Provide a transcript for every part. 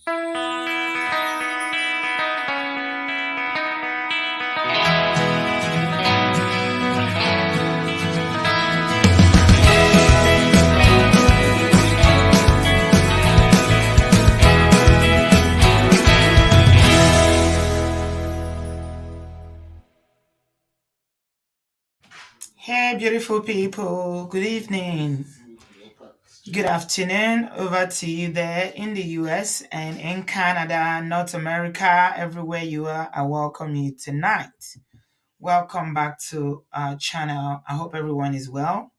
Hey, beautiful people. Good evening. Good afternoon over to you there in the US and in Canada, North America, everywhere you are. I welcome you tonight. Welcome back to our channel. I hope everyone is well.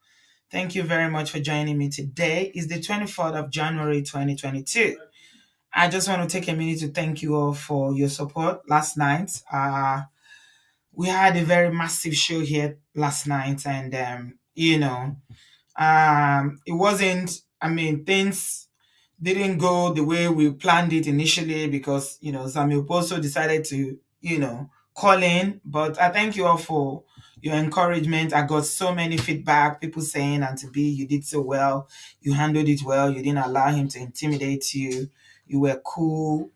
Thank you very much for joining me today. It's the 24th of January 2022. I just want to take a minute to thank you all for your support last night. We had a very massive show here last night, and it wasn't, things didn't go the way we planned it initially because Samuel also decided to call in. But I thank you all for your encouragement. I got so many feedback, people saying, Auntie B, you did so well, you handled it well, you didn't allow him to intimidate you, you were cool.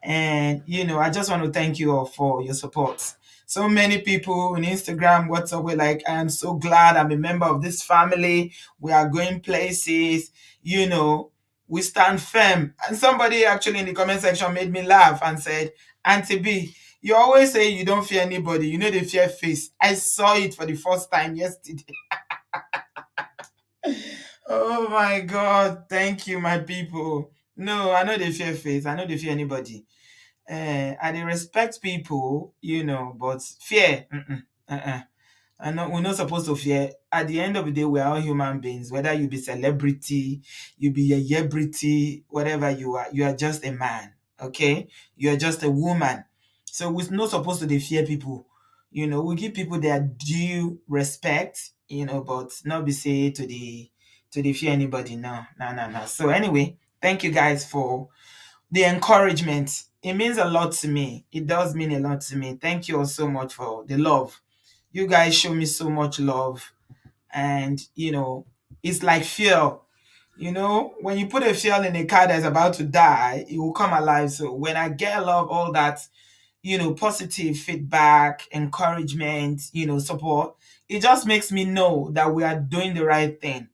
And I just want to thank you all for your support. So many people on Instagram, WhatsApp were like, I am so glad I'm a member of this family. We are going places, we stand firm. And somebody actually in the comment section made me laugh and said, Auntie B, you always say you don't fear anybody. You know they fear face. I saw it for the first time yesterday. Oh my God. Thank you, my people. No, I know they fear face. I know they fear anybody. I dey respect people, but fear, we're not supposed to fear. At the end of the day, we're all human beings. Whether you be celebrity, you be a celebrity, whatever you are just a man, okay? You are just a woman. So we're not supposed to dey fear people. We give people their due respect, but not be say to the fear anybody. No, no, no, no. So anyway, thank you guys for the encouragement. It means a lot to me. It does mean a lot to me. Thank you all so much for the love. You guys show me so much love. And, it's like fuel. When you put a fuel in a car that's about to die, it will come alive. So when I get love, all that, positive feedback, encouragement, support, it just makes me know that we are doing the right thing.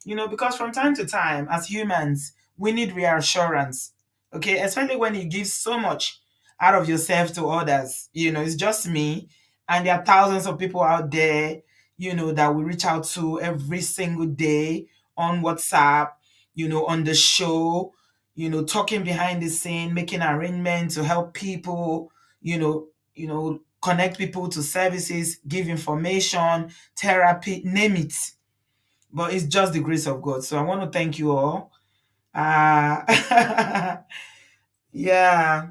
Because from time to time, as humans, we need reassurance. Okay, especially when you give so much out of yourself to others. It's just me, and there are thousands of people out there, that we reach out to every single day on WhatsApp, on the show, talking behind the scene, making arrangements to help people, connect people to services, give information, therapy, name it. But it's just the grace of God. So I want to thank you all. Yeah.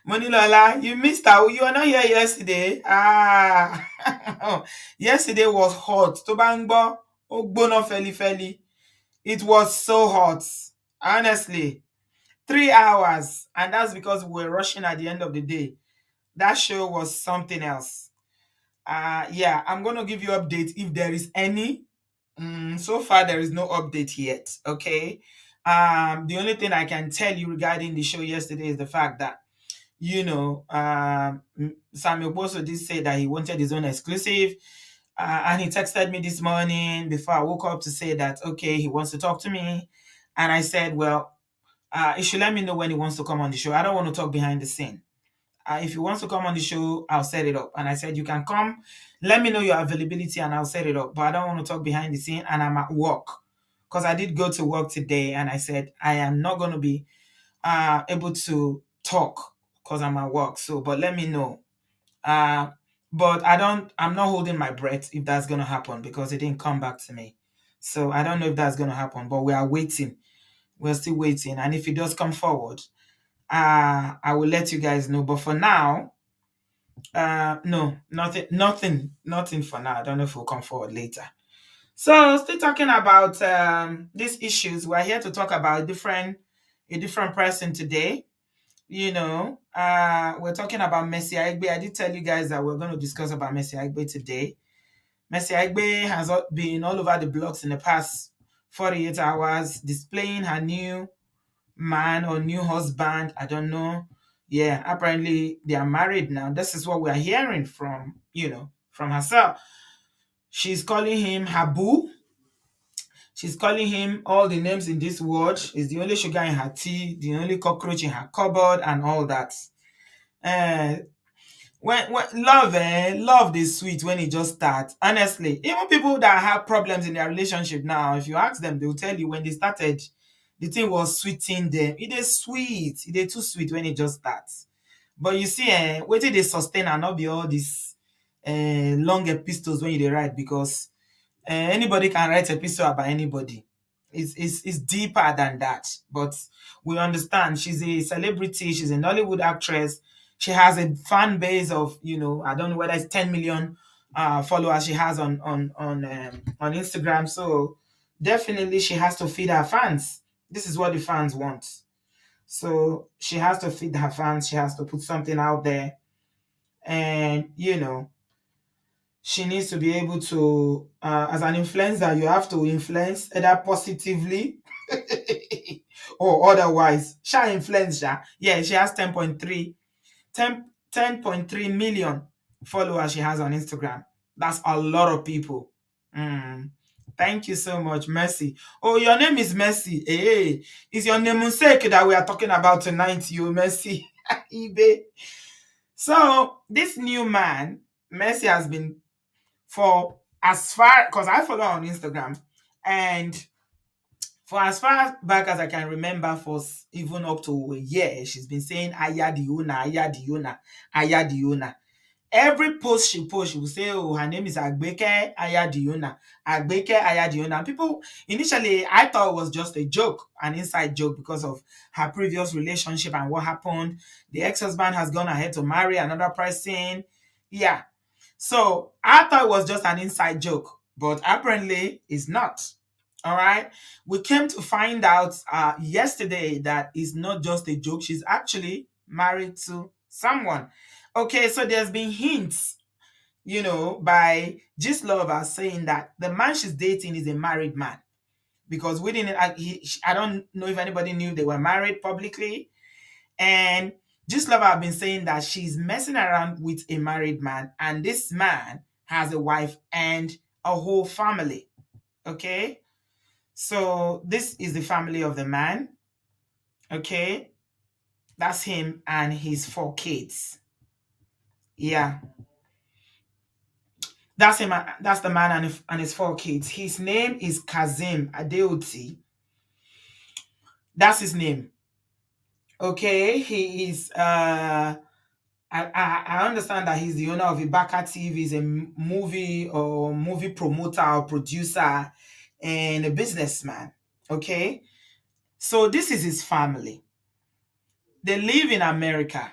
Monilola, you missed out. You were not here yesterday. Yesterday was hot. Tobangbo, Ogbono Feli Feli. It was so hot. Honestly. 3 hours. And that's because we were rushing at the end of the day. That show was something else. Yeah, I'm going to give you updates if there is any. So far, there is no update yet. Okay. The only thing I can tell you regarding the show yesterday is the fact that, Samuel Boso did say that he wanted his own exclusive. And he texted me this morning before I woke up to say that, okay, he wants to talk to me. And I said, well, he should let me know when he wants to come on the show. I don't want to talk behind the scene. If he wants to come on the show, I'll set it up. And I said, you can come. Let me know your availability and I'll set it up. But I don't want to talk behind the scene and I'm at work. Because I did go to work today and I said, I am not going to be able to talk because I'm at work. So, but let me know. But I'm not holding my breath if that's going to happen because it didn't come back to me. So I don't know if that's going to happen, but we are waiting. We're still waiting. And if it does come forward, I will let you guys know. But for now, no, nothing for now. I don't know if we'll come forward later. So still talking about these issues. We're here to talk about a different person today. We're talking about Mercy Aigbe. I did tell you guys that we're going to discuss about Mercy Aigbe today. Mercy Aigbe has been all over the blogs in the past 48 hours displaying her new man or new husband. I don't know. Yeah, apparently they are married now. This is what we are hearing from, from herself. She's calling him Habu. She's calling him all the names in this world. Is the only sugar in her tea, the only cockroach in her cupboard, and all that. Uh, when love is sweet when it just starts. Honestly, even people that have problems in their relationship now, if you ask them, they'll tell you when they started, the thing was sweeting them. It is sweet. It is too sweet when it just starts. But you see, wait till they sustain and not be all these long epistles when you dey write, because anybody can write epistle about anybody. It's deeper than that. But we understand she's a celebrity, she's a Nollywood actress. She has a fan base of, I don't know whether it's 10 million followers she has on Instagram. So definitely she has to feed her fans. This is what the fans want. So she has to feed her fans, she has to put something out there. And she needs to be able to, as an influencer, you have to influence either positively or otherwise. She influence her. Yeah, she has 10.3 million followers she has on Instagram. That's a lot of people. Mm. Thank you so much, Mercy. Oh, your name is Mercy. Hey, it's your namesake that we are talking about tonight, you Mercy. Aigbe. So this new man, Mercy, has been, for as far, because I follow her on Instagram, and for as far back as I can remember, for even up to a year, she's been saying Aya the owner, Aya the owner, Aya the owner. Every post she posts, she will say, oh, her name is Agbeke Aya the owner, Agbeke Aya the owner. And people, initially, I thought it was just a joke, an inside joke, because of her previous relationship and what happened. The ex-husband has gone ahead to marry another person. Yeah, so I thought it was just an inside joke, but apparently it's not. All right. We came to find out yesterday that it's not just a joke. She's actually married to someone. Okay, so there's been hints, by Gist Lover saying that the man she's dating is a married man, because we didn't. I don't know if anybody knew they were married publicly, and this lover have been saying that she's messing around with a married man, and this man has a wife and a whole family. Okay. So this is the family of the man. Okay. That's him and his 4 kids. Yeah. That's him. That's the man and his 4 kids. His name is Kazim Adeoti. That's his name. Okay. He is I understand that he's the owner of Ibaka TV. He's a movie promoter or producer and a businessman. Okay. So this is his family. They live in America.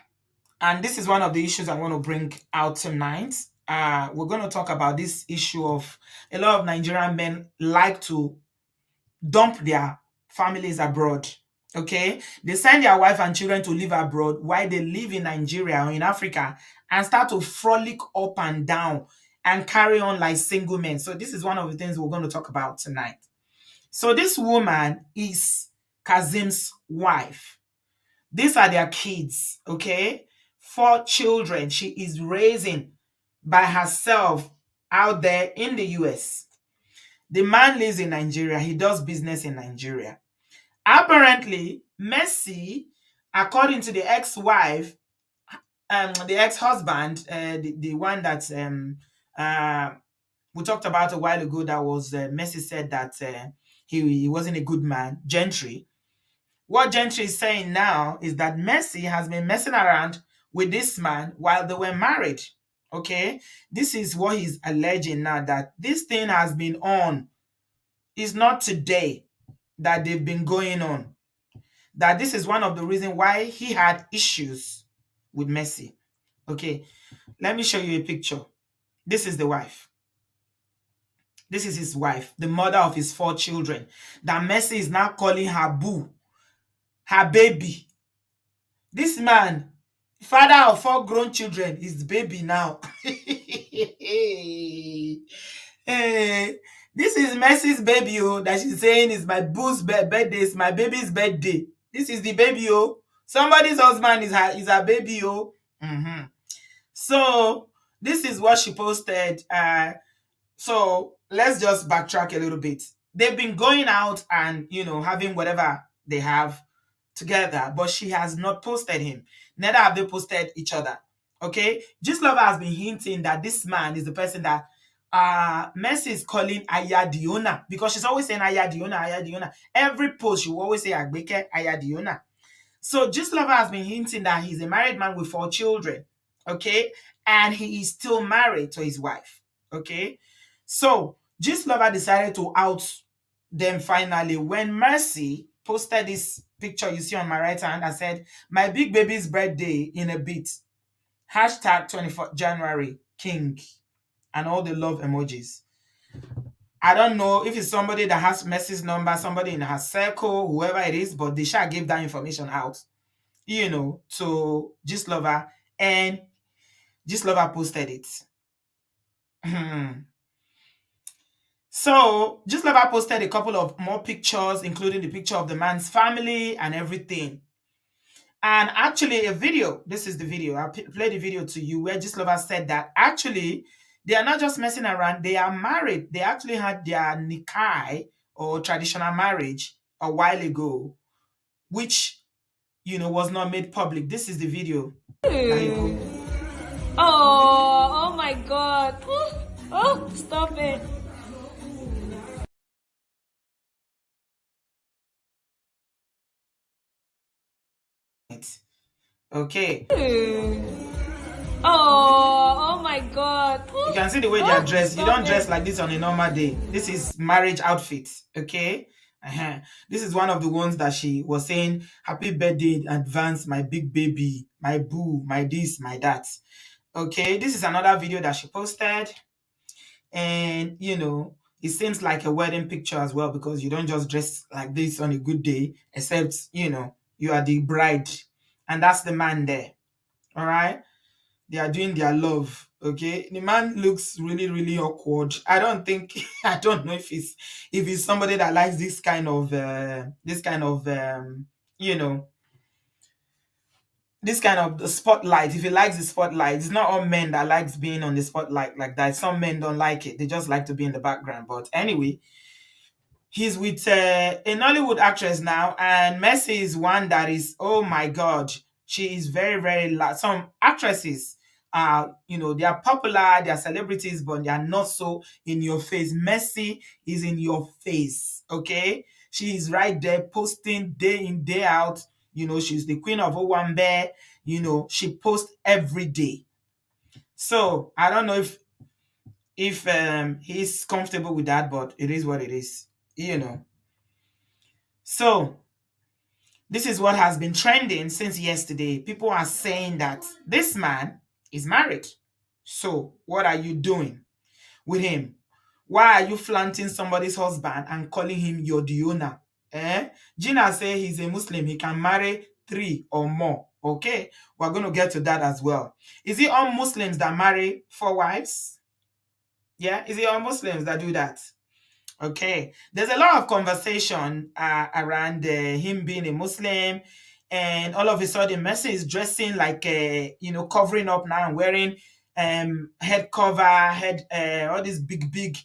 And this is one of the issues I want to bring out tonight. We're going to talk about this issue of a lot of Nigerian men like to dump their families abroad. Okay, they send their wife and children to live abroad while they live in Nigeria or in Africa and start to frolic up and down and carry on like single men. So this is one of the things we're going to talk about tonight. So this woman is Kazim's wife. These are their kids. Okay, 4 children she is raising by herself out there in the US. The man lives in Nigeria. He does business in Nigeria. Apparently, Mercy, according to the ex-wife, the ex-husband, the one that we talked about a while ago, that was Mercy said that he wasn't a good man, Gentry. What Gentry is saying now is that Mercy has been messing around with this man while they were married. Okay, this is what he's alleging now, that this thing has been on. It's not today that they've been going on. That this is one of the reasons why he had issues with Mercy. Okay, let me show you a picture. This is the wife. This is his wife, the mother of his 4 children. That Mercy is now calling her boo, her baby. This man, father of 4 grown children, is baby now. Hey, This is Mercy's baby, oh, that she's saying is my boo's birthday, it's my baby's birthday. This is the baby, oh. Somebody's husband is her baby, oh. So this is what she posted. So let's just backtrack a little bit. They've been going out and having whatever they have together, but she has not posted him. Neither have they posted each other. Okay, Gist Lover has been hinting that this man is the person that Mercy is calling Aya Diona, because she's always saying Aya Diona, Aya Diona. Every post she will always say Agbeke, Aya Diona. So Gist Lover has been hinting that he's a married man with 4 children. Okay, and he is still married to his wife. Okay, so Gist Lover decided to out them finally when Mercy posted this picture you see on my right hand and said, "My big baby's birthday in a bit. Hashtag 24th January King," and all the love emojis. I don't know if it's somebody that has Mercy's number, somebody in her circle, whoever it is, but they shall give that information out, to Gist Lover, and Gist Lover posted it. So Gist Lover posted a couple of more pictures, including the picture of the man's family and everything. And actually a video, this is the video, I'll play the video to you, where Gist Lover said that actually they are not just messing around, they are married. They actually had their nikai, or traditional marriage, a while ago, which was not made public. This is the video. Oh my God. Oh, stop it. Okay. Oh my God. You can see the way they are dressed. You don't dress like this on a normal day. This is marriage outfit. Okay. This is one of the ones that she was saying, "Happy birthday in advance, my big baby, my boo, my this, my that." Okay, this is another video that she posted. And it seems like a wedding picture as well, because you don't just dress like this on a good day, except you are the bride, and that's the man there. All right, they are doing their love. Okay, the man looks really, really awkward. I don't think I don't know if he's somebody that likes this kind of you know this kind of the spotlight. If he likes the spotlight, it's not all men that likes being on the spotlight like that. Some men don't like it, they just like to be in the background. But anyway, he's with a Nollywood actress now, and Messi is one that is, oh my God, she is very, very loud. Some actresses are, they are popular, they are celebrities, but they are not so in your face. Messi is in your face, okay? She is right there posting day in, day out. She's the queen of Owambe. She posts every day. So I don't know if he's comfortable with that, but it is what it is. So this is what has been trending since yesterday. People are saying that this man is married. So what are you doing with him? Why are you flaunting somebody's husband and calling him your Diona? Gina say he's a Muslim. He can marry 3 or more. Okay, we're going to get to that as well. Is it all Muslims that marry 4 wives? Yeah, is it all Muslims that do that? Okay, there's a lot of conversation around him being a Muslim, and all of a sudden, Messi is dressing like covering up now and wearing head cover, all these big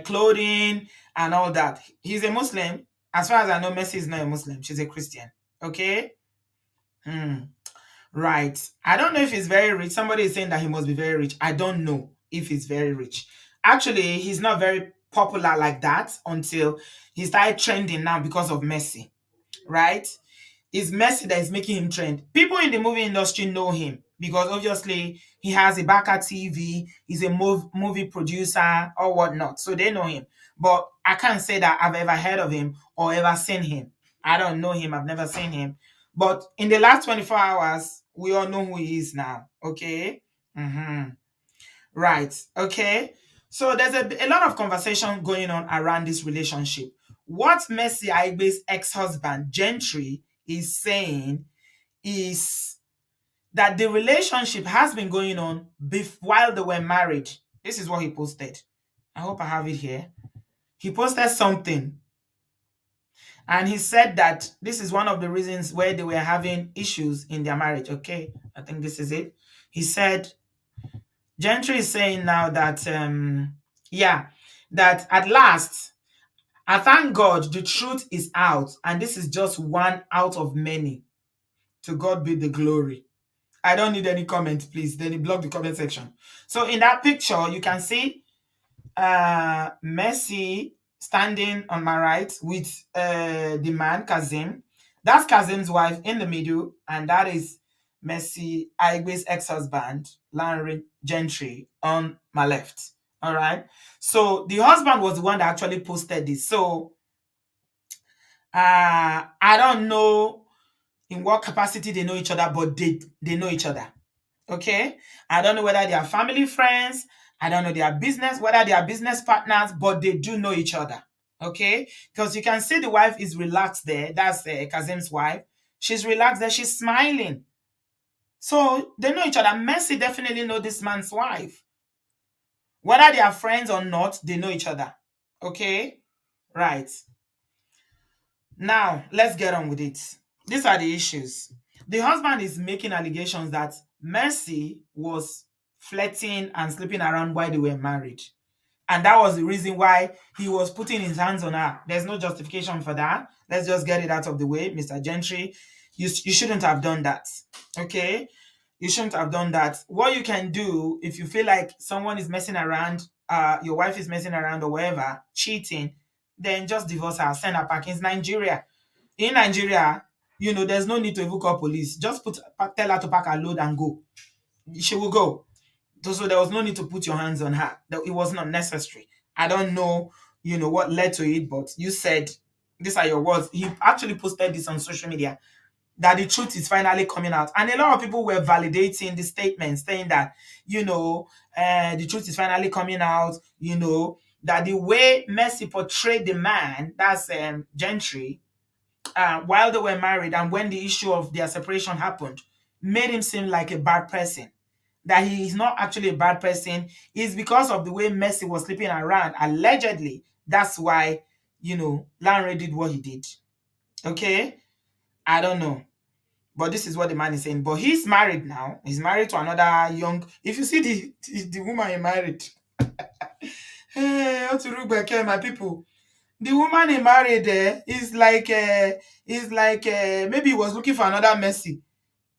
clothing and all that. He's a Muslim. As far as I know, Messi is not a Muslim. She's a Christian. Okay. Right. I don't know if he's very rich. Somebody is saying that he must be very rich. I don't know if he's very rich. Actually, he's not very popular like that until he started trending now because of Messi. Right? It's Messi that is making him trend. People in the movie industry know him because obviously he has a Baka TV, he's a movie producer or whatnot. So they know him. But I can't say that I've ever heard of him or ever seen him. I don't know him. I've never seen him. But in the last 24 hours, we all know who he is now. Okay? Right. Okay. So there's a lot of conversation going on around this relationship. What Mercy Aigbe's ex-husband, Gentry, is saying is that the relationship has been going on while they were married. This is what he posted. I hope I have it here. He posted something, and he said that this is one of the reasons where they were having issues in their marriage. Okay, I think this is it. He said, Gentry is saying now that, yeah, that at last, I thank God the truth is out, and this is just one out of many. To God be the glory. I don't need any comment, please. Then he blocked the comment section. So in that picture, you can see Messi standing on my right with the man Kazim. That's Kazim's wife in the middle, and that is Messi Aigbe's ex-husband, Larry Gentry, on my left. All right. So the husband was the one that actually posted this. So I don't know in what capacity they know each other, but they know each other. Okay. I don't know whether they are family friends. I don't know their business, whether they are business partners, but they do know each other. Okay. Because you can see the wife is relaxed there. That's Kazim's wife. She's relaxed there. She's smiling. So they know each other. Messi definitely know this man's wife. Whether they are friends or not, they know each other. Okay. Right. Now, let's get on with it. These are the issues. The husband is making allegations that Mercy was flirting and sleeping around while they were married. And that was the reason why he was putting his hands on her. There's no justification for that. Let's just get it out of the way, Mr. Gentry. You shouldn't have done that. Okay? You shouldn't have done that. What you can do if you feel like someone is messing around, your wife is messing around or whatever, cheating, then just divorce her, send her back. It's Nigeria. In Nigeria, there's no need to even call police. Just tell her to pack her load and go. She will go. So there was no need to put your hands on her. It was not necessary. I don't know, what led to it, but you said these are your words. He actually posted this on social media that the truth is finally coming out. And a lot of people were validating the statement, saying that, the truth is finally coming out, that the way Messi portrayed the man, that's Gentry, while they were married and when the issue of their separation happened, made him seem like a bad person. That he is not actually a bad person. It's because of the way Messi was sleeping around. Allegedly, that's why, Lanre did what he did. Okay? I don't know. But this is what the man is saying. But he's married now. He's married to another young. If you see the woman he married, hey, how to look back here, my people. The woman he married is like maybe he was looking for another Messi.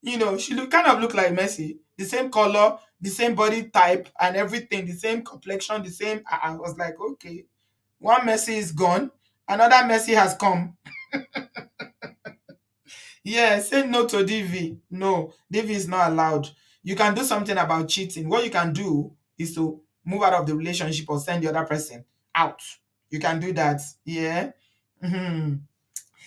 She kind of look like Messi. The same color, the same body type, and everything. The same complexion, the same. I was like, okay, one Messi is gone, another Messi has come. Yeah, say no to DV. No, DV is not allowed. You can do something about cheating. What you can do is to move out of the relationship or send the other person out. You can do that. Yeah. Mhm.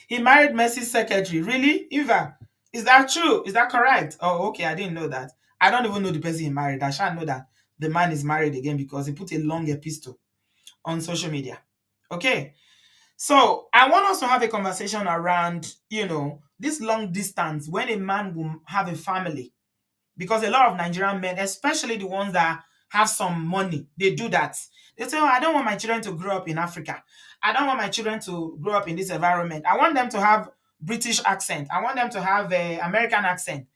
He married Messi's secretary. Really? Eva, is that true? Is that correct? Oh, okay. I didn't know that. I don't even know the person he married. I shall know that the man is married again because he put a long epistle on social media. Okay. So I want us to have a conversation around, this long distance when a man will have a family. Because a lot of Nigerian men, especially the ones that have some money, they do that. They say, oh, I don't want my children to grow up in Africa. I don't want my children to grow up in this environment. I want them to have British accent. I want them to have a American accent.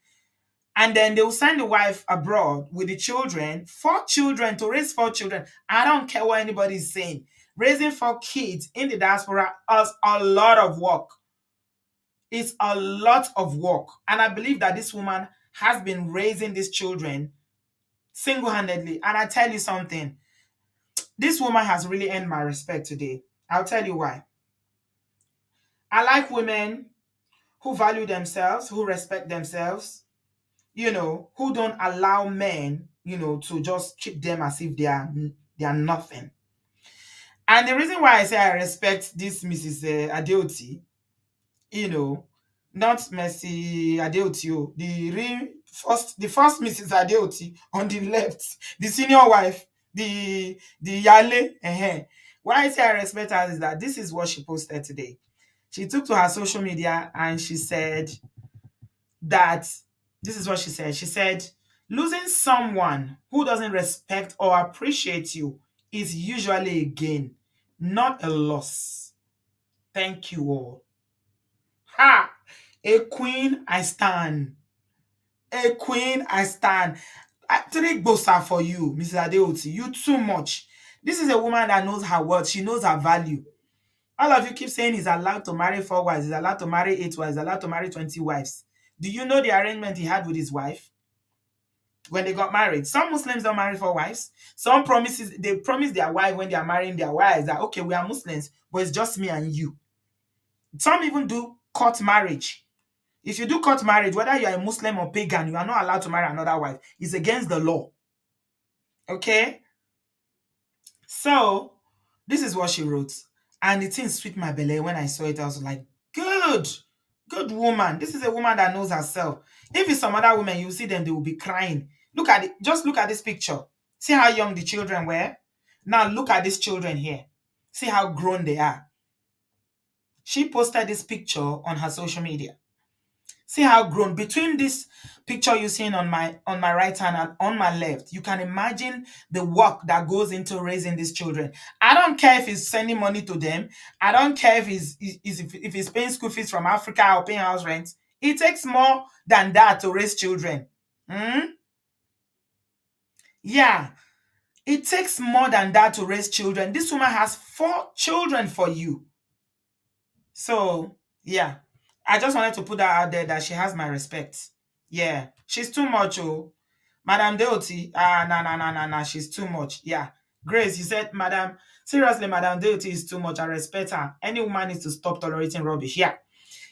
And then they will send the wife abroad with the children, 4 children, to raise 4 children. I don't care what anybody is saying. Raising 4 kids in the diaspora is a lot of work. It's a lot of work. And I believe that this woman has been raising these children single-handedly. And I tell you something, this woman has really earned my respect today. I'll tell you why. I like women who value themselves, who respect themselves, who don't allow men, to just treat them as if they are nothing. And the reason why I say I respect this Mrs. Adeoti, not Messi Adeoti, the first Mrs. Adeoti on the left, the senior wife, the Yale. Why I say I respect her is that this is what she posted today. She took to her social media and she said that this is what she said. She said, Losing someone who doesn't respect or appreciate you is usually a gain, not a loss. Thank you all. Ha! A queen I stand. A queen I stand. Three gbosa for you, Mrs. Adeoti. You too much. This is a woman that knows her worth. She knows her value. All of you keep saying he's allowed to marry 4 wives, he's allowed to marry 8 wives, he's allowed to marry 20 wives. Do you know the arrangement he had with his wife when they got married? Some Muslims don't marry 4 wives. Some promises they promise their wife when they are marrying their wives that okay, we are Muslims, but it's just me and you. Some even do court marriage. If you do court marriage, whether you are a Muslim or pagan, you are not allowed to marry another wife. It's against the law. Okay? So, this is what she wrote. And it thing sweet my belly when I saw it. I was like, good, good woman. This is a woman that knows herself. If it's some other women, you see them, they will be crying. Look at it. Just look at this picture. See how young the children were? Now look at these children here. See how grown they are. She posted this picture on her social media. See how grown. Between this picture you're seeing on my right hand and on my left, you can imagine the work that goes into raising these children. I don't care if he's sending money to them. I don't care if he's paying school fees from Africa or paying house rent. It takes more than that to raise children. Hmm? Yeah, it takes more than that to raise children. This woman has 4 children for you. So, yeah, I just wanted to put that out there that she has my respect. Yeah, she's too much, oh. Madam Deoti, nah, she's too much. Yeah. Grace, you said, Madam, seriously, Madam Deoti is too much. I respect her. Any woman needs to stop tolerating rubbish. Yeah.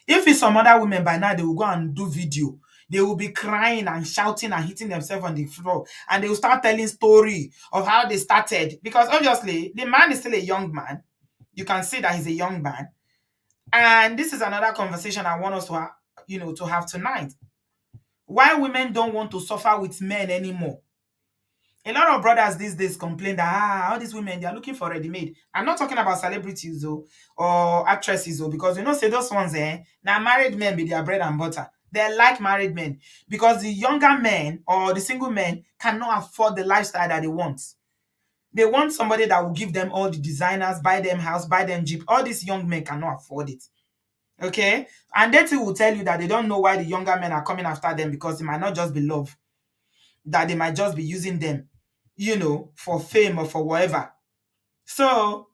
If it's some other women by now, they will go and do video. They will be crying and shouting and hitting themselves on the floor. And they will start telling story of how they started. Because obviously, the man is still a young man. You can see that he's a young man. And this is another conversation I want us to to have tonight. Why women don't want to suffer with men anymore. A lot of brothers these days complain that all these women they are looking for ready-made. I'm not talking about celebrities though or actresses though, because say those ones now married men be their bread and butter. They like married men because the younger men or the single men cannot afford the lifestyle that they want. They want somebody that will give them all the designers, buy them house, buy them jeep. All these young men cannot afford it. Okay? And they too will tell you that they don't know why the younger men are coming after them because it might not just be love, that they might just be using them, for fame or for whatever. So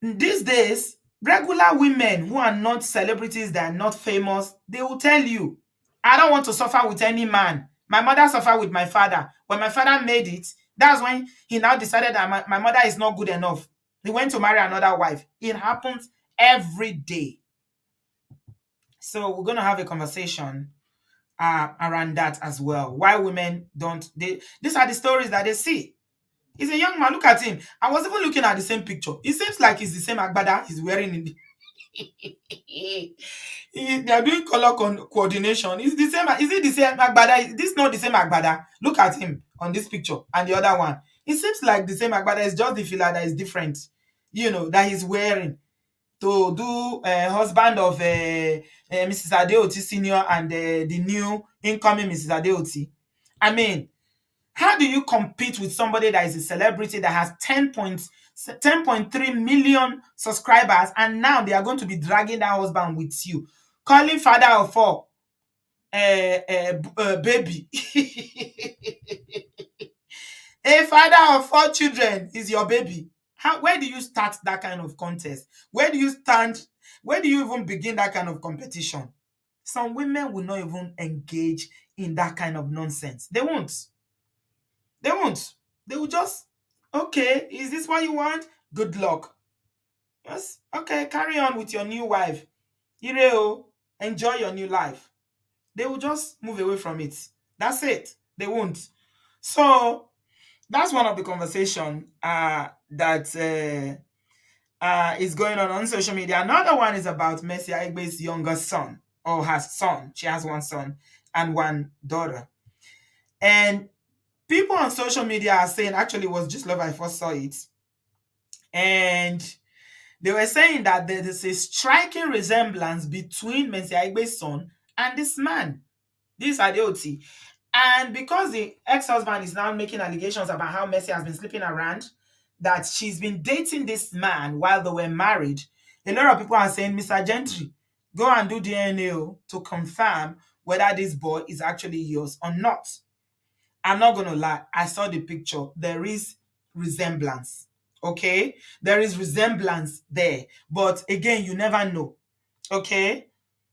these days, regular women who are not celebrities, they are not famous, they will tell you, I don't want to suffer with any man. My mother suffered with my father. When my father made it, that's when he now decided that my mother is not good enough. He went to marry another wife. It happens every day. So we're going to have a conversation around that as well. Why women don't these are the stories that they see. He's a young man. Look at him. I was even looking at the same picture. It seems like it's the same agbada he's wearing in the they are doing color coordination. Is the same? Is it the same agbada? Is this not the same agbada? Look at him on this picture and the other one. It seems like the same agbada. It's just the filler that is different. That he's wearing to do husband of Mrs. Adeoti Senior and the new incoming Mrs. Adeoti. I mean, how do you compete with somebody that is a celebrity that has 10.3 million subscribers and now they are going to be dragging that husband with you, calling father of 4 baby? A father of 4 children is your baby. Where do you start that kind of contest? Where do you stand? Where do you even begin that kind of competition? Some women will not even engage in that kind of nonsense. They won't. They won't. They will just, okay, is this what you want? Good luck. Yes, okay, carry on with your new wife. Ireo, enjoy your new life. They will just move away from it. That's it. They won't. So that's one of the conversation that is going on social media. Another one is about Mercy Aigbe's younger son, or her son. She has one son and one daughter. And people on social media are saying, actually, it was just love I first saw it. And they were saying that there is a striking resemblance between Mercy Aigbe's son and this man, this Adeoti. And because the ex-husband is now making allegations about how Mercy has been sleeping around, that she's been dating this man while they were married, a lot of people are saying, Mr. Gentry, go and do DNA to confirm whether this boy is actually yours or not. I'm not going to lie. I saw the picture. There is resemblance. Okay? There is resemblance there. But again, you never know. Okay?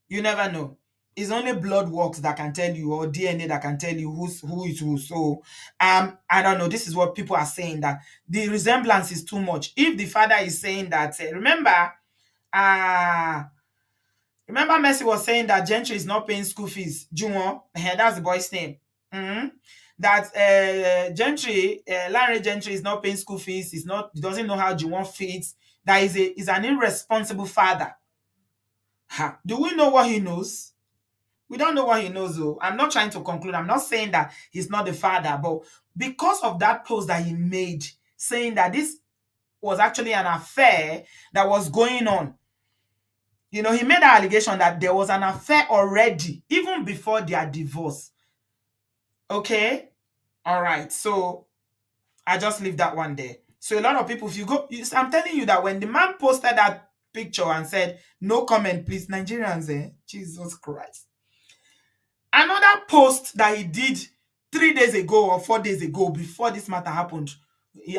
You never know. It's only blood works that can tell you, or DNA that can tell you who is who. So I don't know. This is what people are saying, that the resemblance is too much. If the father is saying that, uh remember Mercy was saying that Gentry is not paying school fees. Juwon, that's the boy's name. Mhm. That Gentry, Larry Gentry is not paying school fees. He doesn't know how Juwon feeds. That is an irresponsible father. Ha. Do we know what he knows? We don't know what he knows, though. I'm not trying to conclude. I'm not saying that he's not the father, but because of that post that he made, saying that this was actually an affair that was going on, he made that allegation that there was an affair already, even before their divorce. Okay? All right. So I just leave that one there. So a lot of people, if you go, I'm telling you that when the man posted that picture and said, no comment, please, Nigerians, Jesus Christ. Another post that he did 3 days ago or 4 days ago, before this matter happened,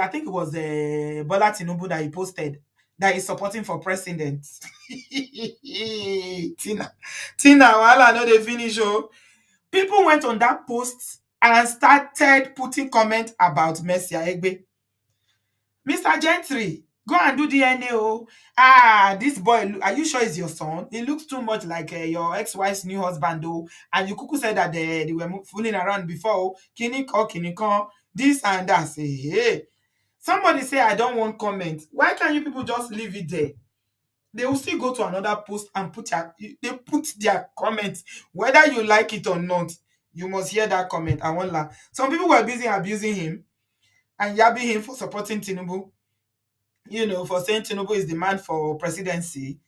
I think it was Bola Tinubu that he posted, that he's supporting for president. Tina, Wahala no dey finish oh. People went on that post and started putting comment about Mercy Aigbe. Mr. Gentry, go and do DNA. Oh. This boy, are you sure is your son? He looks too much like your ex-wife's new husband, though. And you kuku said that they were fooling around before. Oh. Kini ko, this and that. Say, hey. Somebody say, I don't want comment. Why can't you people just leave it there? They will still go to another post and they put their comments, whether you like it or not. You must hear that comment. I won't laugh. Some people were busy abusing him and yabbing him for supporting Tinubu, for saying Tinubu is the man for presidency.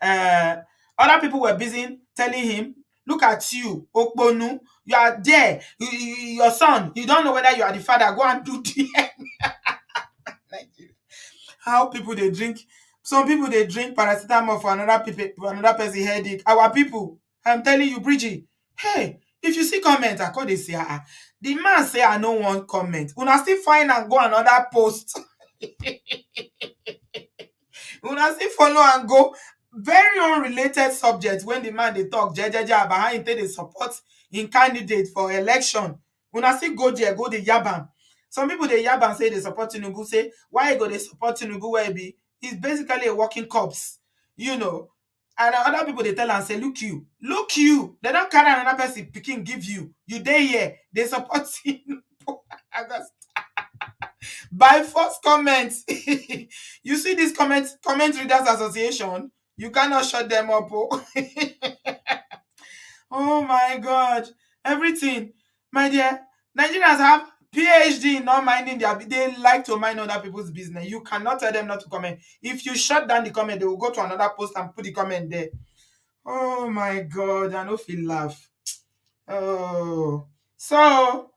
Uh, Other people were busy telling him, look at you, Okbonu, you are there. Your son, you don't know whether you are the father. Go and do the how people they drink. Some people they drink paracetamol for another person headache. Our people, I'm telling you, Bridgie. Hey, if you see comment, I call they say, the man say I no want comment. Una still find and go another post. Una still follow and go very unrelated subject when the man they talk jejeje about how he take dey support in candidate for election. Una still go there, go the yabam. Some people they yabam say they support Tinubu, say why you go they support Tinubu where he be? He's basically a working corpse, you know. And other people they tell and say, look you. They don't carry another person picking give you. You dey here, they support Tinubu. I just by first comment. You see this comment readers association, you cannot shut them up. Oh, oh my god, everything, my dear. Nigerians have PhD in not minding they like to mind other people's business. You cannot tell them not to comment. If you shut down the comment, they will go to another post and put the comment there. Oh my god, I no feel laugh. Oh, so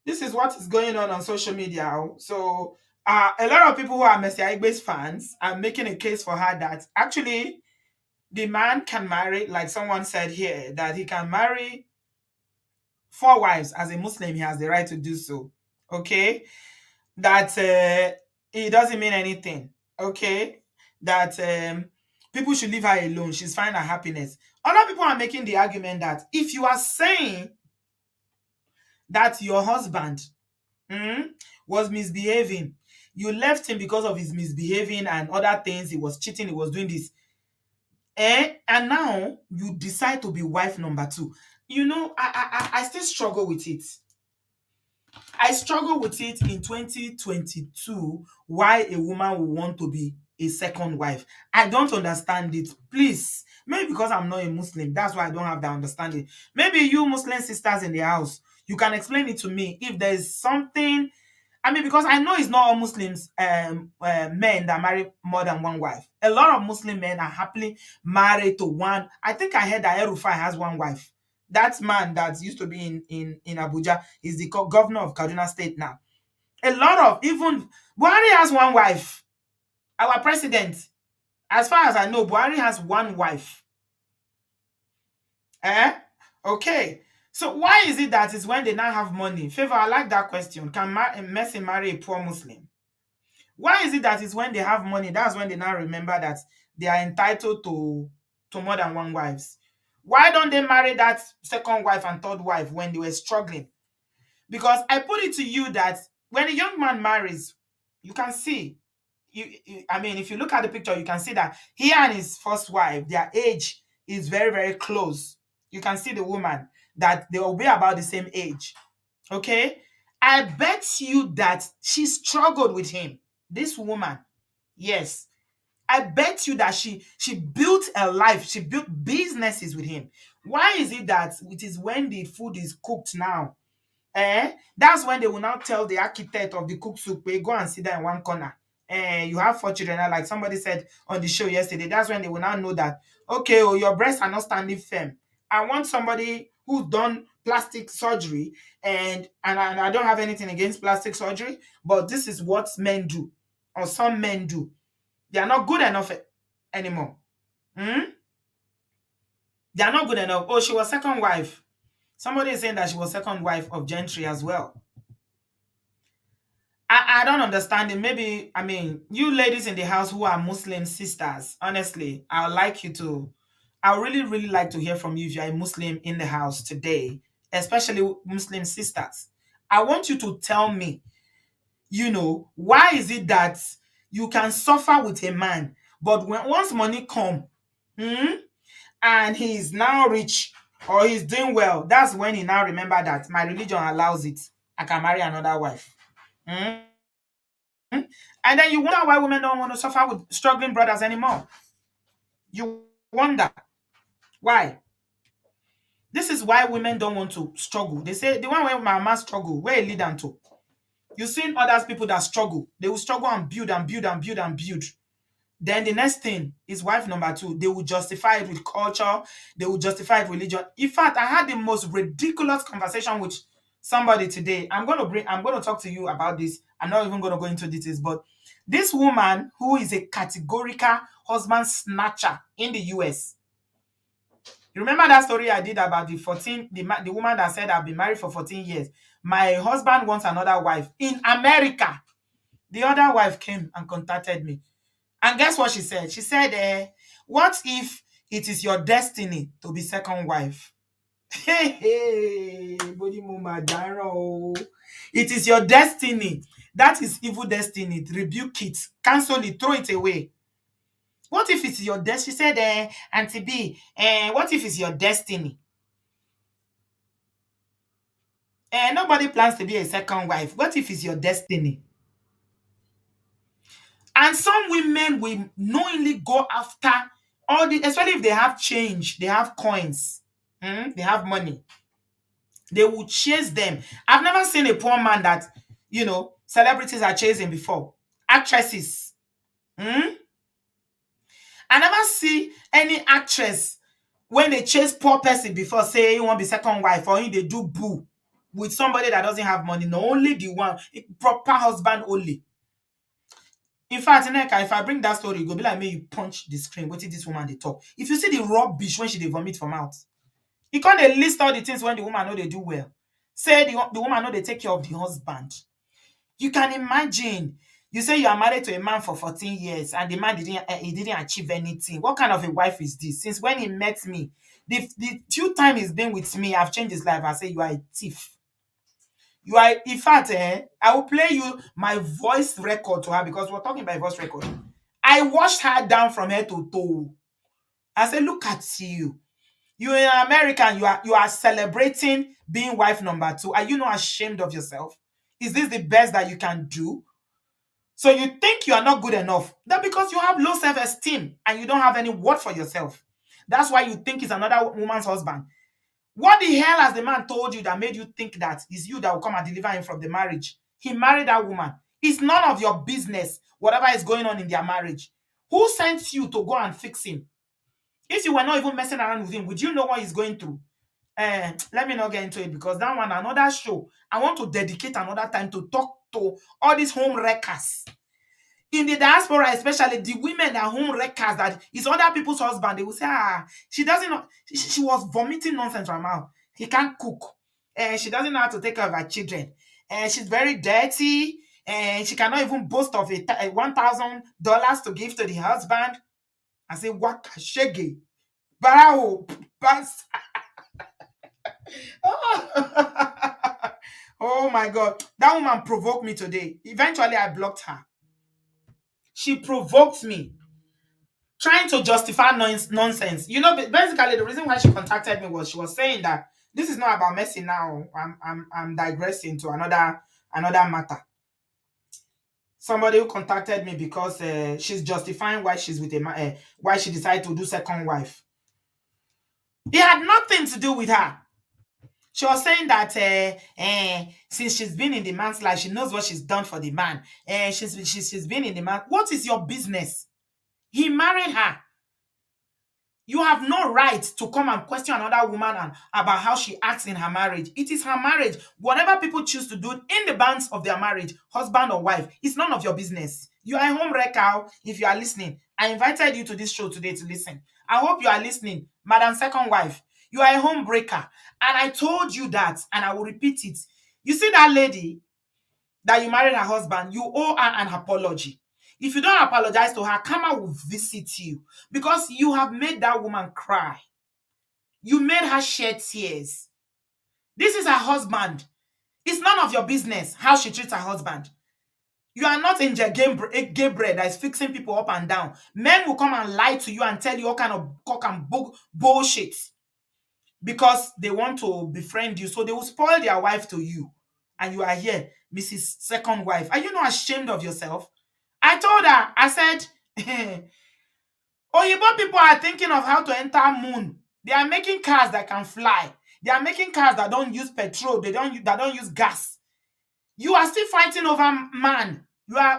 this is what is going on social media. So a lot of people who are Mercy Aigbe's fans are making a case for her that actually the man can marry, like someone said here, that he can marry 4 wives. As a Muslim, he has the right to do so. Okay, that it doesn't mean anything. Okay, that people should leave her alone. She's finding her happiness. Other people are making the argument that if you are saying that your husband was misbehaving, you left him because of his misbehaving and other things, he was cheating, he was doing this, and now you decide to be wife number two. I still struggle with it. I struggle with it in 2022, why a woman will want to be a second wife. I don't understand it. Please, maybe because I'm not a Muslim, that's why I don't have that understanding. Maybe you Muslim sisters in the house, you can explain it to me if there is something. I mean, because I know it's not all Muslims, men that marry more than one wife. A lot of Muslim men are happily married to one. I think I heard that El Rufai has one wife. That man that used to be in Abuja is the governor of Kaduna State now. A lot of, even Buhari has one wife. Our president, as far as I know, Buhari has one wife. Eh? Okay. So why is it that is when they now have money? Favor, I like that question. Can Messi marry a poor Muslim? Why is it that is when they have money, that's when they now remember that they are entitled to more than one wives? Why don't they marry that second wife and third wife when they were struggling? Because I put it to you that when a young man marries, you can see, I mean, if you look at the picture, you can see that he and his first wife, their age is very, very close. You can see the woman that they will be about the same age. Okay? I bet you that she struggled with him. This woman, yes. I bet you that she built a life, she built businesses with him. Why is it that it is when the food is cooked now? That's when they will now tell the architect of the cook soup, "Hey, go and sit there in one corner. You have four children." And like somebody said on the show yesterday, that's when they will now know that, okay, oh, your breasts are not standing firm. I want somebody who's done plastic surgery, and I don't have anything against plastic surgery, but this is what men do, or some men do. They are not good enough anymore. Hmm? They are not good enough. Oh, she was second wife. Somebody is saying that she was second wife of Gentry as well. I don't understand it. Maybe, I mean, you ladies in the house who are Muslim sisters, honestly, I would really, really like to hear from you if you're a Muslim in the house today, especially Muslim sisters. I want you to tell me, why is it that you can suffer with a man, but when once money come, hmm, and he's now rich or he's doing well, that's when he now remember that my religion allows it. I can marry another wife. Hmm? And then you wonder why women don't want to suffer with struggling brothers anymore. You wonder why. This is why women don't want to struggle. They say the one where my mama struggle, where it lead them to. You've seen other people that struggle. They will struggle and build and build and build and build. Then the next thing is wife number two. They will justify it with culture. They will justify it with religion. In fact, I had the most ridiculous conversation with somebody today. I'm going to talk to you about this. I'm not even going to go into details, but this woman who is a categorical husband snatcher in the US. You remember that story I did about the woman that said I've been married for 14 years. My husband wants another wife in America. The other wife came and contacted me. And guess what she said? She said, what if it is your destiny to be second wife? Hey, hey, body mama daro. It is your destiny. That is evil destiny. Rebuke it. Cancel it. Throw it away. What if it's your destiny? She said, Auntie B, what if it's your destiny? Nobody plans to be a second wife. What if it's your destiny? And some women will knowingly go after especially if they have change, they have coins, they have money. They will chase them. I've never seen a poor man that, celebrities are chasing before. Actresses. I never see any actress when they chase poor person before, say you want to be second wife, or they do boo with somebody that doesn't have money. No, only the one, proper husband only. In fact, Nneka, if I bring that story, you go be like me, you punch the screen. What did this woman they talk? If you see the rubbish when she dey vomit from mouth, you can't dey list all the things when the woman know they do well. Say the woman know they take care of the husband. You can imagine. You say you are married to a man for 14 years and the man didn't achieve anything. What kind of a wife is this? Since when he met me, the few time he's been with me, I've changed his life. I say you are a thief. You are, in fact, I will play you my voice record to her because we're talking about voice record. I washed her down from head to toe. I said, look at you. You're an American. You are celebrating being wife number two. Are you not ashamed of yourself? Is this the best that you can do? So you think you are not good enough. That because you have low self-esteem and you don't have any word for yourself. That's why you think he's another woman's husband. What the hell has the man told you that made you think that it's you that will come and deliver him from the marriage? He married that woman. It's none of your business, whatever is going on in their marriage. Who sent you to go and fix him? If you were not even messing around with him, would you know what he's going through? Let me not get into it because that one another show. I want to dedicate another time to talk to all these home wreckers in the diaspora, especially the women that home wreckers, that is other people's husband. They will say, she doesn't know, she was vomiting nonsense from her mouth. He can't cook, and she doesn't know how to take care of her children, and she's very dirty, and she cannot even boast of a $1,000 to give to the husband. I say, what shege, barao, bas. Oh my god, that woman provoked me today. Eventually I blocked her. She provoked me, trying to justify nonsense. You know, basically the reason why she contacted me was she was saying that this is not about Messi now. I'm digressing to another matter. Somebody who contacted me because she's justifying why she's with why she decided to do second wife. It had nothing to do with her. She was saying that since she's been in the man's life, she knows what she's done for the man. She's been in the man. What is your business? He married her. You have no right to come and question another woman and about how she acts in her marriage. It is her marriage. Whatever people choose to do in the bands of their marriage, husband or wife, it's none of your business. You are a home wrecker. If you are listening, I invited you to this show today to listen. I hope you are listening, Madam Second Wife. You are a home breaker. And I told you that, and I will repeat it. You see that lady that you married her husband, you owe her an apology. If you don't apologize to her, Karma will visit you because you have made that woman cry. You made her shed tears. This is her husband. It's none of your business how she treats her husband. You are not Angel Gabriel that is fixing people up and down. Men will come and lie to you and tell you all kind of cock and bullshit because they want to befriend you. So they will spoil their wife to you. And you are here, Mrs. Second Wife. Are you not ashamed of yourself? I told her, I said, Oyibo people are thinking of how to enter moon. They are making cars that can fly. They are making cars that don't use petrol. That don't use gas. You are still fighting over man.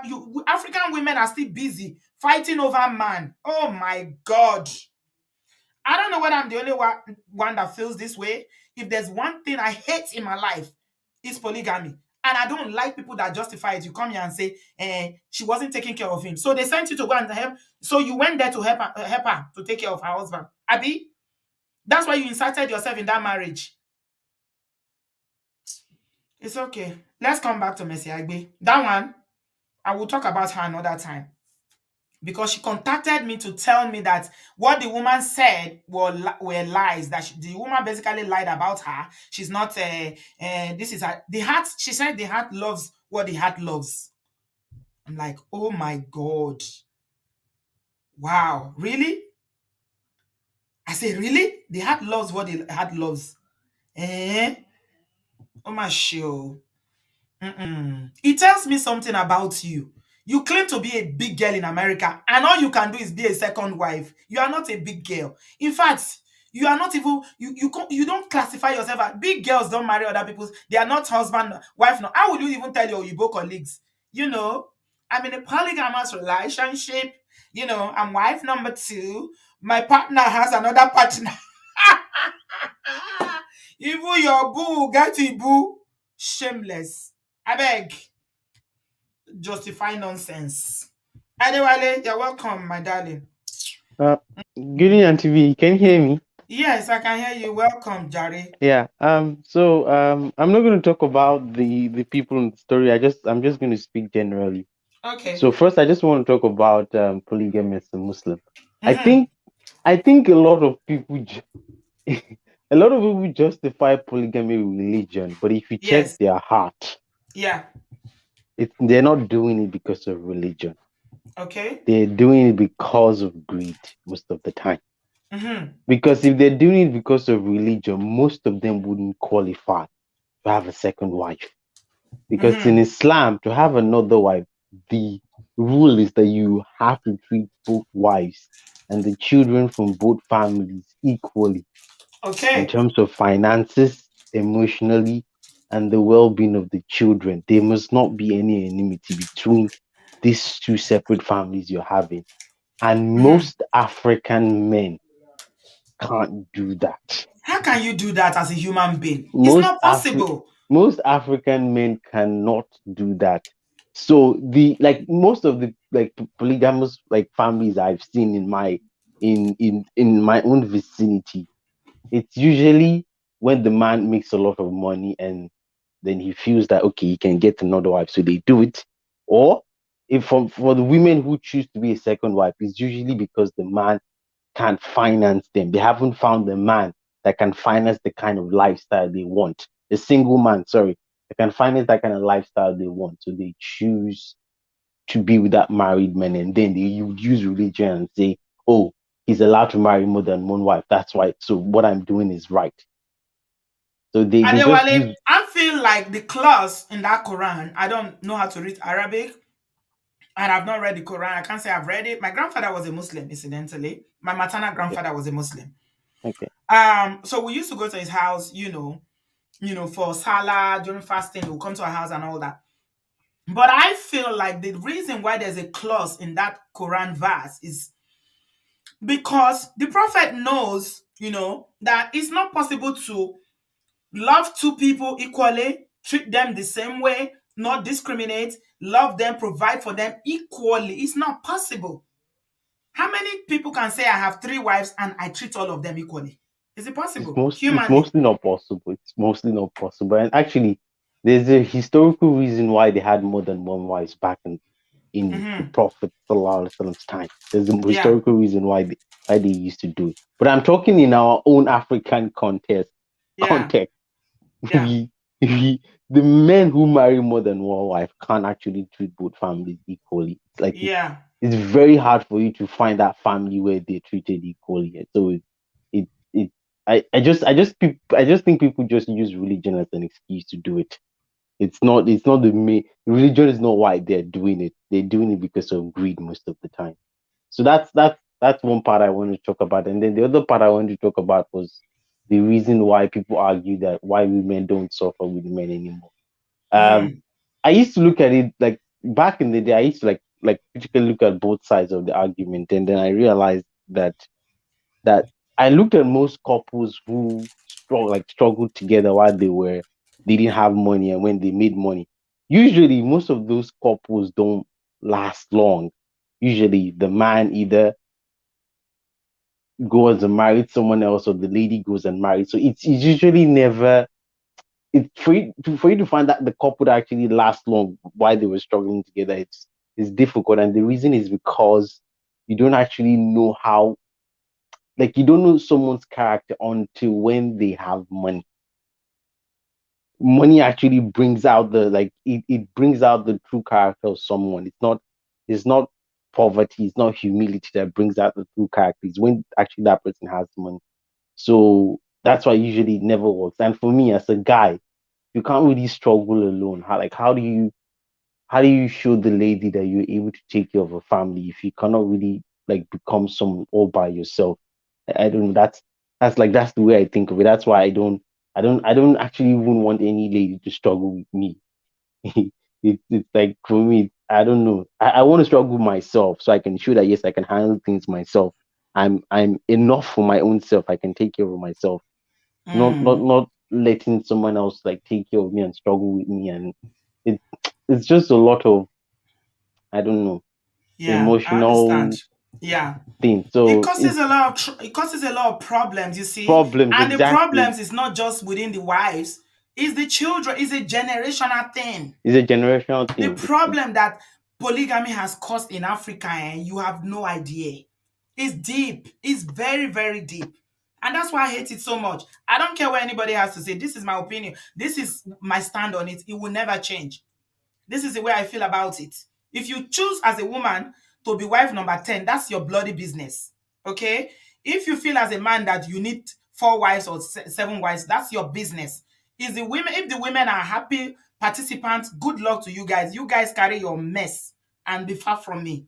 You African women are still busy fighting over man. Oh my God. I don't know whether I'm the only one that feels this way. If there's one thing I hate in my life, it's polygamy. And I don't like people that justify it. You come here and say, she wasn't taking care of him. So they sent you to go and help. So you went there to help her to take care of her husband. Abi? That's why you inserted yourself in that marriage. It's okay. Let's come back to Messi Aigbe. That one, I will talk about her another time. Because she contacted me to tell me that what the woman said were lies. That the woman basically lied about her. She's not. This is her. The heart. She said the heart loves what the heart loves. I'm like, oh my God. Wow, really? I say, really? The heart loves what the heart loves. Eh? Oh my show. It tells me something about you. You claim to be a big girl in America, and all you can do is be a second wife. You are not a big girl. In fact, you are not even you don't classify yourself as big girls. Don't marry other people's. They are not husband wife. No, how will you even tell your Igbo colleagues? You know, I'm in a polygamous relationship. You know, I'm wife number 2. My partner has another partner. Even your boo get a boo. Shameless. I beg. Justify nonsense. Adewale, you're welcome, my darling. Uh, Good evening, Auntie V. Can you hear me? Yes, I can hear you. Welcome, Jare. Yeah. I'm not going to talk about the people in the story. I'm just going to speak generally. Okay. So first, I just want to talk about polygamy as a Muslim. I Mm-hmm. think I think a lot of people a lot of people justify polygamy with religion, but if you check Yes. their heart, Yeah. they're not doing it because of religion. Okay. They're doing it because of greed most of the time. Mm-hmm. Because if they're doing it because of religion, most of them wouldn't qualify to have a second wife. Because in Mm-hmm. Islam, to have another wife, the rule is that you have to treat both wives and the children from both families equally in Okay. terms of finances, emotionally, and the well being of the children. There must not be any enmity between these two separate families you're having. And Mm-hmm. most African men can't do that. How can you do that as a human being? It's Most not Afri- possible. most African men cannot do that. So the like most of the like polygamous like families I've seen in my in my own vicinity, it's usually when the man makes a lot of money and then he feels that okay, he can get another wife, so they do it. Or if for the women who choose to be a second wife, it's usually because the man can't finance them. They haven't found the man that can finance the kind of lifestyle they want. A single man, sorry, that can finance that kind of lifestyle they want. So they choose to be with that married man, and then they would use religion and say, "Oh, he's allowed to marry more than one wife. That's why. So what I'm doing is right." So they just Adewale, use I feel like the clause in that Quran, I don't know how to read Arabic and I've not read the Quran. I can't say I've read it. My grandfather was a Muslim, incidentally. My maternal okay, grandfather was a Muslim. okay. So we used to go to his house, for Salah during fasting. We'll come to our house and all that. But I feel like the reason why there's a clause in that Quran verse is because the prophet knows, that it's not possible to love two people equally, treat them the same way, not discriminate, love them, provide for them equally. It's not possible. How many people can say I have three wives and I treat all of them equally? Is it possible? It's Humanly. mostly not possible. It's mostly not possible. And actually, there's a historical reason why they had more than one wives back in the Hmm. Prophet Sallallahu Alaihi Wasallam's time. There's a Yeah, historical reason why they used to do it. But I'm talking in our own African yeah, context. yeah, We the men who marry more than one wife can't actually treat both families equally. It's like yeah, it's very hard for you to find that family where they're treated equally. And so it it I just think people just use religion as an excuse to do it. It's not the main religion is not why they're doing it. They're doing it because of greed most of the time. So that's one part I want to talk about. And then the other part I wanted to talk about was the reason why people argue that why women don't suffer with men anymore. Um mm, I used to look at it like back in the day, I used to like critically look at both sides of the argument, and then I realized that I looked at most couples who struggled together while they didn't have money, and when they made money, usually most of those couples don't last long. Usually the man either goes and married someone else or the lady goes and married. So it's usually never it's for you to find that the couple that actually last long while they were struggling together, it's difficult. And the reason is because you don't actually know how like you don't know someone's character until when they have money. Money actually brings out it brings out the true character of someone. It's not poverty, it's not humility that brings out the true character. It's when actually that person has money. So that's why usually it never works. And for me as a guy, you can't really struggle alone. How do you show the lady that you're able to take care of a family if you cannot really like become someone all by yourself? I don't know. That's the way I think of it. That's why I don't actually even want any lady to struggle with me. It's like for me, I don't know. I want to struggle myself so I can show that yes, I can handle things myself. I'm enough for my own self. I can take care of myself. mm. Not letting someone else like take care of me and struggle with me, and it it's just a lot of I don't know Yeah, I understand. emotional Yeah. thing. It So causes it's a lot of it causes a lot of problems, you see. problems And the exactly. problems is not just within the wives, it's the children, it's a generational thing. It's a generational The thing. It's problem that polygamy has caused in Africa, and you have no idea. It's deep. It's very, very deep. And that's why I hate it so much. I don't care what anybody has to say. This is my opinion. This is my stand on it. It will never change. This is the way I feel about it. If you choose as a woman to be wife number 10, that's your bloody business. Okay? If you feel as a man that you need four wives or seven wives, that's your business. Is the women If the women are happy participants, good luck to you guys. You guys carry your mess and be far from me.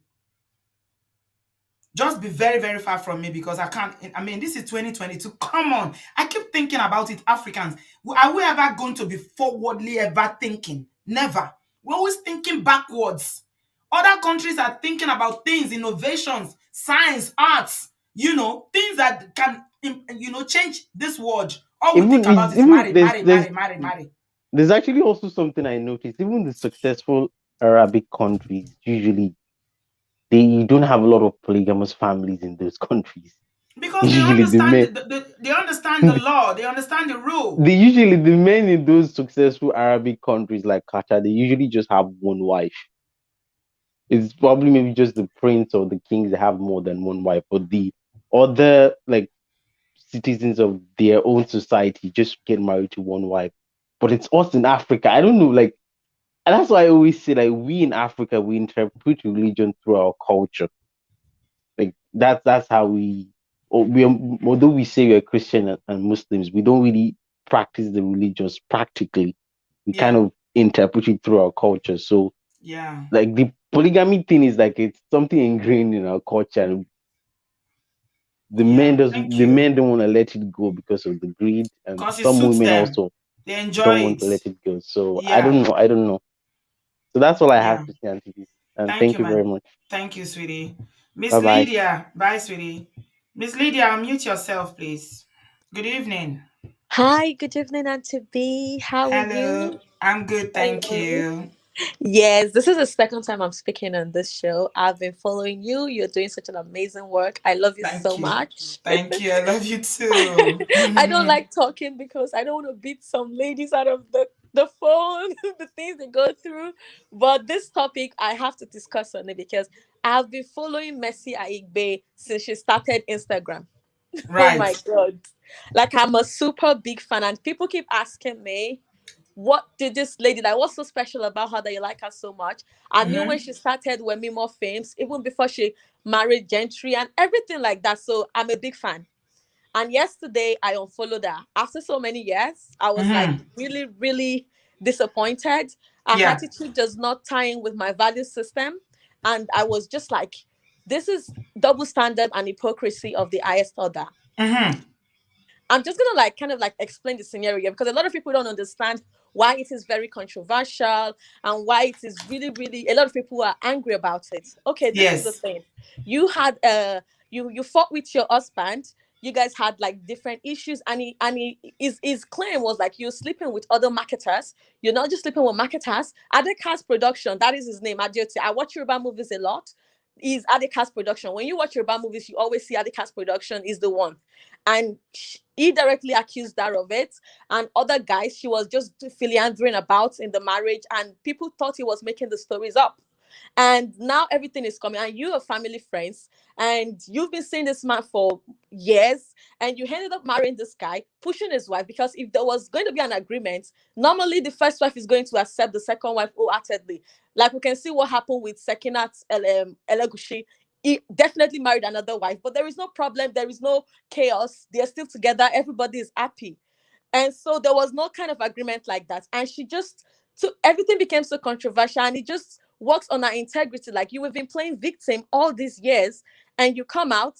Just be very, very far from me because I can't. I mean, this is 2022. Come on. I keep thinking about it, Africans. Are we ever going to be forwardly ever thinking? Never. We're always thinking backwards. Other countries are thinking about things, innovations, science, arts. things that can, change this world. All we think Even about is even marry, marry, marry, marry, marry. there's actually also something I noticed. Even the successful Arabic countries usually they don't have a lot of polygamous families in those countries. Because they Usually the understand men they understand the law, they understand the rule. the men in those successful Arabic countries like Qatar, they usually just have one wife. It's probably maybe just the prince or the kings that have more than one wife, but the other like citizens of their own society just get married to one wife. But it's us in Africa. I don't know, like, and that's why I always say, like, we in Africa we interpret religion through our culture. Like that's how although we say we're Christian and Muslims, we don't really practice the religions practically. We kind Yeah, of interpret it through our culture. So yeah, like the polygamy thing is like it's something ingrained in our culture, and yeah. Thank the you. men don't want to let it go because of the greed, and Because it some suits women them. also They enjoy don't want it. to let it go. So Yeah, I don't know. So that's all I have yeah. to say, Auntie B. And Thank thank you, you very man. much. Thank you, sweetie. Bye Miss bye. Lydia. Bye, sweetie. Miss Lydia, unmute yourself, please. Good evening. Hi, good evening, Auntie B. How are Hello. you? I'm good, thank Hello. you. Yes, this is the second time I'm speaking on this show. I've been following you. You're doing such an amazing work. I love you so Thank you. much. Thank you. I love you too. I don't like talking because I don't want to beat some ladies out of the phone, the things they go through. But this topic, I have to discuss on it because I've been following Messi Aigbe since she started Instagram. Oh Right. my God. Like, I'm a super big fan, and people keep asking me, what did this lady like? What's so special about her that you like her so much? I knew when Mm-hmm. she started with Me More Fames, even before she married Gentry and everything like that. So I'm a big fan. And yesterday I unfollowed her. After so many years, I was like Mm-hmm. really, really disappointed. Her Yeah. attitude does not tie in with my value system. And I was just like, this is double standard and hypocrisy of the highest order. Mm-hmm. I'm just gonna like kind of like explain the scenario because a lot of people don't understand why it is very controversial and why it is really, really a lot of people are angry about it. Okay, this is the Yes. thing. You had you fought with your husband. You guys had like different issues, and his claim was like you're sleeping with other marketers. You're not just sleeping with marketers. Adekas Production, that is his name. Adiote. I watch Yoruba movies a lot. Is Adekas Production. When you watch Yoruba movies, you always see Adekas Production is the one, and he directly accused her of it, and other guys she was just philandering about in the marriage, and people thought he was making the stories up. And now everything is coming, and you are family friends, and you've been seeing this man for years, and you ended up marrying this guy, pushing his wife, because if there was going to be an agreement, normally the first wife is going to accept the second wife wholeheartedly. Like we can see what happened with Sekinat Elegushi. He definitely married another wife, but there is no problem, there is no chaos, they're still together, everybody is happy. And so there was no kind of agreement like that. And she just took everything became so controversial, and it just works on her integrity. Like, you have been playing victim all these years, and you come out,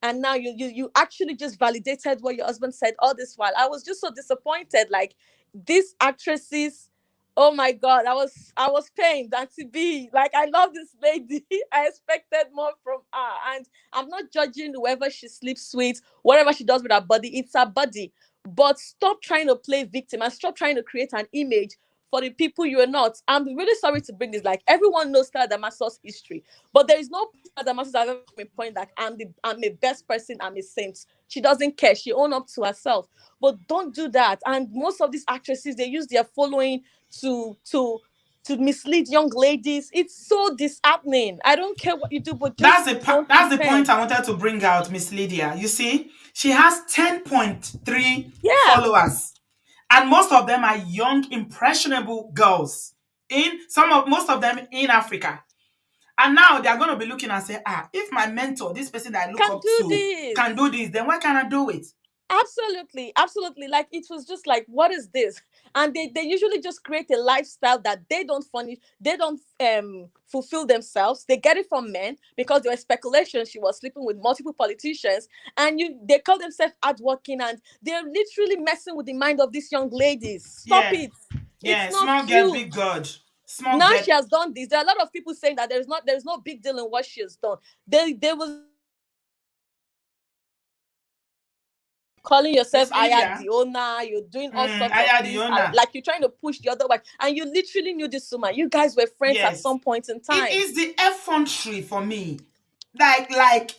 and now you actually just validated what your husband said all this while. I was just so disappointed. Like, these actresses, oh my God, I was pained. And to be like, I love this lady. I expected more from her. And I'm not judging whoever she sleeps with, whatever she does with her body, it's her body. But stop trying to play victim and stop trying to create an image for the people you are not. I'm really sorry to bring this. Like, everyone knows Stella Damaso's history, but there is no point Stella Damasos has ever come a point like, I'm the best person, I'm a saint. She doesn't care. She own up to herself. But don't do that. And most of these actresses, they use their following to mislead young ladies. It's so disheartening. I don't care what you do, but just don't That's the point pretend. I wanted to bring out, Miss Lydia. You see, she has 10.3 Yeah, followers, and most of them are young, impressionable girls. In some of Most of them in Africa. And now they are going to be looking and say, if my mentor, this person that I look can up do to, can this. do this, then why can't I do it? Absolutely, absolutely. Like, it was just like, what is this? And they usually just create a lifestyle that they don't furnish, they don't fulfill themselves. They get it from men because there was speculation she was sleeping with multiple politicians, and they call themselves hardworking, and they're literally messing with the mind of these young ladies. Stop Yeah, it. It's yeah, not small girl, cute. big God. Small Now girl. she has done this. There are a lot of people saying that there's no big deal in what she has done. There was calling yourself Miss Aya Lydia. the owner, you're doing all sorts of Aya the things, owner. like you're trying to push the other way, and you literally knew this woman. You guys were friends at Yes. some point in It time. is the effrontery for me.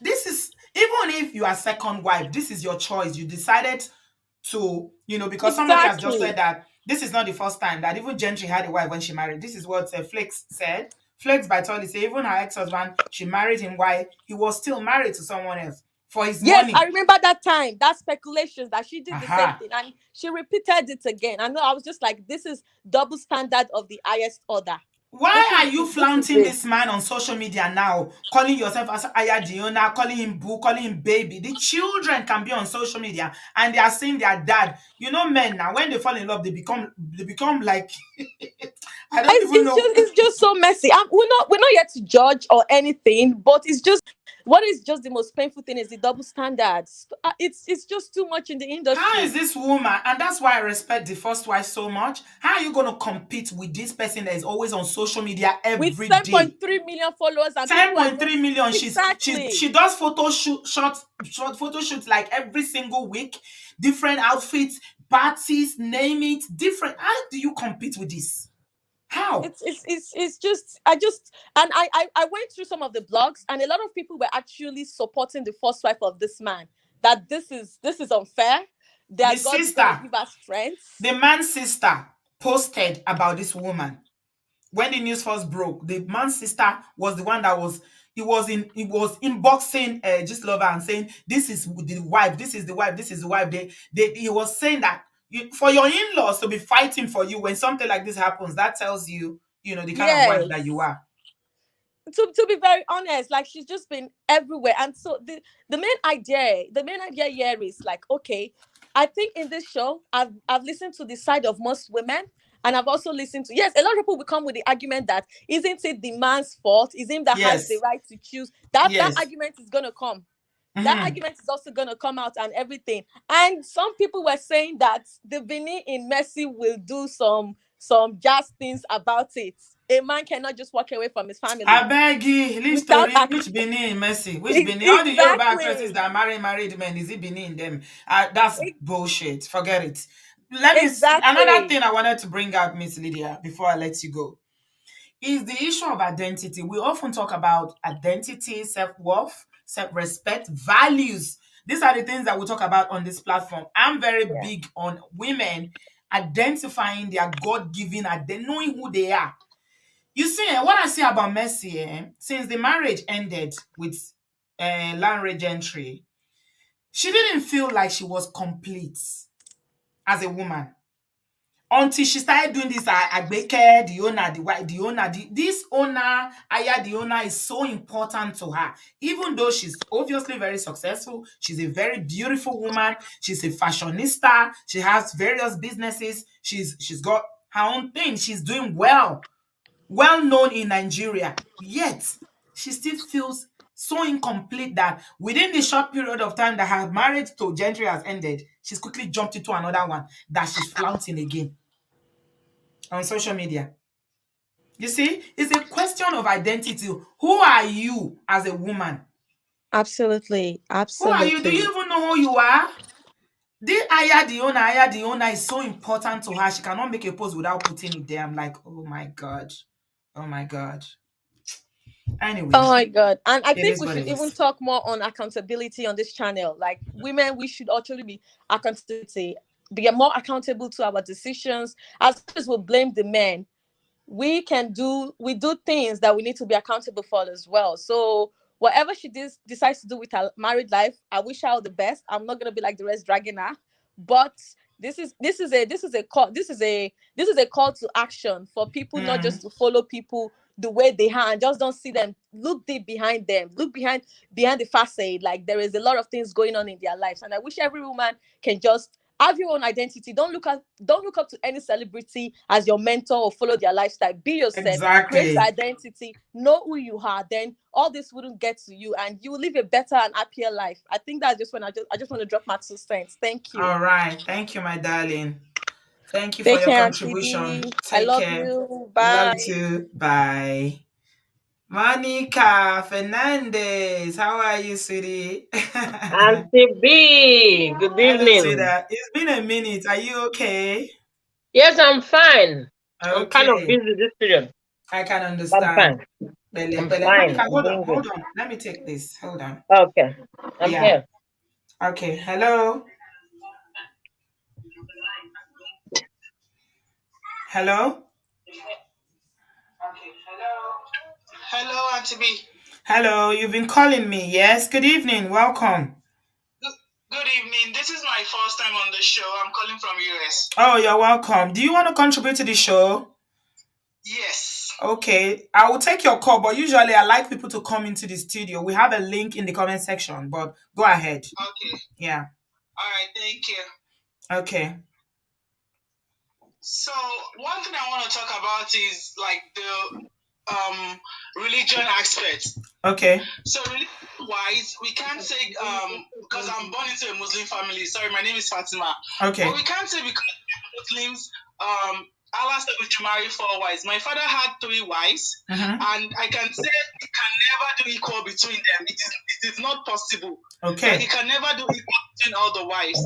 This is, even if you are second wife, this is your choice. You decided to, because somebody has just said Exactly. that this is not the first time that even Gentry had a wife when she married. This is what Flakes said. Flakes by Tolly say even her ex-husband, she married him while he was still married to someone else for his Yes, I money. remember that time. That speculations that she did the same Aha. thing, and she repeated it again. I know. I was just like, this is double standard of the highest order. Why are you This is flaunting it. this man on social media now? Calling yourself as Aya Diona, calling him boo, calling him baby. The children can be on social media and they are seeing their dad. Men now, when they fall in love, they become like I don't even know. It's just so messy. We're not yet to judge or anything, but it's just what is just the most painful thing is the double standards. It's just too much in the How is industry. this woman? And that's why I respect the first wife so much. How are you going to compete with this person that is always on social media With every day? 10.3 million followers and people are 10.3 just million. exactly. She does short photo shoots like every single week, different outfits, parties, name it, different. How do you compete with this? How? It's just I just and I went through some of the blogs, and a lot of people were actually supporting the first wife of this man, that this is unfair, The that God is gonna sister, give us strength. the man's sister posted about this woman. When the news first broke, the man's sister was the one that was he was inboxing just lover and saying, this is the wife, this is the wife, this is the wife. He was saying that for your in-laws to be fighting for you when something like this happens, that tells you, the kind of wife that you Yes, are. to be very honest, like she's just been everywhere. And so the main idea here is like, okay, I think in this show I've listened to the side of most women, and I've also listened to, yes, a lot of people will come with the argument that isn't it the man's fault, is him that has the Yes, right to choose. That yes. argument is gonna come. That Mhm. argument is also gonna come out and everything. And some people were saying that the Benin in Mercy will do some just things about it. A man cannot just walk away from his family I beg you, leave without story. Which Benin, Mercy? Which Benin? All the Yoruba actresses exactly, that married men, is it Benin in them? That's e- bullshit. Forget it. Another exactly. thing I wanted to bring out, Miss Lydia, before I let you go, is the issue of identity. We often talk about identity, self-worth, self-respect, values. These are the things that we talk about on this platform. I'm very Yeah, big on women identifying their God-given identity, knowing who they are. You see, what I say about Mercy, since the marriage ended with Lanre Gentry, she didn't feel like she was complete as a woman until she started doing this. Agbeke, the owner, the wife, the owner, this owner, Aya, the owner is so important to her. Even though she's obviously very successful, she's a very beautiful woman. She's a fashionista. She has various businesses. She's got her own thing. She's doing well known in Nigeria, yet she still feels so incomplete that within the short period of time that her marriage to Gentry has ended, she's quickly jumped into another one that she's flaunting again on social media. You see, it's a question of identity. Who are you as a woman? absolutely, Who are you? Do absolutely. you even know who you are? This Aya the owner is so important to her. She cannot make a post without putting it there. I'm like, oh my God. Oh my God. Oh Anyway, my god. And I it think is we what should it even is. talk more on accountability on this channel. Like women, we should actually be accountability, be more accountable to our decisions. As much as we blame the men, we do things that we need to be accountable for as well. So whatever she decides to do with her married life, I wish her all the best. I'm not gonna be like the rest dragging her, but this is a call to action for people, not Mm. just to follow people the way they are and just don't see them. Look deep behind them. Look behind the facade. Like there is a lot of things going on in their lives, and I wish every woman can just have your own identity. Don't look up to any celebrity as your mentor or follow their lifestyle. Be yourself, create your Exactly. identity, know who you are. Then all this wouldn't get to you, and you will live a better and happier life. I think that's just when I just want to drop my 2 cents. Thank you. All right. Thank you, my darling. Thank you for Take your care, Auntie contribution. D. I Take love care. you. Love you Bye. too. Bye. Monica Fernandez, how are you, sweetie? Auntie B, good Hello, evening. sweetheart. It's been a minute. Are you okay? Yes, I'm fine. I'm kind of Okay, busy this period. I can I'm understand. fine. Bele, I'm bele. fine. Monica, I'm hold on, doing good. hold on. Let me take this. Hold on. Okay, I'm Yeah. here. Okay. Hello. Hello. Okay. Hello. Hello, Auntie B. Hello. You've been calling me. Yes. Good evening. Welcome. Good evening. This is my first time on the show. I'm calling from US. Oh, you're welcome. Do you want to contribute to the show? Yes. Okay. I will take your call, but usually I like people to come into the studio. We have a link in the comment section, but go ahead. Okay. Yeah. All right. Thank you. Okay. So one thing I want to talk about is like the religion aspect. Okay. So religion wise, we can't say because I'm born into a Muslim family. Sorry, my name is Fatima. Okay. But we can't say because Muslims Allah said we should marry 4 wives. My father had 3 wives, and I can say he can never do equal between them. It is not possible. Okay. Like he can never do equal between all the wives.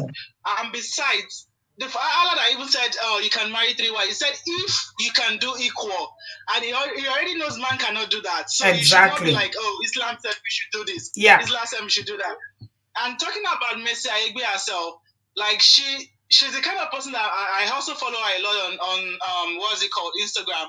And besides, the Allah that even said, "Oh, you can marry 3 wives." He said, "If you can do equal," and he already knows man cannot do that. So you should not be like, "Oh, Islam said we should do this. Yeah. Islam said we should do that." And talking about Messi Aigbe herself, like she's the kind of person that I also follow her a lot on what's it called, Instagram.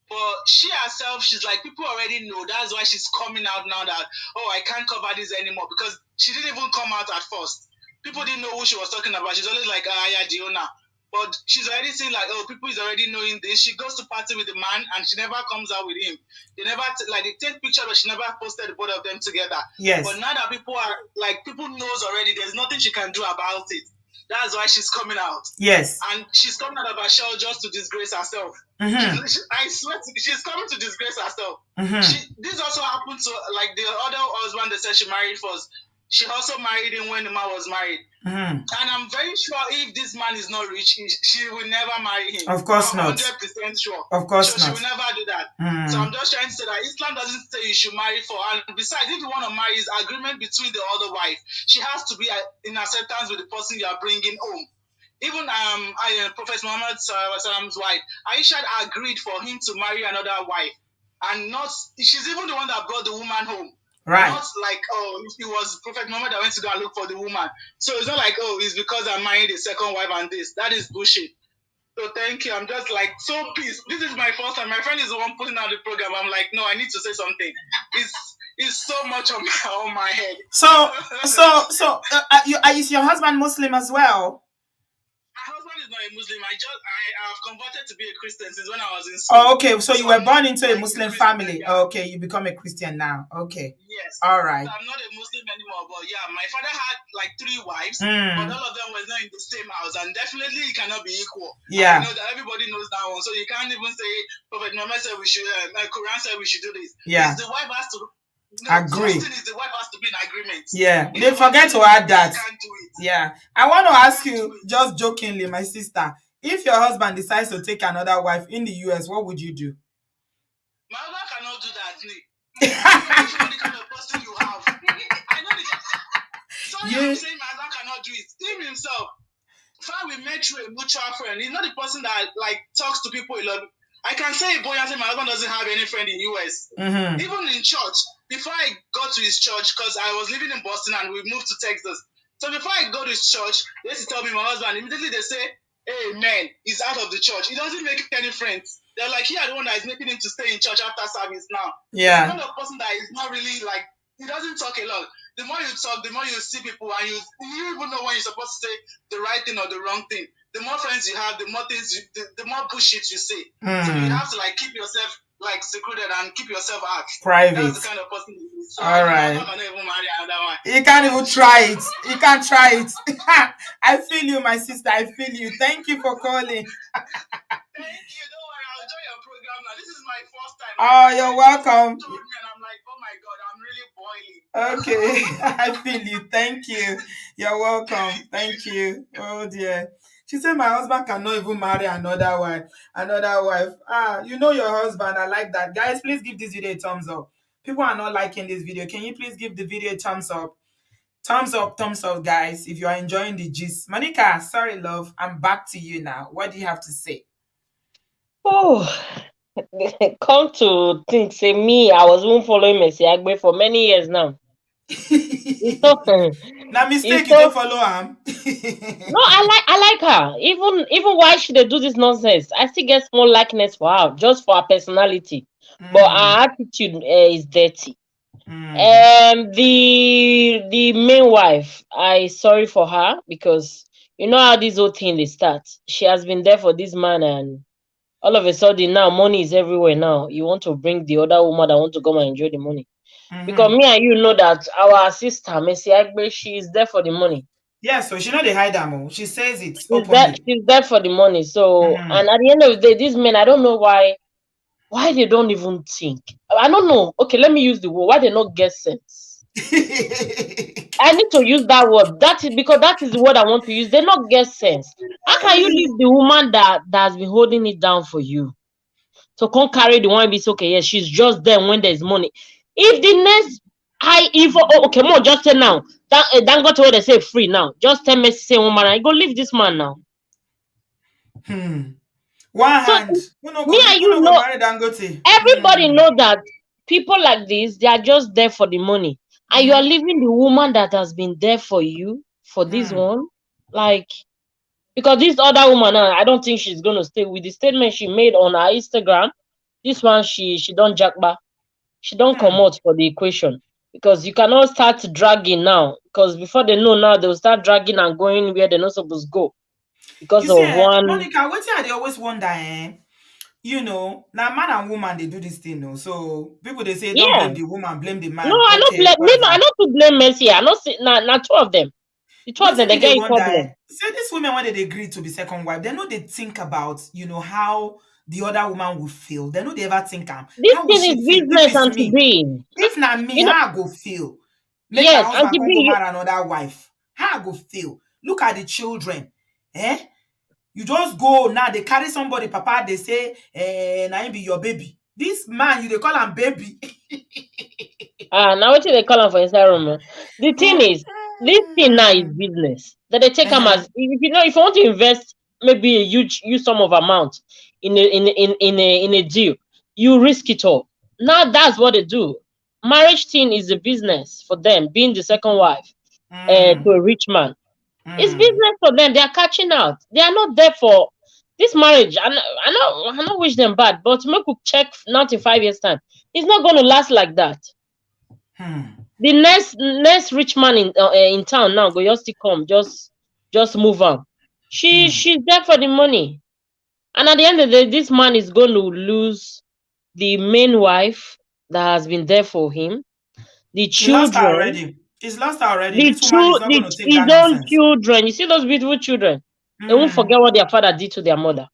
But she herself, she's like, people already know. That's why she's coming out now that, oh, I can't cover this anymore, because she didn't even come out at first. People didn't know who she was talking about. She's always like, yeah, Diona. But she's already seen like, oh, people is already knowing this. She goes to party with the man and she never comes out with him. They never they take pictures, but she never posted the both of them together. Yes. But now that people are like, people knows already, there's nothing she can do about it. That's why she's coming out. Yes. And she's coming out of her shell just to disgrace herself. I swear she's coming to disgrace herself. This also happened to like the other husband that said she married first. She also married him when the man was married. And I'm very sure if this man is not rich, she will never marry him. Of course not. 100% sure. Of course not. She will never do that. So I'm just trying to say that Islam doesn't say you should marry for. And besides, if you want to marry, is agreement between the other wife. She has to be in acceptance with the person you are bringing home. Even Prophet Muhammad Sallam's wife, Aisha agreed for him to marry another wife, and not she's even the one that brought the woman home. Right. Not like, oh, it was Prophet Muhammad that went to go and look for the woman. So it's not like, oh, it's because I married a second wife and this. That is bullshit. So thank you. I'm just like so pissed. This is my first time. My friend is the one putting out the program. I'm like, no, I need to say something. It's so much on my head. So is your husband Muslim as well? My husband is not a Muslim. I have converted to be a Christian since when I was in school. Oh, okay. So you were born into a Muslim family. Yeah. Okay, you become a Christian now. Okay. Yes. All right. So I'm not a Muslim anymore, but yeah, my father had like 3 wives, but all of them were not in the same house, and definitely it cannot be equal. Yeah. I know that everybody knows that one, so you can't even say Prophet Muhammad said we should, Quran said we should do this. Yeah. The wife has to. Agree. First thing is the wife has to be in agreement. Yeah, they forget to add that. Yeah, I want to ask you, just jokingly, my sister, if your husband decides to take another wife in the US, what would you do? My husband cannot do that. You know the kind of person you have. I know the. Sorry, I'm saying my husband cannot do it. Him himself. Fine, we met through a mutual friend. He's not the person that like talks to people a lot. I can say boy, I say my husband doesn't have any friend in US. Even in church, before I got to his church, because I was living in Boston and we moved to Texas. So before I go to his church, they used to tell me my husband, immediately they say, hey man, he's out of the church. He doesn't make any friends. They're like, he are the one that is making him to stay in church after service now. Yeah. He's not a person that is not really like, he doesn't talk a lot. The more you talk, the more you see people, and you even know when you're supposed to say the right thing or the wrong thing. The more friends you have, the more things, the more bullshit you say. So you have to like keep yourself like secluded and keep yourself out. Private. That's the kind of person you is. So all right. I'm not gonna even marry another one. You can't even try it. You can't try it. I feel you, my sister. I feel you. Thank you for calling. Thank you. Don't worry. I'll enjoy your program now. This is my first time. Oh, you're welcome. Told me and I'm like, oh my God, I'm really boiling. Okay. I feel you. Thank you. You're welcome. Thank you. Oh dear. She said my husband cannot even marry another wife. Another wife. You know your husband. I like that. Guys, please give this video a thumbs up. People are not liking this video. Can you please give the video a thumbs up? Thumbs up, guys, if you are enjoying the gist. Monica, sorry, love. I'm back to you now. What do you have to say? Oh, come to think, say me, I was even following Messi Aigbe for many years now. It's so, Now it's mistake you so, don't follow him. no, I like her. Even why she they do this nonsense, I still get small likeness for her, just for her personality. But Mm, her attitude is dirty. mm, The main wife, I sorry for her because you know how this whole thing they start. She has been there for this man, and all of a sudden now money is everywhere. Now you want to bring the other woman that want to come and enjoy the money. Because mm-hmm. me and you know that our sister, Messi Aigbe, she is there for the money. Yeah, so she know they hide them. She says it openly. She's there for the money. So, Mm-hmm. and at the end of the day, these men, I don't know why they don't even think. I don't know. Okay, let me use the word. Why they not get sense? I need to use that word. That is because that is the word I want to use. They not get sense. How can you leave the woman that has been holding it down for you? So can't carry the one be okay. Yes, she's just there when there's money. If the next okay, more just say now. That got to what they say free now. Just tell me say woman, I go leave this man now. One So hand. me and Who you no go know, marry Dangote? everybody know that people like this, they are just there for the money. And you are Mm-hmm. leaving the woman that has been there for you for this one. Like, because this other woman, I don't think she's gonna stay with the statement she made on her Instagram. This one, she don't jack back. She don't come out for the equation because you cannot start dragging now. Because before they know now, they'll start dragging and going where they're not supposed to go You because see, of one. Monica, what I dey always wonder, you know, now man and woman they do this thing, no. So people they say don't Yeah, blame the woman, blame the no, man. I don't Okay, blame. Me, no, I whatever. not to blame Messi. I not see. Not two of them. The two of What them, they me they get in wonder, problem. say these women when they agree to be second wife, they know they think about, you know, how the other woman will feel. They know they ever think, This how will thing she is feel if business, it's and to me? be, If not me, you know, how I go feel? Make my yes, and husband to come go be. marry another wife. How I go feel? Look at the children. Eh? You just go now, they carry somebody, papa, they say, now him be your baby. This man, you they call him baby. Now what they call them for inside room? The thing is, this thing now is business. That they take them Uh-huh. as if you know if you want to invest maybe a huge sum of amount in a deal, you risk it all. Now that's what they do. Marriage thing is a business for them, being the second wife to Mm, a rich man. It's mm. business for them. They are catching out. They are not there for this marriage. I don't wish them bad, but make we check not in 5 years' time. It's not going to last like that. The next rich man in town now go just still come, just move on. She's there for the money, and at the end of the day, this man is going to lose the main wife that has been there for him, the He lost her children, already. He's lost her already. This woman is not going to take his that own nonsense. children. You see those beautiful children, they won't Hmm. forget what their father did to their mother.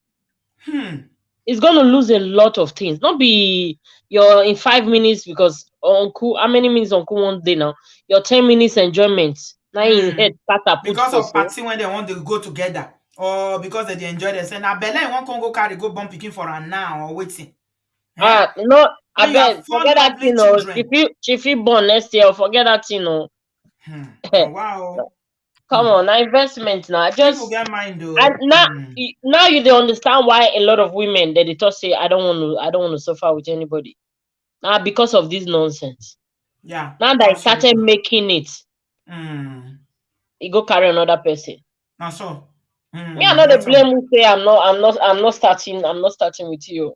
He's going to lose a lot of things. Not be you're in 5 minutes because uncle, how many minutes uncle one day now? Your 10 minutes enjoyment. Now in head start put Because for of so. party when they want to go together, or because they enjoy themselves. Now, Bella won't go carry go bump picking for her now or waiting. Eh? No, I When you have bet four forget that lovely thing. No, children. if you born next year, forget that thing. No, Oh, wow. come on, now investment now. People Just get mind and though. now you don't understand why a lot of women they talk say I don't want to suffer with anybody. Now because of this nonsense. Yeah, Now that I started absolutely. making it, he go carry another person. Now so. Me, I know the That's all. blame who say I'm not starting with you.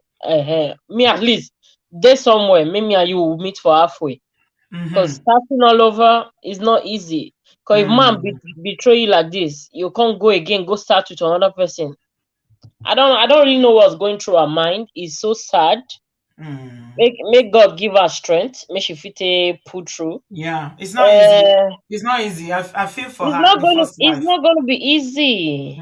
Me at least there somewhere, maybe and you will meet for halfway. Because starting all over is not easy. Because if man betray you like this, you can't go again, go start with another person. I don't really know what's going through her mind. It's so sad. Make God give her strength. Make she fit pull through. Yeah, it's not easy. Uh, It's not easy. I feel for her, the first it's wife. not gonna be easy.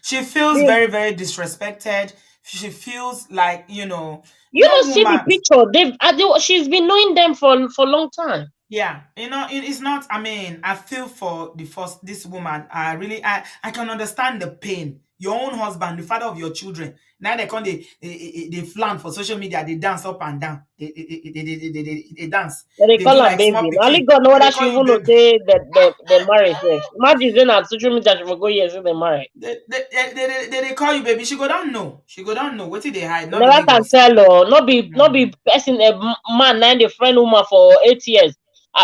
She feels The- very, very disrespected. She feels like, You no don't see the woman. picture. She's been knowing them for a long time. Yeah, it's not. I mean, I feel for the first this woman. I really, I can understand the pain. Your own husband, the father of your children. Now they come, they flaunt for social media. They dance up and down. They dance. But they They do call her like baby. small Now only picking. God know And they whether she call you even know baby. say that they married. Sef. Imagine saying on social media she will go here say they married. They call you baby. She go down no. She go down no. What did they hide? Not be Never can Lagos. tell her. Not be Hmm. person man and the friend woman for 8 years.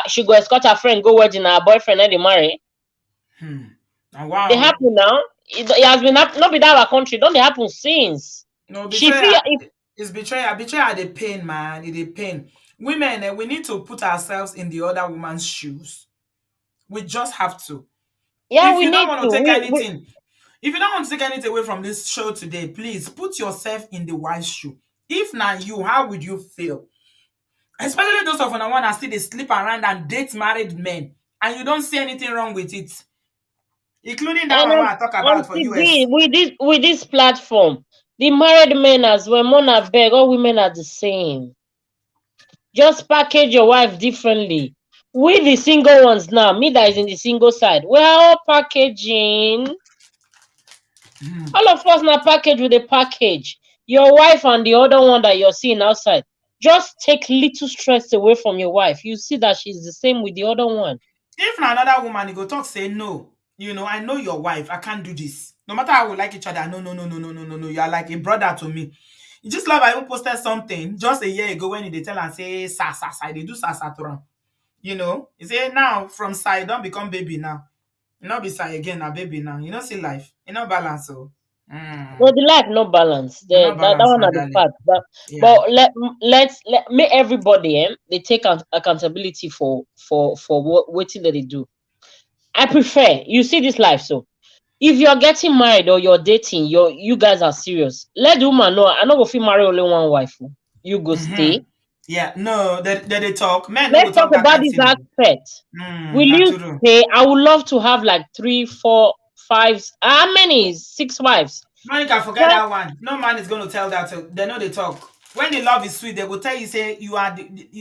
She go escort her friend go wedding her boyfriend and they marry. Hmm. And They wow. happen now. It has been not be that our country. Don't they happen since? No, She feel betrayal if is betrayal. Betrayal the pain, man. It the pain. Women, we need to put ourselves in the other woman's shoes. We just have to. yeah If we you don't need want to. to take We anything, if you don't want to take anything away from this show today, please put yourself in the wife's shoe. If not you, how would you feel? Especially those of you want to still they sleep around and date married men, and you don't see anything wrong with it, including that and one I talk about for today US. with this platform, the married men as well, mona beg, all women are the same. Just package your wife differently. We the single ones now, me that is in the single side, we're all packaging. All of us now package with a package. Your wife and the other one that you're seeing outside. Just take little stress away from your wife. You see that she's the same with the other one. If na another woman, you go talk say no. I know your wife. I can't do this. No matter how we like each other, no, no, no, no, no, no, no, no. You are like a brother to me. You just love. I even posted something just a year ago when they tell and say sa sa sa. They do sa sa to am. You say now from side don't become baby now. You not be side again, now baby now. You know see life. You know balance. So, But the life no balance. you not That balance, one my are the darling. fact. Yeah. But let make everybody they take accountability for what that they do. I prefer you see this life so. If you're getting married or you're dating, you guys are serious. Let the woman know. I know if you marry only one wife, oh. You go Mm-hmm. stay. Yeah. No, they talk. Men no Let's go talk talk that about kind this thing. aspect. Will you Natural. stay? I would love to have like 3, 4, 5. How many? 6 wives. Monica, forget Well, that one. No man is going to tell that. They know they talk. When the love is sweet, they will tell you, say, you are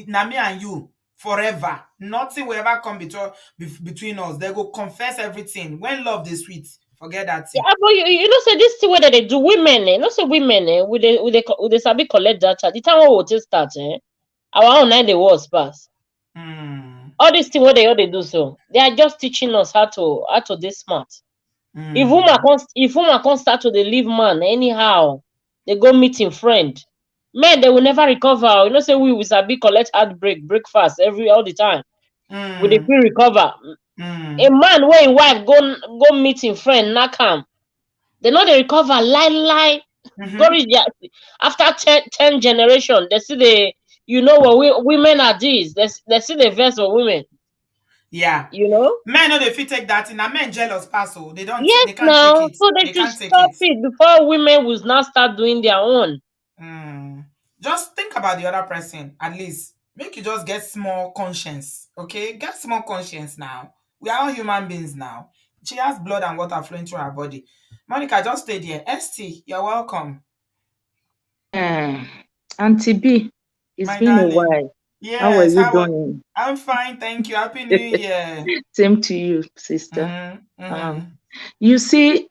na me and you forever. Nothing will ever come between us. They go confess everything. When love is sweet, forget that thing. yeah, but you know, say this thing where they do women, not say women, with the sabi collect data. The time when we just start, our own 9 day was pass. Hmm. All this thing what they do so, they are just teaching us how to be smart. Hmm. If woman can't start to dey leave man anyhow, they go meet him friend. Men they will never recover. You know, say we sabi collect heartbreak, breakfast all the time. We dey Hmm. fit recover. A Hmm. man wey him wife go meet him friend knack am, they no dey recover lie. Go Mm-hmm. reach after 10 generation, they see the what women are this. They see the verse for women. Yeah. You know. Men know they fit take that thing. And men jealous pass, so Yes, they can't take now. it. So they They should can't take stop it. it before women will now start doing their own. Mm. Just think about the other person, at least. Make you just get small conscience, okay? Get small conscience now. We are all human beings now. She has blood and water flowing through her body. Monica, just stay there. ST, you're welcome. Yeah. Auntie B, it's My been a darling. while. How are Yes, you doing? I'm fine, thank you. Happy New Year. Same to you, sister. Mm-hmm, Um, mm-hmm. you see,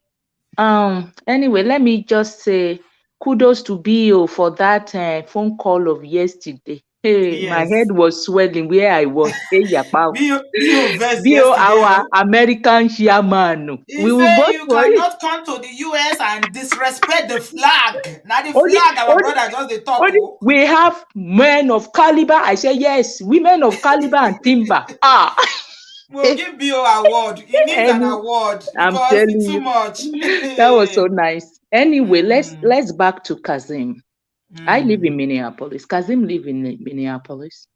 anyway, let me just say kudos to BO for that phone call of yesterday. Hey, my Yes. head was swelling where I was. Hey, Yapao. Bio verse BO, yesterday. our Oh. American chairman. He We will said vote you for you. cannot come to the US and disrespect the flag. Now the Only, flag, our only, brother just they talk. only Oh. we have men of caliber. I say yes, women of caliber and timber. Ah. We'll give BO award. He needs an Any, award I'm because it's too telling much. you, that was so nice. Anyway, let's Mm, let's back to Kazim. I live mm. in Minneapolis. Kazim live in Minneapolis.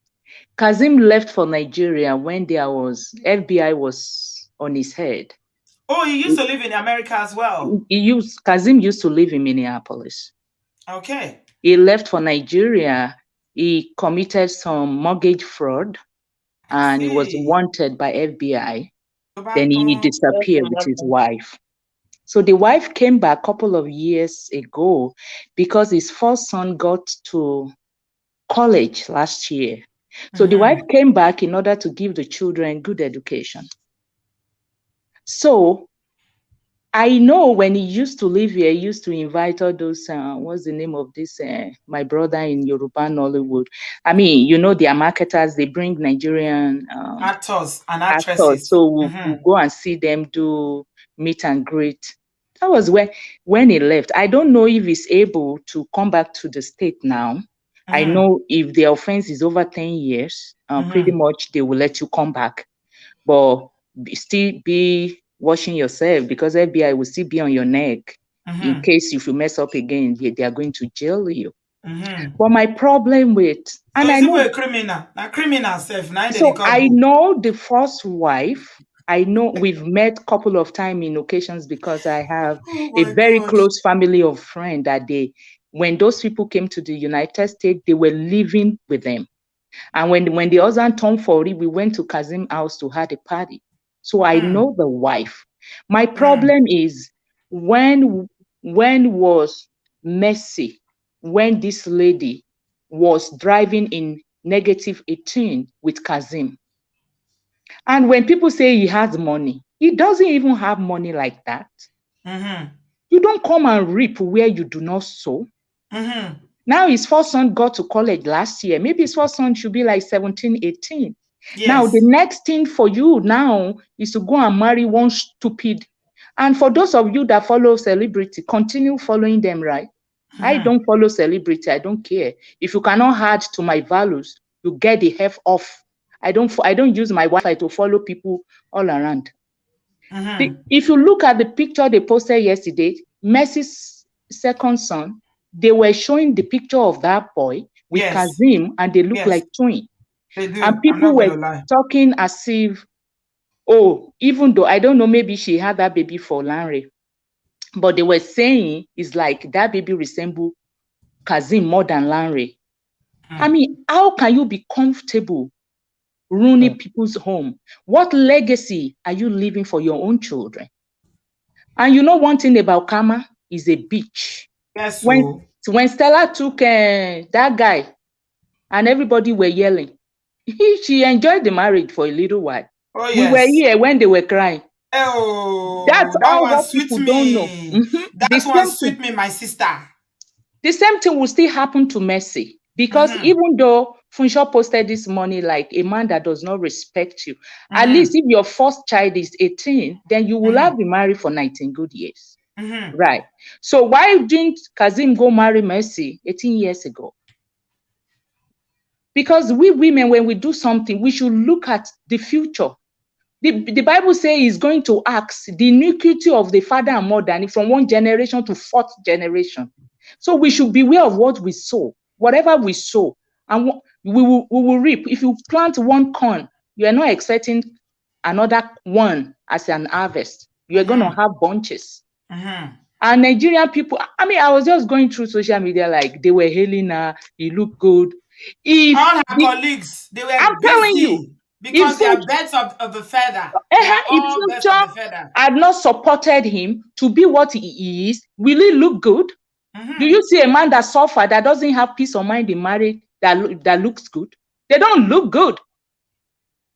Kazim left for Nigeria when there was FBI was on his head. Oh, he used He, to live in America as well. Kazim used to live in Minneapolis. Okay. He left for Nigeria. He committed some mortgage fraud I and he was see. wanted by FBI. Dubai Then he Tom. Just disappeared with his imagine. wife. So the wife came back a couple of years ago because his first son got to college last year. So the wife came back in order to give the children good education. So I know when he used to live here, he used to invite all those, what's the name of this, my brother in Yoruba Nollywood. I mean, you know, they are marketers, they bring Nigerian Actors and actors. actresses. So we'll go and see them do meet and greet. That was when he left. I don't know if he's able to come back to the state now. I know if the offense is over 10 years, pretty much they will let you come back. But still be washing yourself, because FBI will still be on your neck in case if you mess up again, they are going to jail you. But my problem with, and So I is even know, a criminal. Now criminal self. Now they so call I boo. know the first wife. I know we've met a couple of times in occasions, because I have Oh a my very God. close family of friends that when those people came to the United States, they were living with them. And when the husband turned 40, we went to Kazim's house to have a party. So I know the wife. My problem is when was Mercy, when this lady was driving in negative 18 with Kazim. And when people say he has money, he doesn't even have money like that. You don't come and reap where you do not sow. Now his first son got to college last year. Maybe his first son should be like 17, 18. Now the Yes. next thing for you now is to go and marry one stupid. And for those of you that follow celebrity, continue following them, right? I don't follow celebrity. I don't care. If you cannot add to my values, you get the F off. I don't use my Wi-Fi to follow people all around. If you look at the picture they posted yesterday, Mercy's second son, they were showing the picture of that boy with Yes. Kazim, and they look Yes. like twins. They do. And I'm people not were gonna lie. talking as if, oh, even though I don't know, maybe she had that baby for Larry, but they were saying it's like that baby resemble Kazim more than Larry. I mean, how can you be comfortable ruining people's home? What legacy are you leaving for your own children? And you know one thing about karma is a bitch. Yes, When so. when Stella took that guy and everybody were yelling, she enjoyed the marriage for a little while. Oh We were yes. here when they were crying. That's Oh, that all one what sweet people don't know. me. The That one same sweet thing. me, my sister. The same thing will still happen to Mercy, because even though Funshaw posted this morning like a man that does not respect you, at least if your first child is 18, then you will have been married for 19 good years. Right. So why didn't Kazim go marry Mercy 18 years ago? Because we women, when we do something, we should look at the future. The Bible says he's going to ask the iniquity of the father and mother, and from one generation to fourth generation. So we should beware of what we sow. Whatever we sow, and we will reap. If you plant one corn, you are not expecting another one as an harvest. You are going to have bunches. And Nigerian people, I mean, I was just going through social media, like they were hailing her, he looked good. All her colleagues, they were I'm telling you, busy because they are birds of the feather. They are if all birds of Future the feather. had not supported him to be what he is, will he look good? Do you see a man that suffered, that doesn't have peace of mind in marriage, that looks good? They don't look good.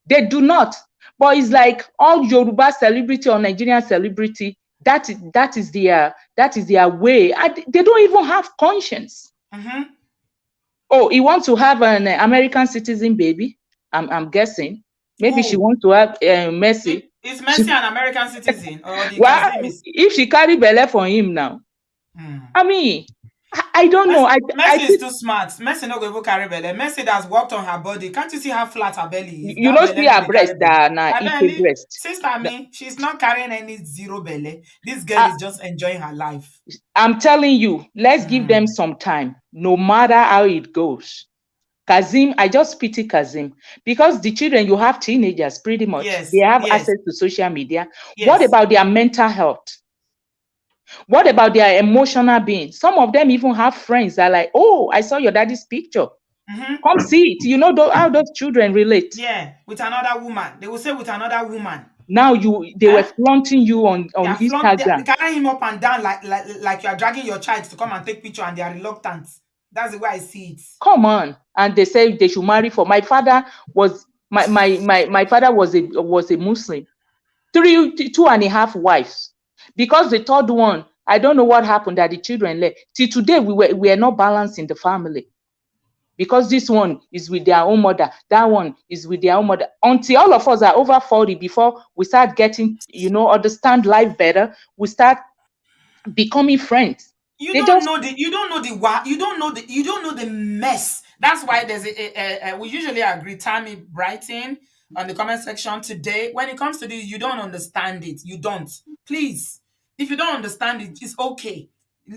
They do not. But it's like all Yoruba celebrity or Nigerian celebrity, that is their way. They don't even have conscience. Oh, he wants to have an American citizen baby. I'm guessing. Maybe she wants to have Mercy. Is Mercy an American citizen or the Well, Kazim is? if she carry belle for him now, I mean, I don't know. I Mercy is think too smart. Mercy not going to carry belly. Mercy that's worked on her body. Can't you see how flat her belly is? you That know belly see no her dey carry breast belly. that na Her Ife belly, breast. sister me, she's not carrying any zero belly. This girl is just enjoying her life. I'm telling you, let's give them some time, no matter how it goes. Kazim, I just pity Kazim, because the children, you have teenagers pretty much. They Yes, have yes, access to social media. What yes. about their mental health? What about their emotional being? Some of them even have friends that are like, oh, I saw your daddy's picture. Come see it. You know how those children relate. Yeah, with another woman. They will say with another woman. Now they were flaunting you on They Instagram. carrying him up and down like you are dragging your child to come and take picture, and they are reluctant. That's the way I see it. Come on. And they say they should marry for. My father was my father was a Muslim. 2.5 wives. Because the third one, I don't know what happened that the children left. Till today, we are not balanced in the family. Because this one is with their own mother, that one is with their own mother. Until all of us are over 40, before we start getting, understand life better, we start becoming friends. You They don't just know the you don't know the you don't know the mess. That's why there's we usually agree. Tammy Brighton on the comment section today. When it comes to this, you don't understand it. You don't. Please, if you don't understand it, it's okay.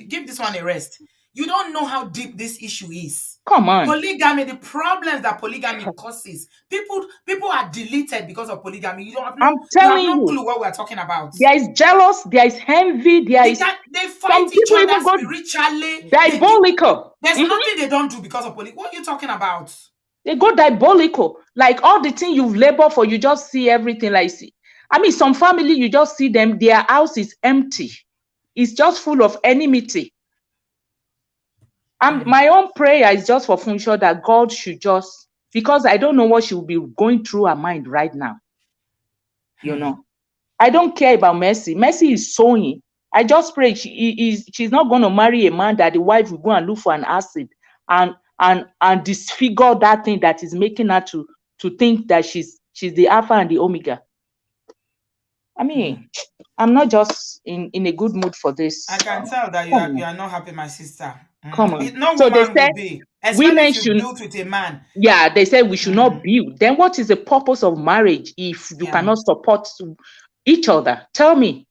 Give this one a rest. You don't know how deep this issue is. come on. Polygamy, the problems that polygamy causes. People are deleted because of polygamy. I'm You have telling no you, clue what we're talking about. there is jealous, there is envy, there is They some fight each people other even go spiritually. diabolical. There's Mhm. nothing they don't do because of politics. What are you talking about? They go diabolical. Like all the thing you've labored for, you just see everything like see. I mean, some family, you just see them, their house is empty. It's just full of enmity. My own prayer is just for Funsho that God should just, because I don't know what she will be going through her mind right now. I don't care about Mercy. Mercy is sewing. I just pray she's not going to marry a man that the wife will go and look for an acid and disfigure that thing that is making her to think that she's the alpha and the omega. I mean, I'm not just in a good mood for this. I can tell that you are not happy, my sister. Come on. No So they woman will said be, especially women if you should, built with a man. yeah, they said we should not build. Then what is the purpose of marriage if you Yeah. cannot support each other? Tell me.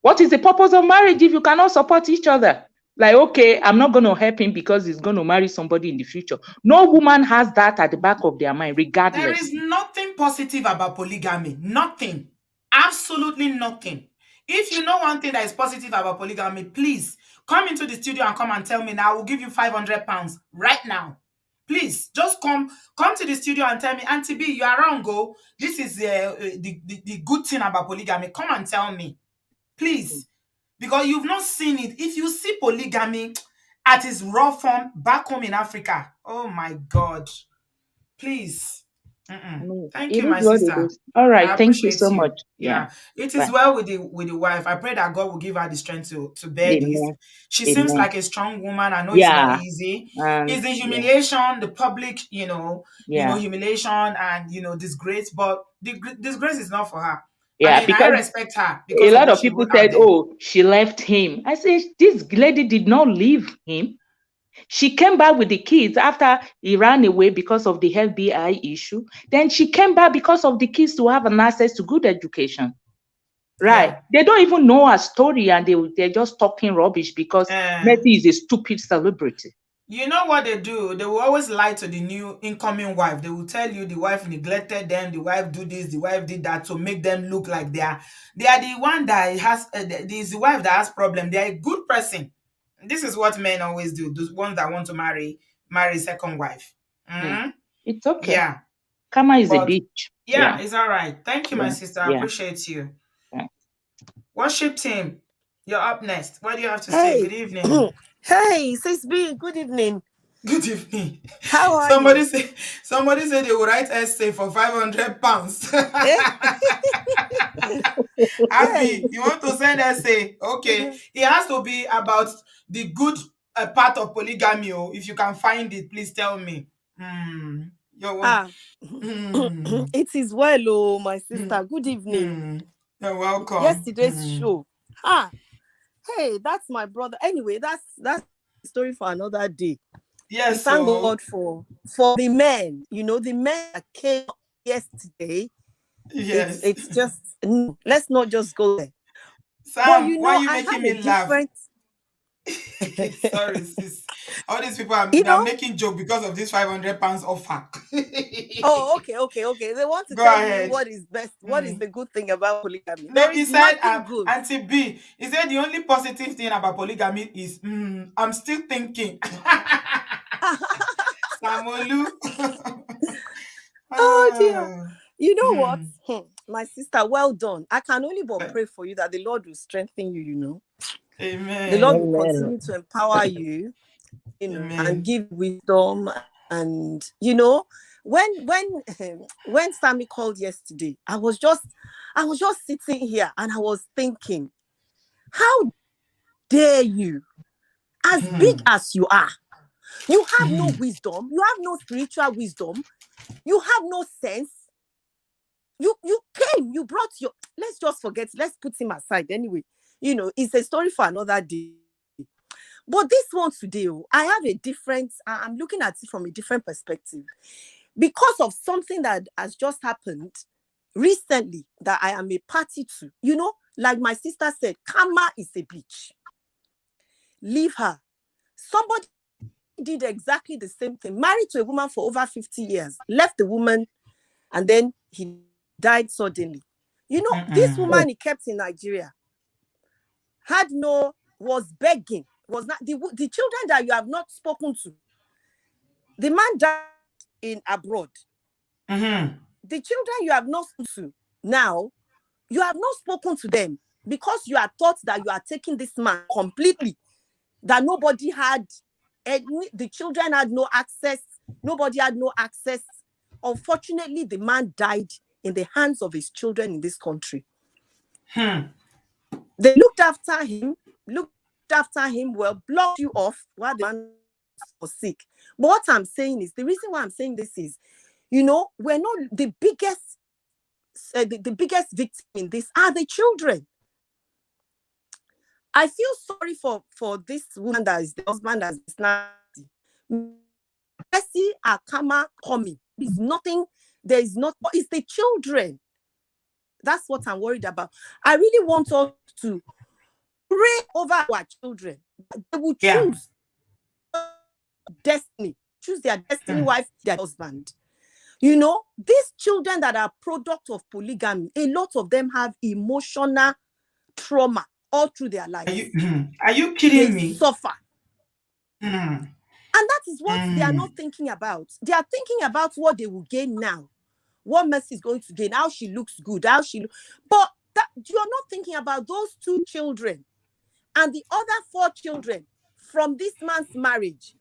What is the purpose of marriage if you cannot support each other? Like, okay, I'm not going to help him because he's going to marry somebody in the future. No woman has that at the back of their mind, regardless. There is nothing positive about polygamy. Nothing. Absolutely nothing. If you know one thing that is positive about polygamy, please come into the studio and come and tell me now. I will give you £500 right now. Please, just come to the studio and tell me, Auntie B, you are wrong, go. This is the good thing about polygamy. Come and tell me. Please. Because you've not seen it. If you see polygamy at its raw form back home in Africa, oh my God. Please. Thank It you, is my what it sister. is. All right. I Thank you appreciate so you. much. Yeah. It is Bye. well with the wife. I pray that God will give her the strength to bear this. Amen. She seems like a strong woman. I know it's not Yeah. easy. And It's the humiliation, the public, yeah. humiliation and disgrace. But the disgrace is not for her. Yeah, I mean, I because respect her a because of lot what of she people wrote out said, there. oh, she left him. I said, this lady did not leave him. She came back with the kids after he ran away because of the FBI issue. Then she came back because of the kids to have an access to good education. Right. Yeah. They don't even know her story and they're just talking rubbish because Messi is a stupid celebrity. You know what they do? They will always lie to the new incoming wife. They will tell you the wife neglected them, the wife do this, the wife did that to make them look like they are the one that has the wife that has problem. They are a good person. This is what men always do. Those ones that want to marry second wife. It's okay. Yeah. Karma is a But bitch. yeah, it's all right. Thank you, my sister. I Yeah. appreciate you. Yeah. Worship team, you're up next. What do you have to say? Good evening. Hey, Sis B, good evening. Good evening. How are somebody you? Somebody said they will write essay for £500. Abby, you want to send essay? Okay. It has to be about the good part of polygamy. If you can find it, please tell me. It is well, oh, my sister. Good evening. You're welcome. Yesterday's show. Hey, that's my brother. Anyway, that's a story for another day. Yes, we thank God for the men. The men that came yesterday. Yes. It's just let's not just go there. Sam, but why are you I making had me a laugh? different. Sorry, sis. All these people are making joke because of this £500 offer. Oh, okay. They want to Go tell ahead. me what is best. What is the good thing about polygamy? No, There he is said, nothing good. Auntie B, he said the only positive thing about polygamy is, I'm still thinking. Samolu. Oh dear. You know what? My sister, well done. I can only but pray for you that the Lord will strengthen you, Amen. The Lord will continue to empower you. and Amen. give wisdom. And when when Sammy called yesterday, I was just sitting here and I was thinking, how dare you, as big as you are, you have no wisdom, you have no spiritual wisdom, you have no sense. You came, you brought your, let's just forget, let's put him aside anyway. It's a story for another day. But this one today, I have a different, I'm looking at it from a different perspective because of something that has just happened recently that I am a party to. Like my sister said, karma is a bitch. Leave her. Somebody did exactly the same thing, married to a woman for over 50 years, left the woman, and then he died suddenly. This woman he kept in Nigeria was begging, was not the children that you have not spoken to. The man died in abroad. The children you have not spoken to now, you have not spoken to them because you are thought that you are taking this man completely, that nobody had, the children had no access, nobody had no access. Unfortunately, the man died in the hands of his children in this country. They looked after him well, blocked you off while the man was sick. But what I'm saying is, the reason why I'm saying this is, we're not the biggest, the biggest victim in this are the children. I feel sorry for this woman that is the husband that is nasty. Mercy are karma coming. There is not, but it's the children. That's what I'm worried about. I really want us to pray over our children. They will choose destiny, choose their destiny wife, their husband. These children that are product of polygamy, a lot of them have emotional trauma all through their lives. Are you kidding They me? suffer. And that is what they are not thinking about. They are thinking about what they will gain now. What Mercy is going to gain, how she looks good, but you're not thinking about those 2 children and the other 4 children from this man's marriage.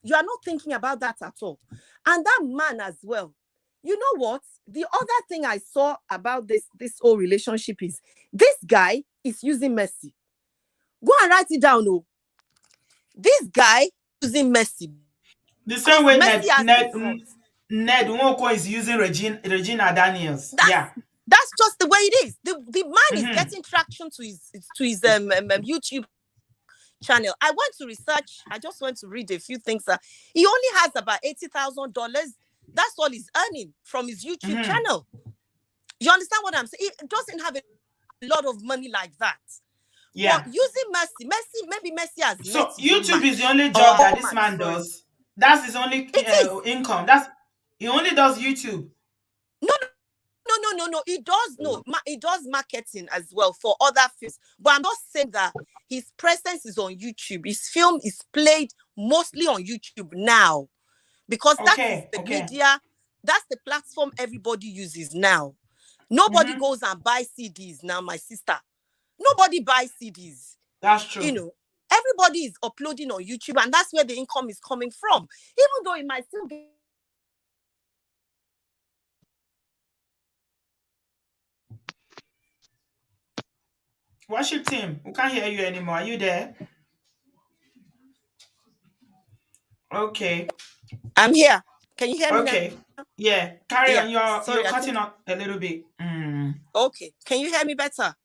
You are not thinking about that at all. And that man as well. You know what? The other thing I saw about this whole relationship is this guy is using Mercy. Go and write it down. Oh, this guy using Mercy. The same way Mercy has a front. Ned Nwoko is using Regina Daniels. That's just the way it is. The man is getting traction to his YouTube channel. I went to research. I just went to read a few things. He only has about $80,000. That's all he's earning from his YouTube channel. You understand what I'm saying? He doesn't have a lot of money like that. But using maybe Mercy has. So YouTube is the only job that this man does. That's his only income. He only does YouTube. No. He does marketing as well for other films. But I'm not saying that his presence is on YouTube. His film is played mostly on YouTube now. Because that is the media, that's the platform everybody uses now. Nobody goes and buys CDs now, my sister. Nobody buys CDs. That's true. Everybody is uploading on YouTube, and that's where the income is coming from. Even though it might still be. Worship team, we can't hear you anymore. Are you there? Okay. I'm here. Can you hear me now? Yeah. Carry on. You're cutting up a little bit. Okay. Can you hear me better?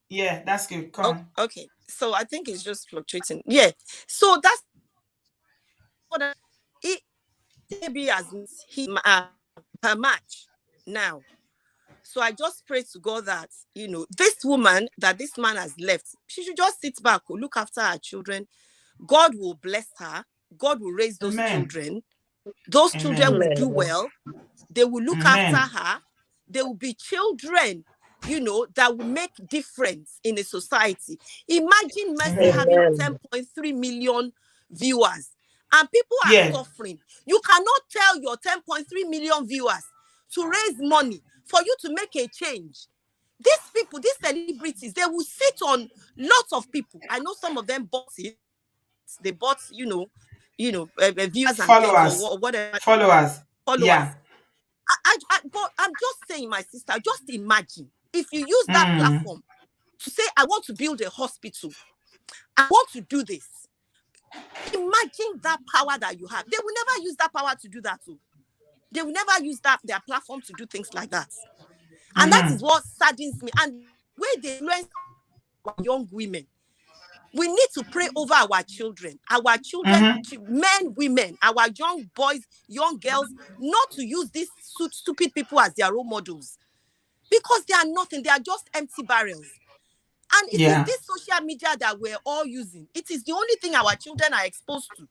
Yeah, that's good. Come on. Okay. So I think it's just fluctuating. Yeah. So that's what it maybe as her match now. So I just pray to God that, this woman that this man has left, she should just sit back, look after her children. God will bless her. God will raise those children. Those children will do well. They will look after her. There will be children, that will make difference in a society. Imagine Mercy having 10.3 million viewers and people are suffering. You cannot tell your 10.3 million viewers to raise money for you to make a change. These people, these celebrities, they will sit on lots of people. I know some of them bought it. They bought, viewers and girls Followers. or whatever Followers. followers. Yeah. But I'm just saying, my sister, just imagine if you use that Mm. platform to say, I want to build a hospital, I want to do this. Imagine that power that you have. They will never use that power to do that too. They will never use their platform to do things like that. And that is what saddens me. And where they influence young women. We need to pray over our children, men, women, our young boys, young girls, not to use these stupid people as their role models, because they are nothing. They are just empty barrels. And it is Yeah. this social media that we're all using. It is the only thing our children are exposed to.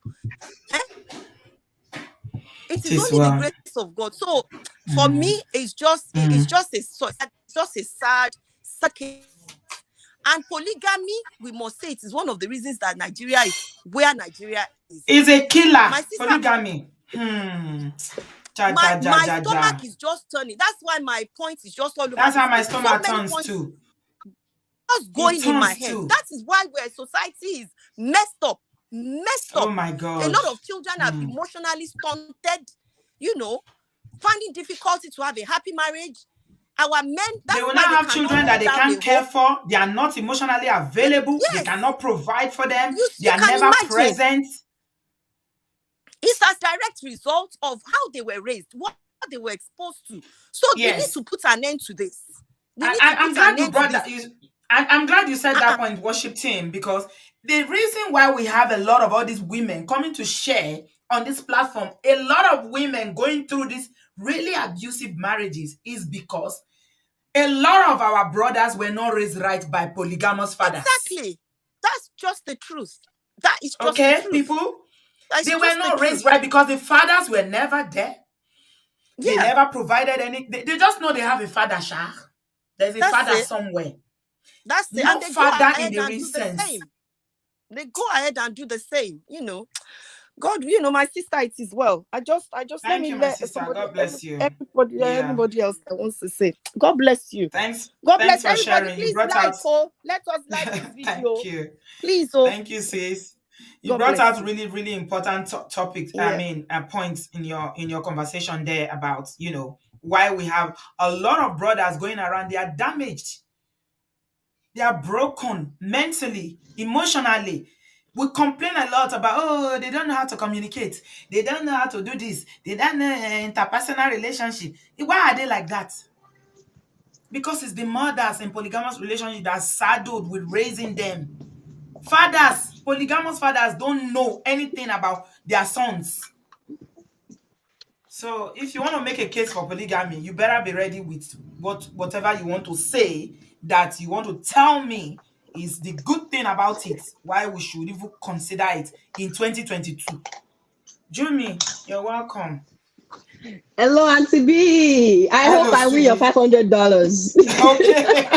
It It is is only the well. grace of God. So for me, it's just a sad case. And polygamy, we must say, it is one of the reasons that Nigeria is where Nigeria is. Is a killer. My sister, Polygamy. Ja, ja, ja, my ja, stomach ja. is just turning. That's why my point is just all over That's this how my place. So stomach many turns points too. just It going in my turns head. too. That is why where society is messed up. Oh my God. A lot of children are emotionally stunted, finding difficulty to have a happy marriage. Our men, They that's will why not they have cannot children that hold they down can't a care home. for. They are not emotionally available. They Yes. cannot provide for them. You They are can never imagine. present. It's a direct result of how they were raised, what they were exposed to. So we need Yes. to put an end to this. I'm glad you brought that. I'm glad you said that point, worship team, because the reason why we have a lot of all these women coming to share on this platform, a lot of women going through these really abusive marriages, is because a lot of our brothers were not raised right by polygamous fathers. Exactly. That's just the truth. That is just okay, the truth. people? That's They were just the not raised truth. right because the fathers were never there. They Yeah. never provided any. They just know they have a father, Shah. There's a That's father it. somewhere. That's it. No And they go father in ahead the and real do the sense. same. They go ahead and do the same. God, my sister, it is well. I just Thank you, my let sister. somebody, God bless you. Yeah. anybody else that wants to say. God bless you. Thanks. God Thanks bless for everybody. sharing. You Please brought out. let us like this Thank video. you. Please, Thank you, sis. You God brought bless out you. really, really important topics. Yeah. Points in your conversation there about why we have a lot of brothers going around. They are damaged. They are broken mentally, emotionally. We complain a lot about, they don't know how to communicate. They don't know how to do this. They don't know interpersonal relationship. Why are they like that? Because it's the mothers in polygamous relationship that are saddled with raising them. Fathers, polygamous fathers don't know anything about their sons. So if you want to make a case for polygamy, you better be ready with whatever you want to say, that you want to tell me is the good thing about it, why we should even consider it in 2022. Jumi, you're welcome. Hello, Auntie B. I hope Hello, I win your sweetie. $500. Okay.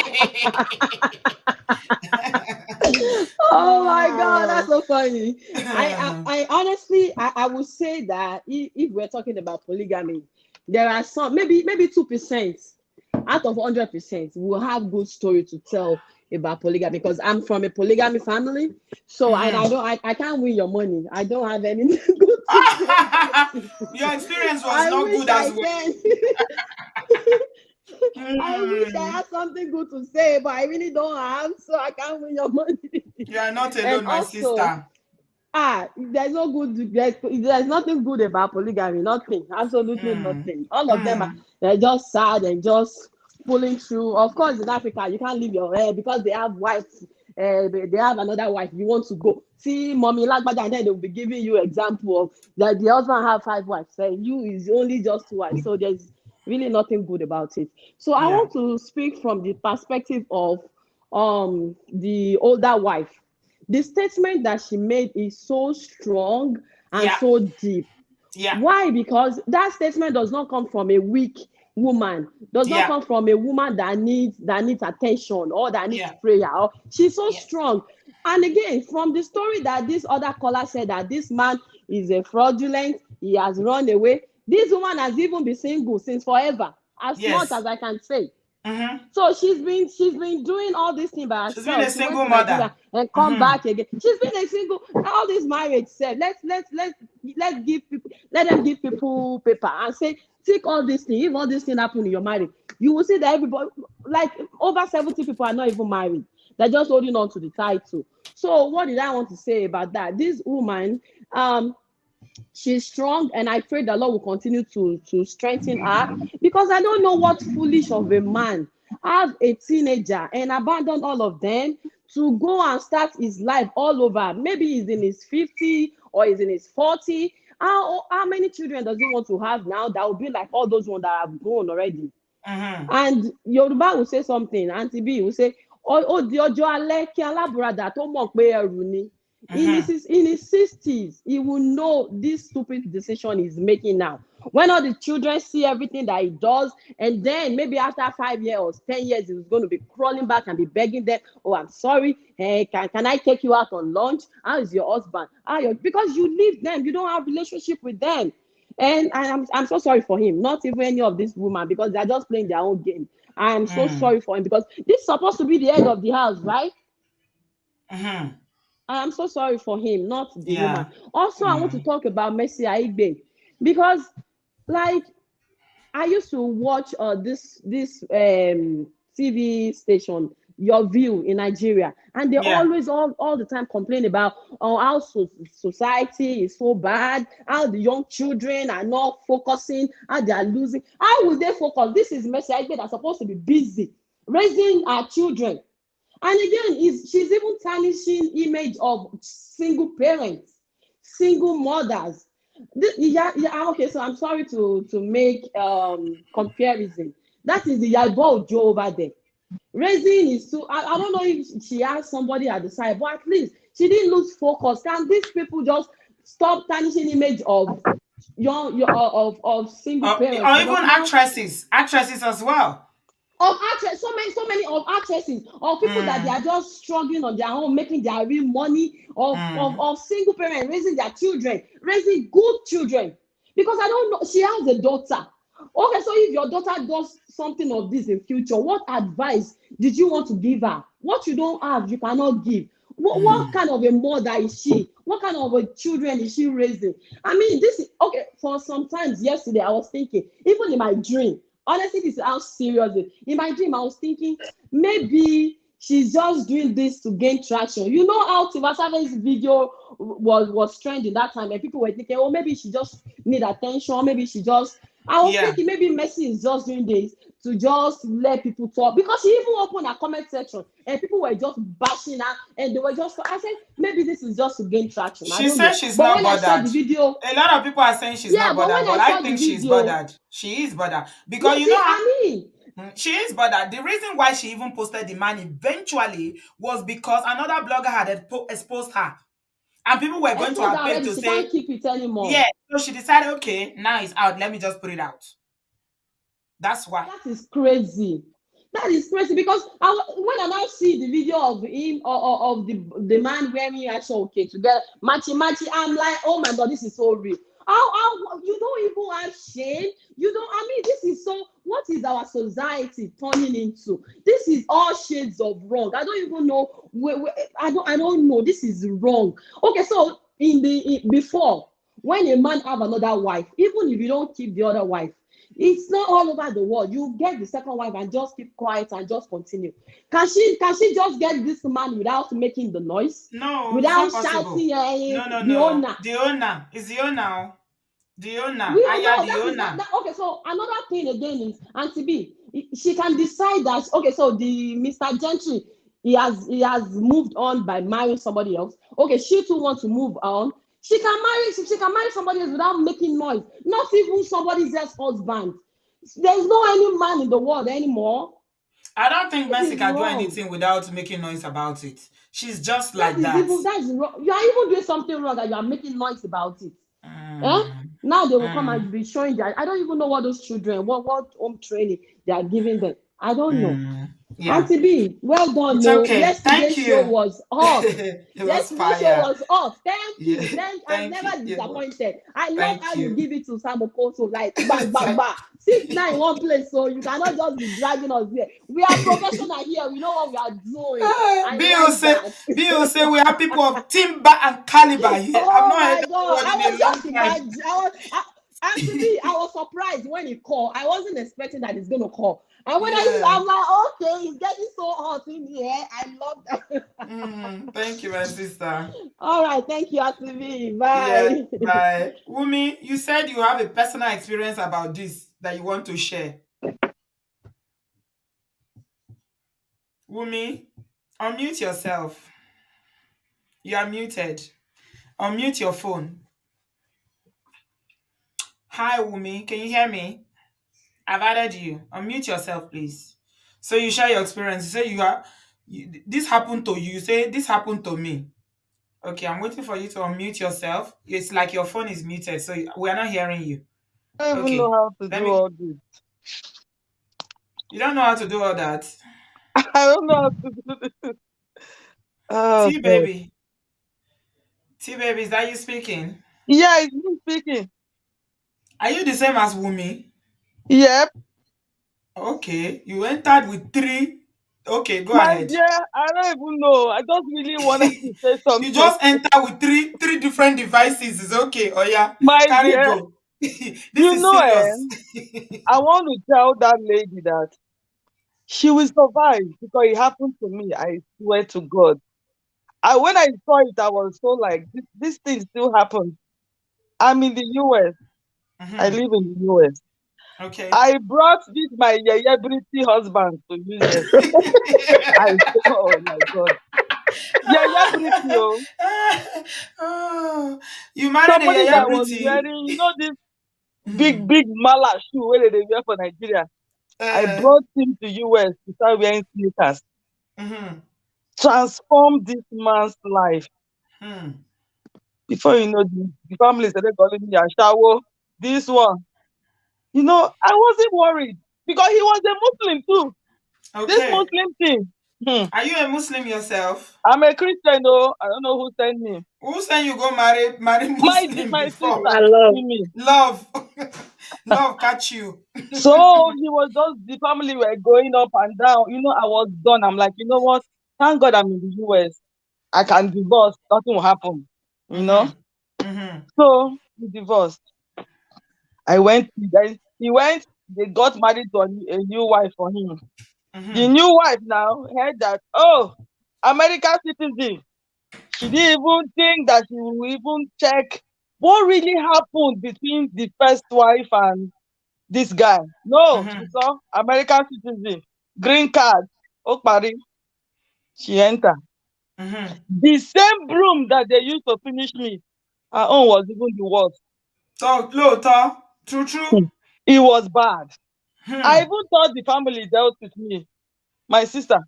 Oh my God, that's so funny. I honestly, I would say that if we're talking about polygamy, there are some, maybe 2% out of 100% will have good story to tell about polygamy, because I'm from a polygamy family. So I can't win your money. I don't have any good to say about it. Your experience was I not wish good as I well. can. I wish I had something good to say, but I really don't have, so I can't win your money. You are not And alone, my also, sister. there's no good, there's nothing good about polygamy. Nothing, absolutely nothing. All of them are, they're just sad and just pulling through. Of course, in Africa, you can't leave your hair because they have wives. They have another wife. You want to go see mommy Lagbaja, and then they will be giving you example of that the husband have 5 wives, and you is only just 2 wives. So there's really nothing good about it. So I Yeah. want to speak from the perspective of the older wife. The statement that she made is so strong and Yeah. so deep. Yeah. Why? Because that statement does not come from a weak woman, does not Yeah. come from a woman that needs attention or that needs Yeah. prayer. Or she's so Yeah. strong. And again, from the story that this other caller said, that this man is a fraudulent, he has run away. This woman has even been single since forever, as much Yes. as I can say. Mm-hmm. So she's been doing all this thing by She's been a herself. She went single to Nigeria mother. and come Mm-hmm. back again. She's been a single. All this marriage said, let's give people, let them give people paper and say, take all this thing. If all this thing happen in your marriage, you will see that everybody, like over 70 people are not even married. They're just holding on to the title. So what did I want to say about that? This woman, she's strong, and I pray the Lord will continue to strengthen her, because I don't know what foolish of a man have a teenager and abandon all of them to go and start his life all over. Maybe he's in his 50 or he's in his 40. How many children does he want to have now that will be like all those ones that have grown already? Mm-hmm. And Yoruba will say something, Auntie B will say, ó di ọjọ́ alẹ́ kí alábùradà tó mọ̀ pé ẹrù ni. Mm-hmm. In his 60s, he will know this stupid decision he's making now. When all the children see everything that he does, and then maybe after 5 years or 10 years, he's going to be crawling back and be begging them, oh, I'm sorry, hey, can I take you out on lunch? How is your husband? Because you leave them, you don't have relationship with them. And I'm so sorry for him, not even any of this woman, because they're just playing their own game. I am so Mm-hmm. sorry for him, because this is supposed to be the head of the house, right? Mm-hmm. I am so sorry for him, not the woman. Yeah. Also, I want to Mm. talk about Mercy Aigbe, because, like, I used to watch this TV station, Your View in Nigeria, and they Yeah. always all the time complain about how society is so bad, how the young children are not focusing, how they are losing. How will they focus? This is Mercy Aigbe that's supposed to be busy raising our children. And again, she's even tarnishing image of single parents, single mothers. Okay, so I'm sorry to make comparison. That is the Yaibo Ojo over there. Raising is too. I don't know if she has somebody at the side, but at least she didn't lose focus. Can these people just stop tarnishing image of of single parents? Or Because even now actresses as well. of actresses, so many of actresses, of people that they Mm. are just struggling on their own, making their real money, Mm. of single parents raising their children, raising good children. Because I don't know, she has a daughter. Okay, so if your daughter does something of this in future, what advice did you want to give her? What you don't have, you cannot give. What kind of a mother is she? What kind of a children is she raising? I mean, this is okay. For sometimes yesterday, I was thinking, even in my dream, honestly, this is how serious it is. In my dream, I was thinking maybe she's just doing this to gain traction. You know how Tiwasave's video was trending that time, and people were thinking, oh, maybe she just need attention, maybe she just. I was Yeah. thinking maybe Messi is just doing this to just let people talk, because she even opened a comment section and people were just bashing her, and they were just. I said maybe this is just to gain traction. I She don't says know, she's but not when I saw bothered. the video, A lot of people are saying she's yeah, not but bothered, when I but I saw the think she's video, bothered. She is bothered yeah, because you see, know how I mean, she is bothered. The reason why she even posted the man eventually was because another blogger had exposed her, and people were going to exposed her page already, to she can't say, keep it anymore. yeah. So she decided, okay, now it's out. Let me just put it out. That's why. That is crazy. That is crazy, because when I now see the video of him, or of the man wearing actual okay together, matchy, I'm like, oh my god, this is so real. How you don't even have shame? You don't. I mean, this is so. What is our society turning into? This is all shades of wrong. I don't even know. I don't know. This is wrong. Okay, so before, when a man have another wife, even if you don't keep the other wife, it's not all over the world. You get the second wife and just keep quiet and just continue. Can she just get this man without making the noise, No, it's without not possible. shouting, No, no, the no. owner? The owner is the owner. The owner. We don't Aya, know. the That is owner. okay. So another thing again is Auntie B. She can decide that, okay. So the Mr. Gentry, he has moved on by marrying somebody else. Okay, she too wants to move on. She can marry somebody else without making noise. Not even somebody's else husband. There's no any man in the world anymore. I don't think This Mercy is can do wrong. anything without making noise about it. She's just That like is that. even that's wrong. You are even doing something wrong and you are making noise about it. Eh? Mm, Now they will come mm. and be showing that. I don't even know what those children, what home training they are giving them. I don't know. Yeah. Auntie B, well done. It's No, okay. Thank yesterday's show you. was hot. It was Yesterday's show fire. was hot. Thank Yeah. you. Thank. I'm Thank you. never Yeah. disappointed. I love Thank how you you. give it to Sam Okoso, like bang, bang, bang. Sit now in one place, so you cannot just be dragging us here. We are professional here. We know what we are doing. I Bill like say, that. we have people of timber and caliber here. I've Oh not heard my that God! word I in a was long just time. imagining. Auntie B, I was surprised when he called. I wasn't expecting that he's going to call. And when Yeah. I'm like, okay, it's getting so hot in here. I love that. Thank you, my sister. All right, thank you, Auntie B. Yeah. Bye. Bye. Wumi, you said you have a personal experience about this that you want to share. Wumi, unmute yourself. You are muted. Unmute your phone. Hi, Wumi. Can you hear me? I've added you. Unmute yourself, please. So you share your experience. You say this happened to you. You say this happened to me. Okay, I'm waiting for you to unmute yourself. It's like your phone is muted, so we are not hearing you. I don't even know Okay, how to let do me. all this. You don't know how to do all that. I don't know how to do this. Oh T God. baby, T baby, is that you speaking? Yeah, it's me speaking. Are you the same as Wumi? Yep. Okay, you entered with three. Okay, go My ahead. dear, I don't even know. I just really wanted to say You something. just enter with three different devices. It's okay. Oh yeah, My carry dear, go. This you is know, serious. I want to tell that lady that she will survive because it happened to me. I swear to God. When I saw it, I was so like, this thing still happens. I'm in the US. I Mhm. live in the US. Okay. I brought this my yayability husband to US. Oh my God. Yayability, oh. Oh, you married a Somebody Yaya that was Pretty. wearing, this Hmm. big mala shoe where they wear for Nigeria. I Uh, brought him to US to start wearing sneakers. mhm, Transform this man's life. hmm. Before you know, the family started calling me Ashawo. This one. I wasn't worried because he was a Muslim too. This Okay. Muslim thing. Are you a Muslim yourself? I'm a Christian, though. I don't know who sent me. Who said you go marry Muslim My before? sister, see me. Love, love catch you. So he was just the family were going up and down. I was done. I'm like, you know what? Thank God I'm in the US. I can divorce. Nothing will happen. You know. Mhm, mhm, So we divorced. I went. Then he went. They got married to a new wife for him. The mhm. new wife now heard that, oh, American citizen. She didn't even think that she will even check what really happened between the first wife and this guy. No, she Mhm, saw American citizen, green card. Okpari, she entered. mhm. The same broom that they used to finish me, her own was even the worst. Talk low, talk. True, true. It was bad. I Hmm. even thought the family dealt with me. My sister,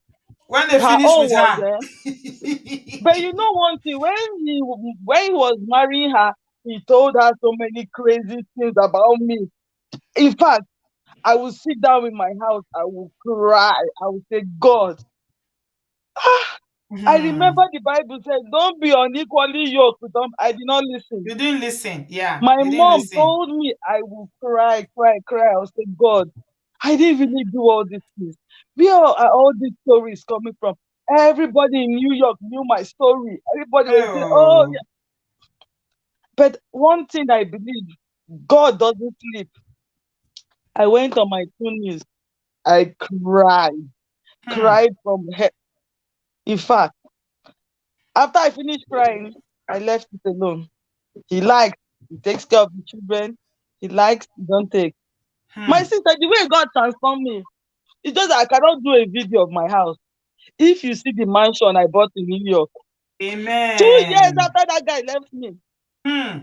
When they her finish own with was her. there. But you know one thing, when he was marrying her, he told her so many crazy things about me. In fact, I will sit down in my house, I will cry, I will say, God, I remember Hmm. the Bible said, don't be unequally yoked with them. I did not listen. You didn't listen. Yeah, My you didn't mom listen. told me I will cry, cry, cry. I will say, God, I didn't really do all these things. Where are all these stories coming from? Everybody in New York knew my story. Everybody was saying, oh, Oh. yeah. But one thing I believe, God doesn't sleep. I went on my 2 knees. I cried, Hmm. cried from head. In fact, after I finished crying, I left it alone. He likes, he takes care of the children. He likes, he don't take. My Hmm. sister, the way God transformed me, it's just that I cannot do a video of my house. If you see the mansion I bought in New York, 2 years Amen. after that guy left me, Hmm.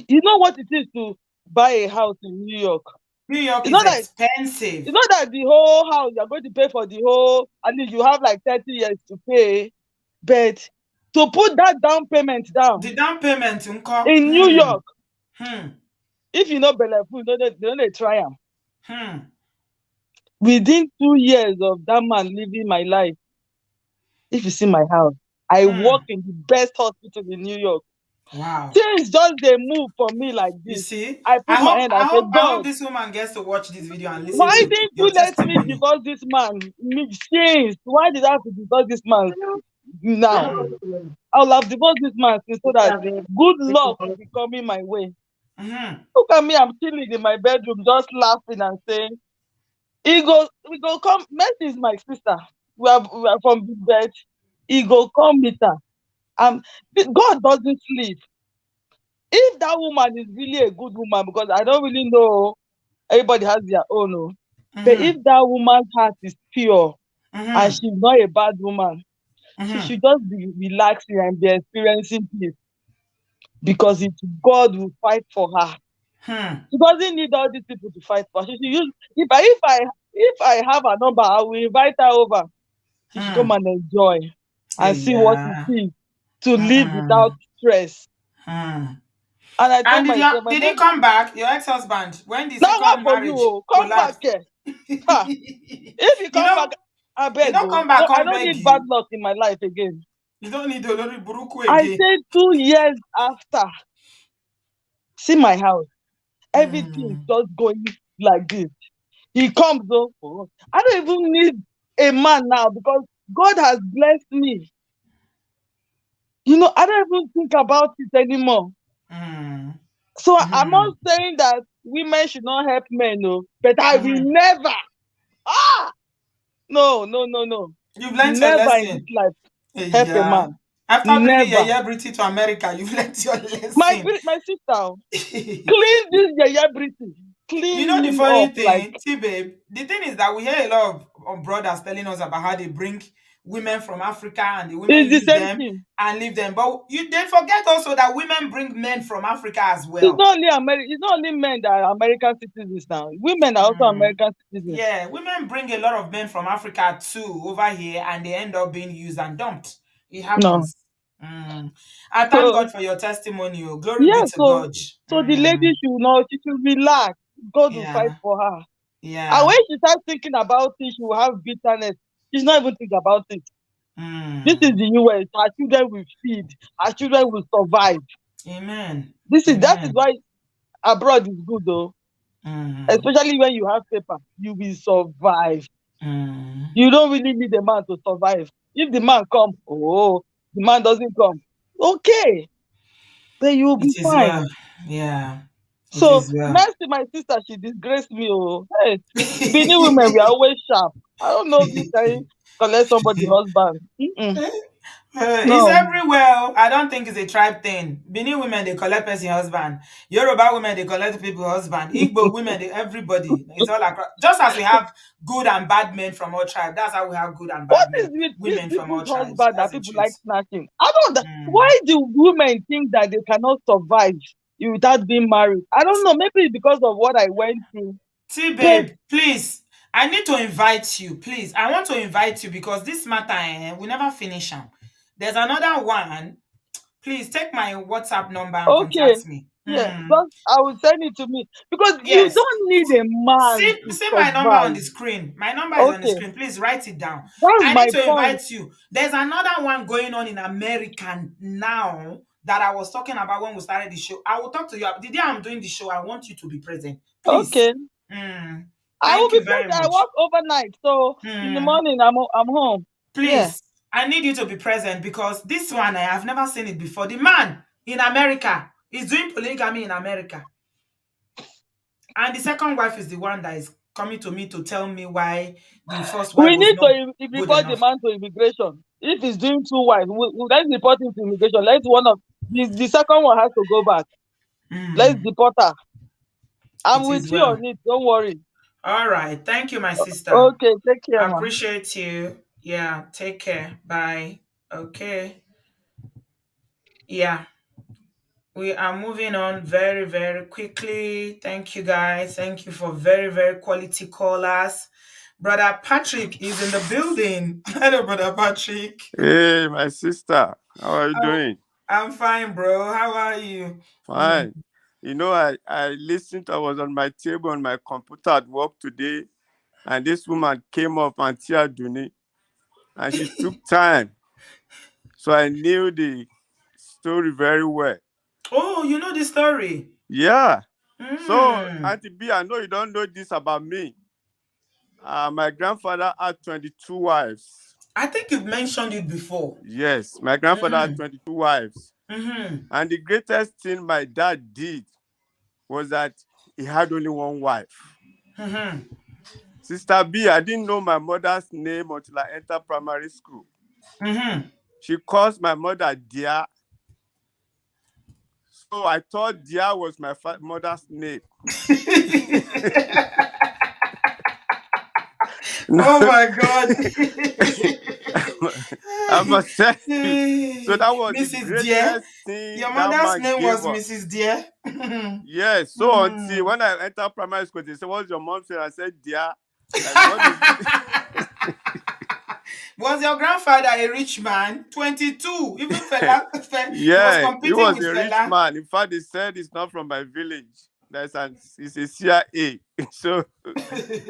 you know what it is to buy a house in New York? New York It's is not that expensive. it's not that the whole house you're going to pay for the whole, and then you have like 30 years to pay, but to put that down payment down The down payment, unko. in New Hmm. York, Hmm. if you know Bellevue, they don't try them. Hmm. Within 2 years of that man living my life, if you see my house, I work in the best hospital in New York. Wow. Things just they move for me like You this. see, I I put my hope, hand I and say, hope, I hope God, this woman gets to watch this video and listen why to didn't your you let me testimony. divorce this man? Me since why did I have to divorce this man now? I'll have divorced this man since so that good luck will be coming my way. Look at me, I'm chilling in my bedroom, just laughing and saying, we go come. Mercy is my sister. We are from big bed. He go come meet her. God doesn't sleep. If that woman is really a good woman, because I don't really know, everybody has their own. Oh. But if that woman's heart is pure and she's not a bad woman, she should just be relaxing and be experiencing peace because it's God will fight for her. She doesn't need all these people to fight for her. She should use if I have a number, I will invite her over. She should come and enjoy and see what it is to live without stress. And I told And myself, I did said, he come back, your ex-husband, when the now what second for you? marriage Oh, come back collapsed? here. Ha. If you You come know, back, I he beg don't go. come back, No, I come don't beg need bad you. luck in my life again. You don't need Olori Buruku I again. said 2 years after, see my house, everything just going like this. He comes though. Oh, I don't even need a man now because God has blessed me. I don't even think about it anymore. So I'm not saying that women should not help men, no, but I will never. No. You've learnt your Never in this lesson. life help a Yeah. man. After bringing Never. Yaya Briti to America, you've learnt your My lesson. my sister, clean this yaya British. You Clean know the him funny up like thing, see, babe. The thing is that we hear a lot of brothers telling us about how they bring women from Africa and the women it's the use same them thing. and leave them. But they forget also that women bring men from Africa as It's well. not only It's not only men that are American citizens now. Women are also American citizens. Yeah, women bring a lot of men from Africa too over here, and they end up being used and dumped. It No. happens. I thank So God for your testimony. Oh. Glory be yeah, to God. so the lady should know she should relax. God will fight Yeah, for her. And yeah. when she starts thinking about it, she will have bitterness. She's not even thinking about it. This is the US. Our children will feed. Our children will survive. Amen. That is Amen. why abroad is good though. Especially when you have paper, you will survive. You don't really need a man to survive. If the man come, the man doesn't come. Okay, then you will It be is well. fine. Yeah, it So is well. Mercy, my sister, she disgraced me. Oh, hey, Benin women, we are always sharp. I don't know if you can collect somebody's husband. It's No. everywhere. I don't think it's a tribe thing. Benin women, they collect person husband. Yoruba women, they collect people husband. Igbo women, everybody. It's all across. Just as we have good and bad men from all tribes, that's how we have good and What bad is men, with these women from all people's tribes. husband That's that the people like truth. snatching? I don't. Why do women think that they cannot survive without being married? I don't know. Maybe it's because of what I went through. See, But babe, please. I need to invite you, please. I want to invite you because this matter, we never finish them. There's another one. Please take my WhatsApp number and okay, contact me. yeah, but I will send it to me because you Yes. don't need a man to See my number on survive. the screen. My number is on the Okay, screen. Please write it down. that's I my need to point. invite you. There's another one going on in America now that I was talking about when we started the show. I will talk to you. The day I'm doing the show, I want you to be present. Please. Okay, I will Thank be you very present. I much. work overnight, so in the morning I'm home. Yeah. Please, I need you to be present because this one I have never seen it before. The man in America is doing polygamy in America. And the second wife is the one that is coming to me to tell me why the first wife We was need not to good report the enough. man to immigration. If he's doing two wives, let's report him to immigration. Let's one of the second one has to go back. Let's deport her. I'm It with is you well. on it. Don't worry. All right. Thank you, my sister. Okay, take care, I man. appreciate you. Yeah. Take care. Bye. Okay. Yeah. We are moving on very, very quickly. Thank you, guys. Thank you for very, very quality callers. Brother Patrick is in the building. Hello, Brother Patrick. Hey, my sister. How are you How- doing? I'm fine, bro. How are you? Fine. You know, I listened. I was on my table on my computer at work today, And this woman came up, Auntie Aduni, and she took time. So I knew the story very well. Oh, you know the story. Yeah. So, Mm. Auntie B, I know you don't know this about me. My grandfather had 22 wives. I think you've mentioned it before. Yes, my grandfather had Mm-hmm. 22 wives. Mm-hmm. And the greatest thing my dad did was that he had only one wife. Mm-hmm. Sister B, I didn't know my mother's name until I entered primary school. Mm-hmm. She calls my mother Dia. So I thought Dia was my mother's name. Oh my God. I must tell you. So that was the Mrs. Dear. greatest thing Your that mother's man name gave was us. Mrs. Dear. Yes. So until Mm. when I entered primary school, they said, "What's your mom saying?" I said, "Dear." Like, what is it? Was your grandfather a rich man? 22. Even Fela, he was Yeah, he competing was with a rich Fela. man. In fact, they said it's not from my village. It's a CIA. So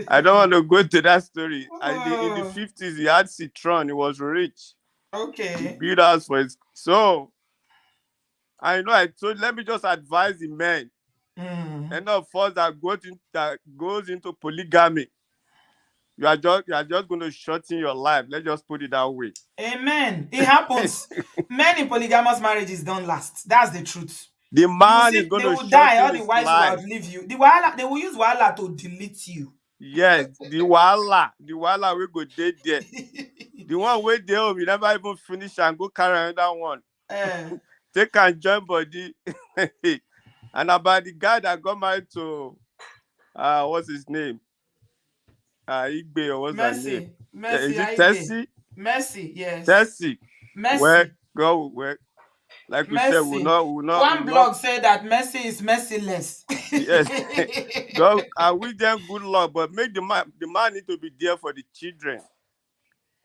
I don't want to go to that story. In the Oh, 50s, he had Citron. He was rich. He okay. built house for his. So I know I told, let me just advise the men. Mm. Any of us that goes into polygamy, you are just going to shorten your life. Let's just put it that way. Amen. It happens. Many polygamous marriages don't last. That's the truth. The You will man is see, going they to will die, shorten all the his wives will life. outlive you. The wahala, they will use wahala to delete you. Yes, the wahala we go dead there. The one where they home, you never even finish and go carry another one. Eh, They can join body. And about the guy that got married to what's his name? Aigbe, or what's her name? Mercy, Mercy, Is it Aigbe. Tessie? Mercy, yes. Tessie. Where Mercy, go where like we said, Mercy. we One not blog said that Mercy is merciless. yes. God, I wish them good luck, but make the man need to be there for the children,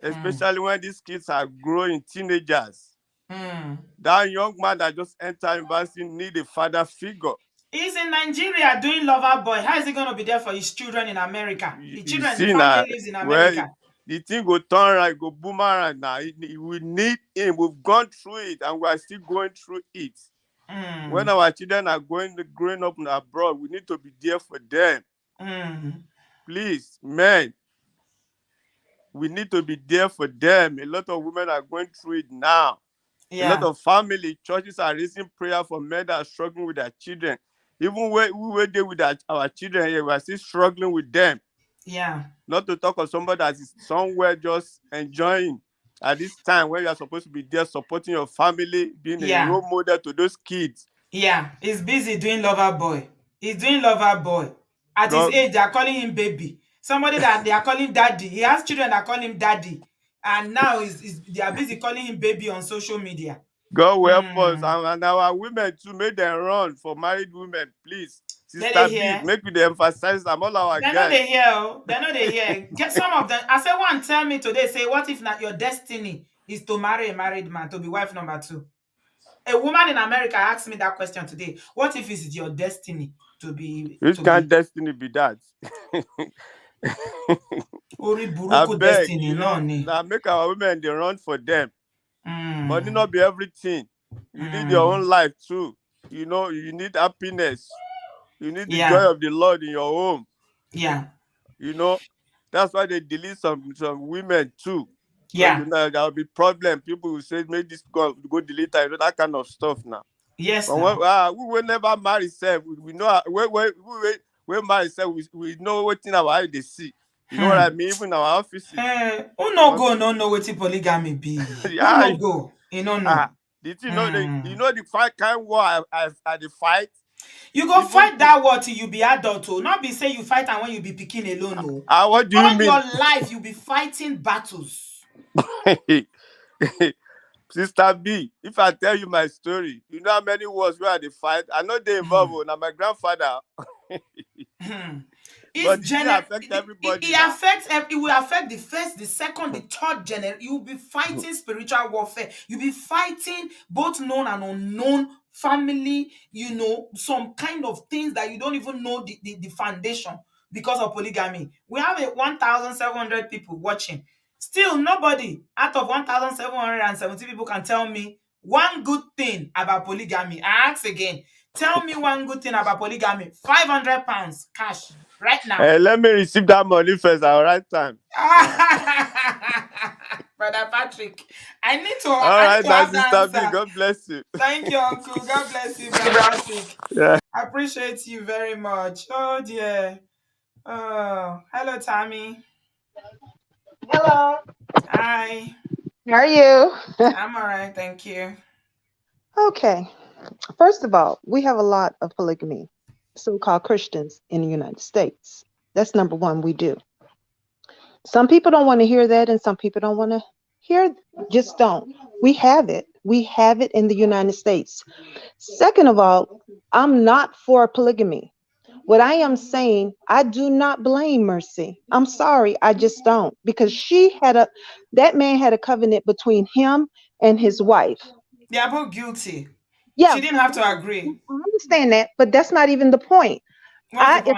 Hmm. especially when these kids are growing teenagers. Hmm. That young man that just entered university need a father figure. He's in Nigeria doing lover boy. How is he going to be there for his children in America? The You children, the see family now, lives in well, America. the thing go turn right, go boomerang now. We need him. We've gone through it, and we are still going through it. Hmm. When our children are growing up abroad, we need to be there for them. Hmm. Please, men, we need to be there for them. A lot of women are going through it now. A lot Yeah, of family churches are raising prayer for men that are struggling with their children. Even when we were there with our children here, we are still struggling with them. yeah, Not to talk of somebody that is somewhere just enjoying at this time when you are supposed to be there supporting your family, being a yeah, role model to those kids. yeah. He's busy doing lover boy. He's doing lover boy. At his God, age, they are calling him baby. Somebody that they are calling daddy. He has children that call him daddy. And now they are busy calling him baby on social media. God will help us, Hmm. and our women too, make them run for married women, please. Let Sister they B, hear. make me emphasize them, all our They're not they girls. hear. Oh. They're not they hear. Get some of them. I said one tell me today, say, what if not your destiny is to marry a married man, to be wife number 2? A woman in America asked me that question today. What if it's your destiny to be Which kind destiny be that? Ori I Buruku beg, destiny? No, ni. now make our women they run for them. Money Mm, not be everything. You need your mm, own life too. You need happiness. You need the yeah, joy of the Lord in your home. yeah, You know, that's why they delete some women too. Because yeah. there'll be problem. People will say, make this go delete her, that kind of stuff now. Yes, But when, now. we will never marry self. We know we marry self, we know what in our eye they see. You know what I Hmm. mean? Even our offices. Who no go no know what polygamy be? Who Yeah, no go? You don't know. ah, did you know Hmm. the fight kind war I the fight? You go Even fight that war till you be adult, oh. Not be say you fight and when you be picking alone, oh. what do you All mean? your life you be fighting battles. Sister B, if I tell you my story, you know how many wars where they fight? I know they involve now my grandfather. Hmm. It's But the thing affect everybody it now. affects it will affect the first, the second, the third generation. You'll be fighting spiritual warfare. You'll be fighting both known and unknown family, some kind of things that you don't even know the foundation. because of polygamy. We have a 1,700 people watching. Still, nobody out of 1,770 people can tell me one good thing about polygamy. I ask again, tell me one good thing about polygamy. 500 pounds cash right now. Let me receive that money first. I'll write time. Brother Patrick, All I need right, to my have the sister B. answer. God bless you. Thank you, Uncle. God bless you, Brother Patrick. Yeah. I appreciate you very much. Oh dear. Oh, hello, Tammy. Hello. Hi. How are you? I'm all right, thank you. Okay. First of all, we have a lot of polygamy, so-called Christians in the United States. That's number one, we do. Some people don't want to hear that, and some people don't want to hear, just don't. We have it. We have it in the United States. Second of all, I'm not for polygamy. What I am saying, I do not blame Mercy. I'm sorry, I just don't. Because that man had a covenant between him and his wife. They are both guilty. Yeah, She didn't have to agree. I understand that, but that's not even the point. What's the If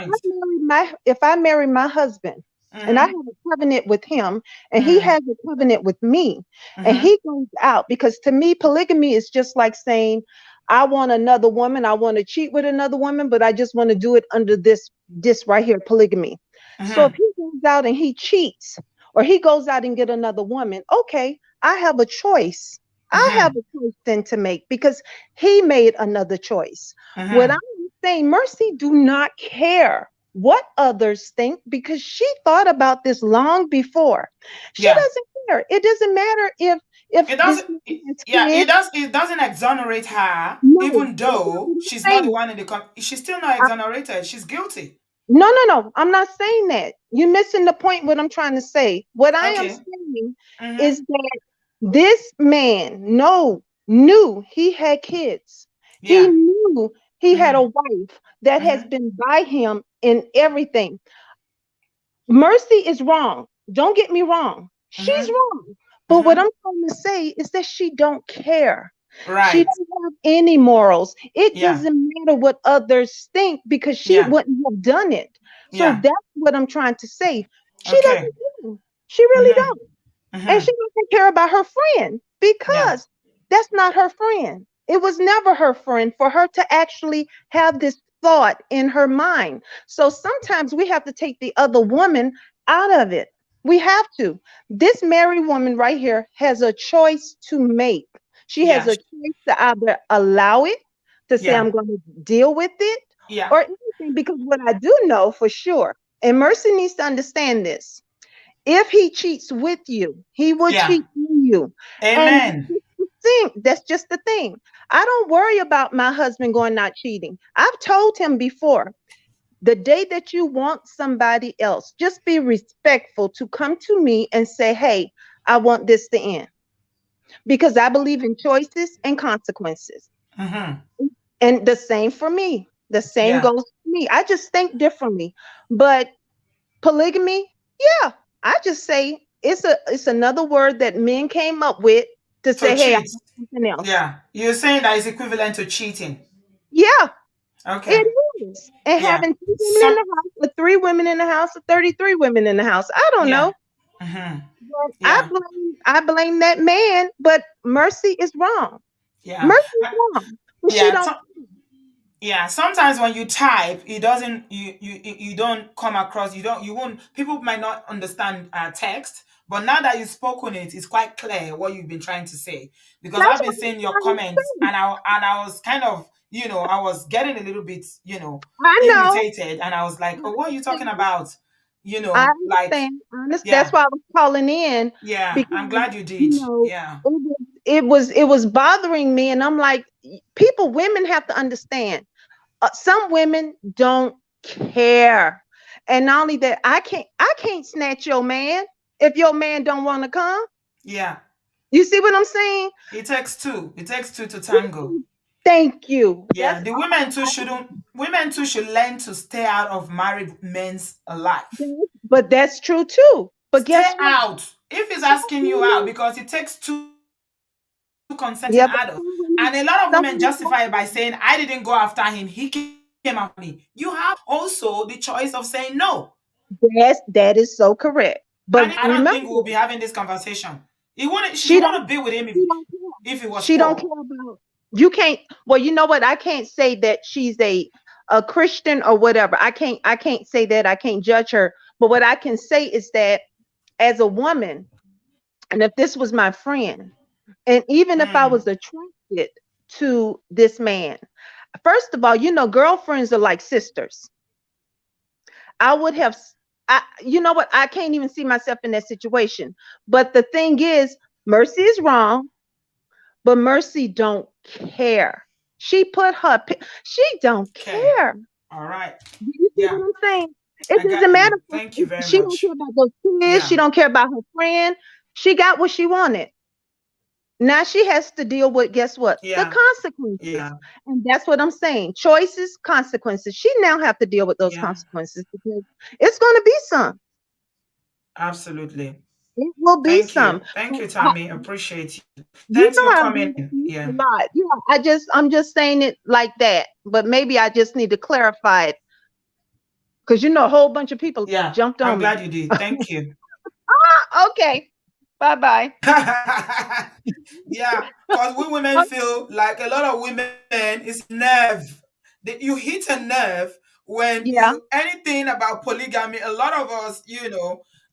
point? I marry my husband and I have Mm-hmm. a covenant with him and he Mm-hmm. has a covenant with me and Mm-hmm. he goes out, because to me polygamy is just like saying I want another woman, I want to cheat with another woman, but I just want to do it under this right here, polygamy. So if Mm-hmm. he goes out and he cheats or he goes out and get another woman, okay, I have a choice. I have Mm-hmm. a choice then to make because he made another choice. What Mm-hmm. I'm saying, Mercy do not care what others think because she thought about this long before. She Yeah. doesn't care. It doesn't matter if It this doesn't man has yeah, kids. it doesn't exonerate her, No, even that's not though what she's I'm not the saying. one in the she's still not exonerated. She's guilty. No, no, no. I'm not saying that. You're missing the point. What I'm trying to say. What I am Okay. saying is Mm-hmm. that this man knew he had kids. He Yeah. knew he had a Mm-hmm. wife that has Mm-hmm. been by him in everything. Mercy is wrong. Don't get me wrong. She's Mm-hmm. wrong. But what Mm-hmm. I'm trying to say is that she don't care. She Right. doesn't have any morals. It Yeah. doesn't matter what others think because she Yeah. wouldn't have done it. So Yeah. that's what I'm trying to say. She Okay. doesn't care. She really Mm-hmm. don't. And Mm-hmm. she doesn't care about her friend Yeah. because that's not her friend. It was never her friend for her to actually have this thought in her mind. So sometimes we have to take the other woman out of it. We have to. This married woman right here has a choice to make. She has Yeah. a choice to either allow it, to say, Yeah. I'm going to deal with it, Yeah. or anything. Because what I do know for sure, and Mercy needs to understand this, if he cheats with you, he will Yeah. cheat on you. And Amen. that's just the thing. I don't worry about my husband going out cheating. I've told him before, the day that you want somebody else, just be respectful to come to me and say, hey, I want this to end. Because I believe in choices and consequences. Mm-hmm. And the same for me. The same Yeah. goes for me. I just think differently. But polygamy, yeah, I just say it's another word that men came up with to To say, hey, I cheat. want something else. Yeah. You're saying that is equivalent to cheating. Yeah, Okay. it is. And Yeah. having two women in Some the house, or three women in the house, or 33 women in the house. I don't yeah. know. Mm-hmm. But Yeah. I blame that man, but Mercy is wrong. Yeah. Mercy is wrong. But she Yeah. don't. Yeah, sometimes when you type, it doesn't you don't come across, you won't, people might not understand text, but now that you've spoken it, it's quite clear what you've been trying to say, because That's I've what been I'm seeing your trying to comments, say. and I was kind of, I was getting a little bit, I know. irritated, and I was like, oh, what are you talking about, I like, understand. That's yeah. why I was calling in Yeah, because I'm glad you you did. know Yeah. it was bothering me, and I'm like, women have to understand. Some women don't care, and not only that, I can't snatch your man if your man don't want to come. Yeah. You see what I'm saying? It takes two to tango. Thank you. Yeah, the women too should learn to stay out of married men's life. But that's true too. But Stay guess what? out. If he's asking you out, because it takes two consenting Yeah, but adults. And a lot of some women women justify it by saying, I didn't go after him, he came family. You have also the choice of saying no. Yes, that is so correct. And But I don't remember, think we'll be having this conversation. She she don't want to be with him she don't care. if he was She don't care poor. about you can't well, you know what? I can't say that she's a Christian or whatever. I can't say that. I can't judge her. But what I can say is that as a woman, and if this was my friend, and even if I was Hmm. attracted to this man, first of all, girlfriends are like sisters. I would have, you know what? I can't even see myself in that situation. But the thing is, Mercy is wrong, but Mercy don't care. She put her, she don't Okay. care. All right. You see what Yeah, I'm saying? It I doesn't got matter. you. Thank you very She don't care much. about those kids. She Yeah. don't care about her friend. She got what she wanted. Now she has to deal with, guess what? The Yeah. consequences. Yeah. And that's what I'm saying. Choices, consequences. She now have to deal with those Yeah. consequences because it's going to be some. Absolutely. It will be Thank some. you. Thank But you, Tammy. Appreciate you. you Thanks for know I coming agree with in. you a Yeah. lot. Yeah, I'm just saying it like that. But maybe I just need to clarify it because a whole bunch of people Yeah. jumped I'm on me. glad you did. Thank you. Okay. Bye bye. Yeah, because we women feel like a lot of women is nerve. You hit a nerve when Yeah. you anything about polygamy. A lot of us, Yeah.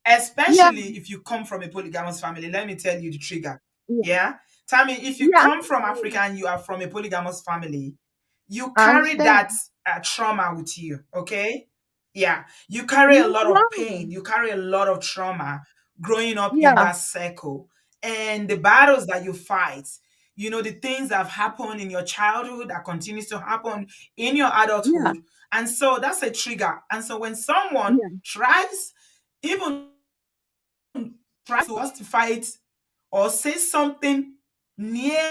especially if you come from a polygamous family. Let me tell you the trigger. Yeah. Yeah, Tammy, if you Yeah. come from Africa and you are from a polygamous family, you I carry understand. that trauma with you. Okay, yeah, you carry a You're lot of not pain. wrong. You carry a lot of trauma growing up in Yeah. that circle and the battles that you fight, the things that have happened in your childhood that continues to happen in your Yeah. adulthood. And so that's a trigger. And so when someone Yeah. tries, even tries to justify it or say something near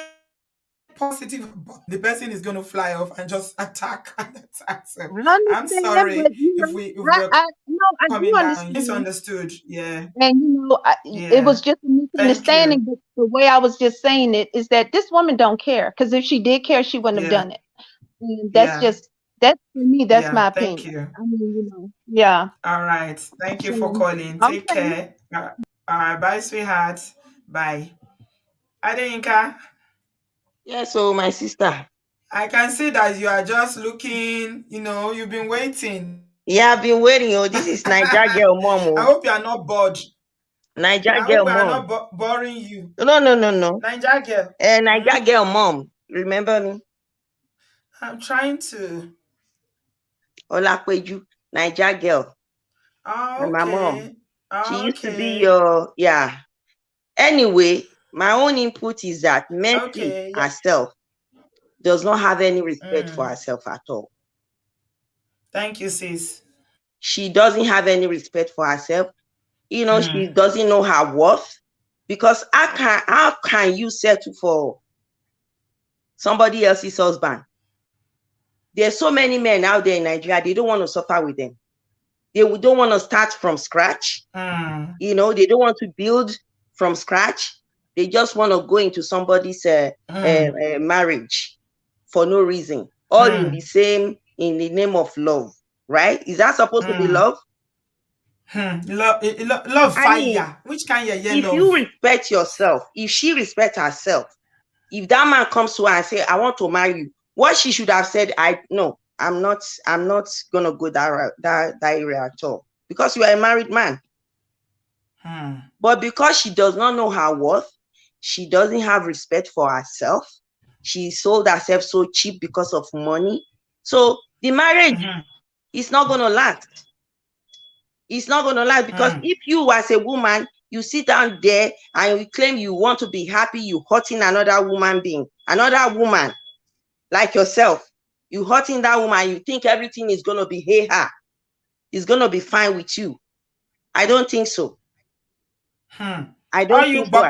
positive about the person is going to fly off and just attack and attack. So I I'm understand, but sorry if we're I no, I do coming down understand. misunderstood. Yeah, And it was yeah. just a Thank you. misunderstanding. But the way I was just saying it is that this woman don't care. Because if she did care, she wouldn't have Yeah, done it. And yeah. that's for me. That's Yeah, my thank opinion. you. I mean, yeah. All right. Thank you So for calling. Take okay. care. All right. Bye, sweetheart. Bye. Adeyinka, Yes, so my sister. I can see that you are just looking, you've been waiting. Yeah, I've been waiting. Oh, this is Niger I girl mom. Oh. hope you are not bored. Niger I girl hope I am mom. not boring you. No, no, no, no. Niger girl. Niger Hmm? girl mom. Remember me? I'm trying to. Olapeju. Niger girl. Oh, And my mom. okay. She Oh, used to be okay. your, yeah. Anyway, my own input is that Mercy Okay. Yeah. herself does not have any respect for Mm. herself at all. Thank you, sis. She doesn't have any respect for herself. She Mm. doesn't know her worth. Because how can you settle for somebody else's husband? There's so many men out there in Nigeria, they don't want to suffer with them. They don't want to start from scratch. Mm. They don't want to build from scratch. They just want to go into somebody's Mm. marriage for no reason, all Mm. in the name of love, right? Is that supposed to be Mm. love? Love I mean, fire. Which kind of yeah if you love? respect yourself, if she respects herself, if that man comes to her and say, I want to marry you, what she should have said, I'm not gonna go that area at all. Because you are a married man. Hmm. But because she does not know her worth, she doesn't have respect for herself. She sold herself so cheap because of money. So the marriage Mm-hmm. is not gonna last. It's not gonna last because Hmm. if you as a woman, you sit down there and you claim you want to be happy, you hurting another woman being, another woman like yourself, you hurting that woman, you think everything is gonna be hey ha, it's gonna be fine with you. I don't think so. Hmm. I All don't you think so.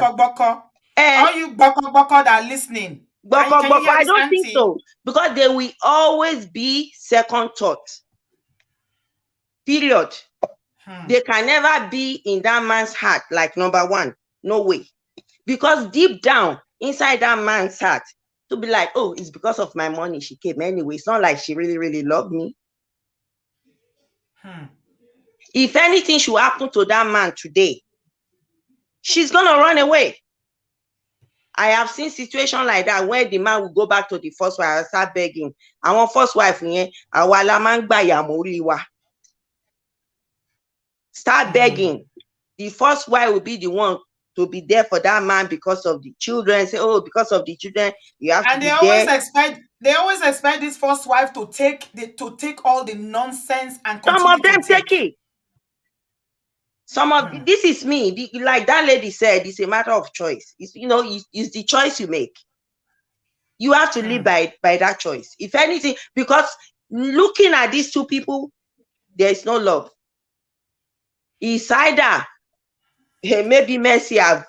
Eh, all you boko that are listening. Can you hear I this don't think auntie? so because there will always be second thought. Period. Hmm. They can never be in that man's heart like number one. No way. Because deep down inside that man's heart, to be like, oh, it's because of my money she came anyway. It's not like she really, really loved me. If anything should happen to that man today, she's gonna run away. I have seen situations like that where the man will go back to the first wife and start begging. I want first wife start begging. The first wife will be the one to be there for that man because of the children. Say, oh, because of the children, you have And to be there. they always expect this first wife to take all the nonsense and Some continue of them to take. take it. Some of this is me. Like that lady said, it's a matter of choice. It's, you know, it's the choice you make. You have to live by that choice. If anything, because looking at these two people, there is no love. It's either maybe Mercy have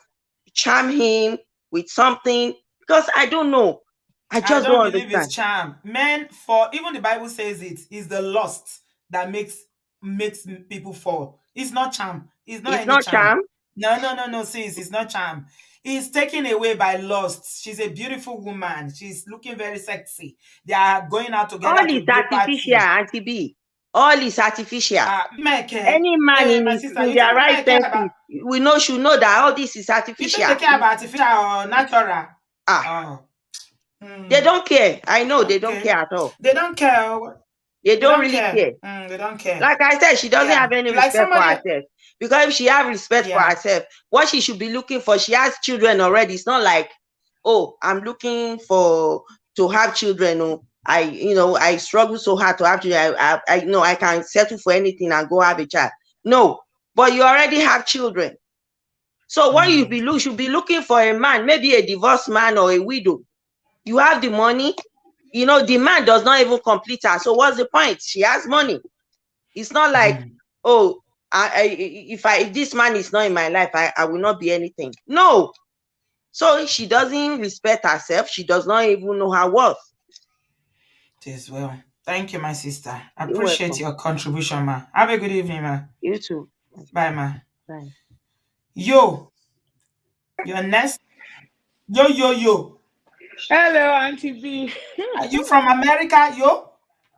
charmed him with something, because I don't know. I just don't don't believe understand. it's charm. Men, for even the Bible says it is the lust that makes people fall. It's not charm. It's not any charm. No, sis, it's not charm. He's taken away by lust. She's a beautiful woman. She's looking very sexy. They are going out together All to is do artificial, party. Auntie B. All is artificial. Any man my sister, in you their think right senses, should know that all this is you artificial. think they care about artificial or natural? They don't care. I know they don't care at all. They don't care. They don't really care. They don't care. Like I said, she doesn't have any respect for herself. Because if she have respect for herself, what she should be looking for, she has children already. It's not like, oh, I'm looking to have children. Oh, I struggle so hard to have children. I can settle for anything and go have a child. No, but you already have children. So what you should be looking for a man, maybe a divorced man or a widow. You have the money. You know, the man does not even complete her. So what's the point? She has money. It's not like, oh, if this man is not in my life, I will not be anything. No. So she doesn't respect herself. She does not even know her worth. It is well. Thank you, my sister. I appreciate your contribution, ma. Have a good evening, ma. You too. Bye, ma. Bye. Yo. Your next. Yo. Hello, Auntie B. Are you from America, yo?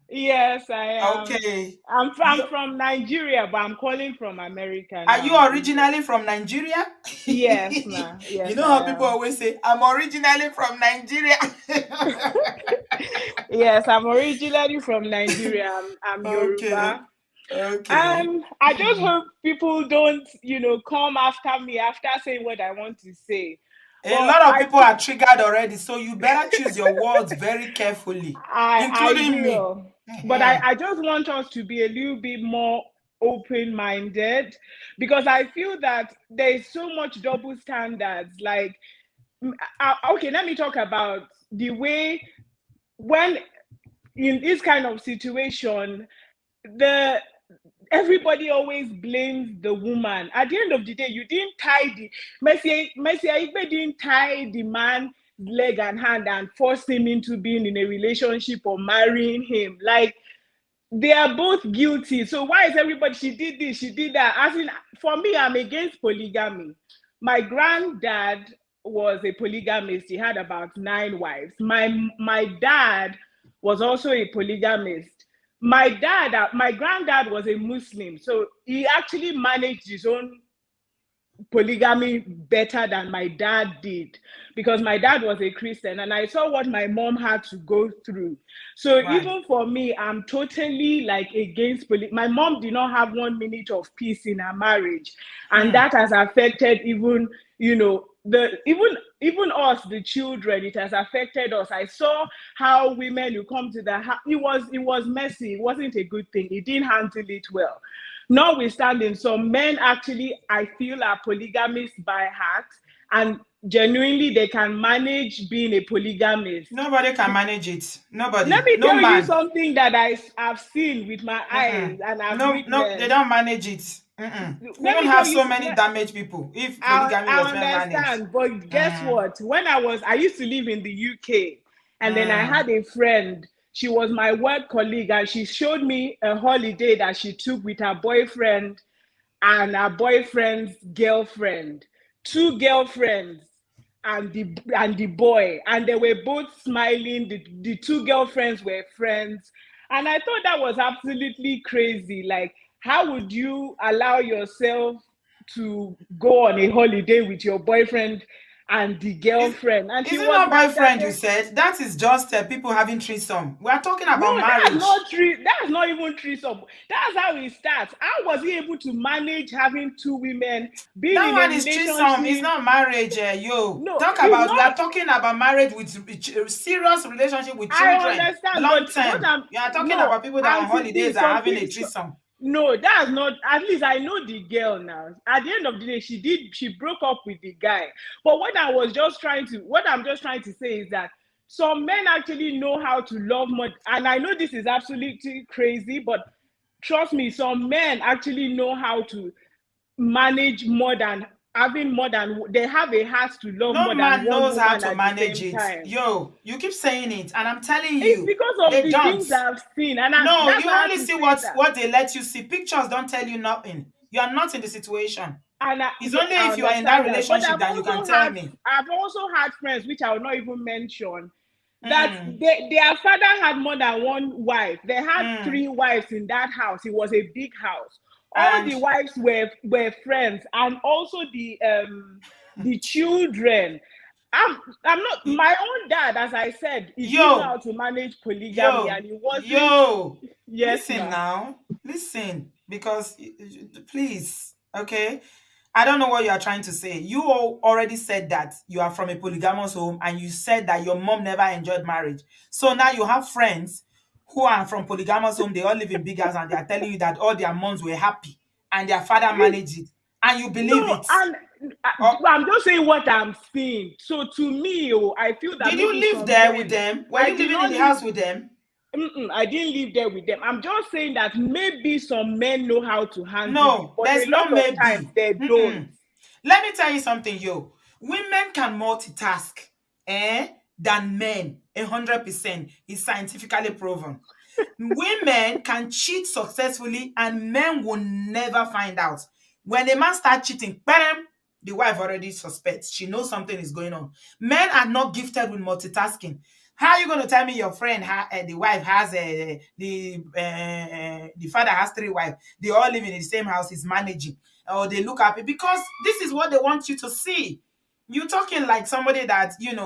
Yes, I am. Okay. I'm from Nigeria, but I'm calling from America now. Are you originally from Nigeria? Yes, ma. Yes, you know how people always say, I'm originally from Nigeria. Yes, I'm originally from Nigeria. I'm Yoruba. Okay. And I just hope people don't, come after me after saying what I want to say. A lot of people are triggered already, so you better choose your words very carefully, including me. But I just want us to be a little bit more open-minded, because I feel that there is so much double standards. Like, okay, let me talk about the way when in this kind of situation, everybody always blames the woman. At the end of the day, you didn't tie Mercy Aigbe didn't tie the man's leg and hand and force him into being in a relationship or marrying him. Like, they are both guilty. So why is everybody, she did this, she did that? As in, for me, I'm against polygamy. My granddad was a polygamist. He had about 9 wives. My dad was also a polygamist. My granddad was a Muslim, so he actually managed his own polygamy better than my dad did, because my dad was a Christian and I saw what my mom had to go through. So even for me, I'm totally against my mom did not have 1 minute of peace in her marriage, and that has affected even us, the children. It has affected us. I saw how women who come to the house, it was messy. It wasn't a good thing. He didn't handle it well. Notwithstanding, some men actually, I feel, are polygamists by heart, and genuinely they can manage being a polygamist. Nobody can manage it. Nobody. Let me tell you something that I've seen with my eyes and I've witnessed. No, they don't manage it. We don't have so many damaged people if polygamy was managed. I understand, but guess what? When I used to live in the UK, and then I had a friend. She was my work colleague, and she showed me a holiday that she took with her boyfriend and her boyfriend's girlfriend. 2 girlfriends. and the boy, and they were both smiling. The two girlfriends were friends, and I thought that was absolutely crazy. Like, how would you allow yourself to go on a holiday with your boyfriend and the girlfriend? And she Is it was not like that. boyfriend you said? That is just people having threesome. We are talking No, about marriage. that's not even threesome. That's how it starts. How was he able to manage having two women being That in a one is threesome. It's relationship? not marriage. Yo, No, talk it's about. We are not. talking about marriage with serious relationship with I children, understand, long but what term. I'm You are talking no, about people that are on Auntie D, holidays are having a threesome. no, that's not. At least I know the girl now. At the end of the day, she broke up with the guy. But what I'm just trying to say is that some men actually know how to love more. And I know this is absolutely crazy, but trust me, some men actually know how to manage more than having more than they have a heart to love No more than man one knows how woman to at the manage same it. time. Yo, you keep saying it, and I'm telling It's you, because of they the don't. things I've seen, and No, that's you why I only have to see say that. what they let you see. Pictures don't tell you nothing. You are not in the situation. It's Yeah, only I if you are in that understand that. But relationship that you can tell me. I've also had friends, which I will not even mention, that Mm, their father had more than one wife. They had mm. three wives in that house. It was a big house. All And the wives were friends, and also the children. I'm not my own dad, as I said, he didn't know how yo, to manage polygamy, yo, and he wasn't. yo, Yes, listen ma. now. Listen, because please, okay? I don't know what you are trying to say. You all already said that you are from a polygamous home and you said that your mom never enjoyed marriage. So now you have friends who are from polygamous home, they all live in big house and they are telling you that all their moms were happy and their father managed it and you believe No, it. and Or I'm just saying what I'm seeing. So to me, I feel that did you maybe live some there with men, them? Were I you did living in not the live. house with them? I didn't live there with them. I'm just saying that maybe some men know how to handle it, No, but a there's no lot of times maybe. they don't. Let me tell you something, yo. Women can multitask, than men. 100% is scientifically proven. Women can cheat successfully and men will never find out. When a man starts cheating, bam, the wife already suspects. She knows something is going on. Men are not gifted with multitasking. How are you going to tell me your friend, the wife has the father has three wives? They all live in the same house. He's managing, or they look happy because this is what they want you to see. You're talking like somebody that you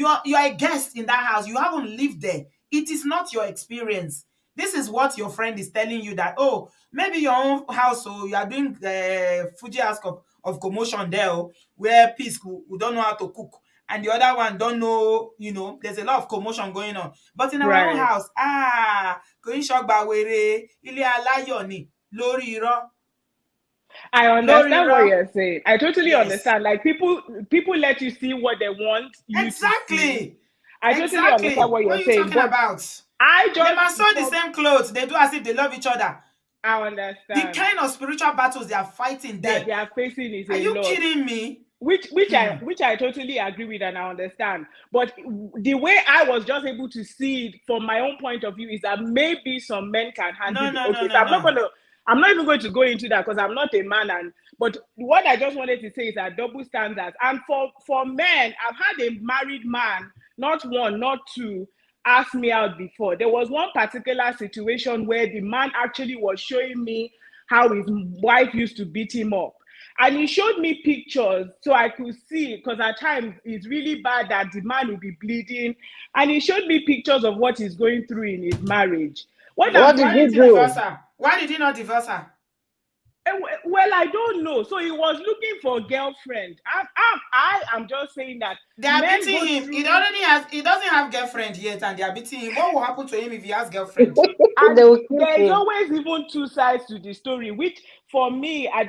are a guest in that house. You haven't lived there. It is not your experience. This is what your friend is telling you that, oh, maybe your own house, so you are doing Fuji house of commotion there, where peace who don't know how to cook, and the other one don't know, there's a lot of commotion going on. But in our own Right. house, kò ń ṣọgbà wèrè, ilé aláyọ̀ ni, lórí irọ́, I lórí understand what irọ́. you're saying. I totally Yes, understand. Like people let you see what they want you to see. exactly, I totally understand exactly. what What you're are you saying, talking but about? I They just must sew the same clothes. They do as if they love each other. I The understand kind of spiritual battles they are fighting that there. they are facing is Are a you lot. kidding me? Which I totally agree with and I understand. But the way I was just able to see it from my own point of view is that maybe some men can handle No, it. no, no, Okay, so no, no. I'm not even going to go into that because I'm not a man. But what I just wanted to say is that double standards. And for men, I've had a married man, not one, not two, ask me out before. There was one particular situation where the man actually was showing me how his wife used to beat him up. And he showed me pictures so I could see, because at times it's really bad that the man will be bleeding. And he showed me pictures of what he's going through in his marriage. What Why I'm What did why trying you did to he divorce do? her? Why did he not divorce her? well, I don't know. So he was looking for a girlfriend. I am just saying that They are men beating go him. through, He doesn't have girlfriend yet, and they are beating him. What will happen to him if he has girlfriend? They and will kill there is him. always even two sides to the story, which for me, I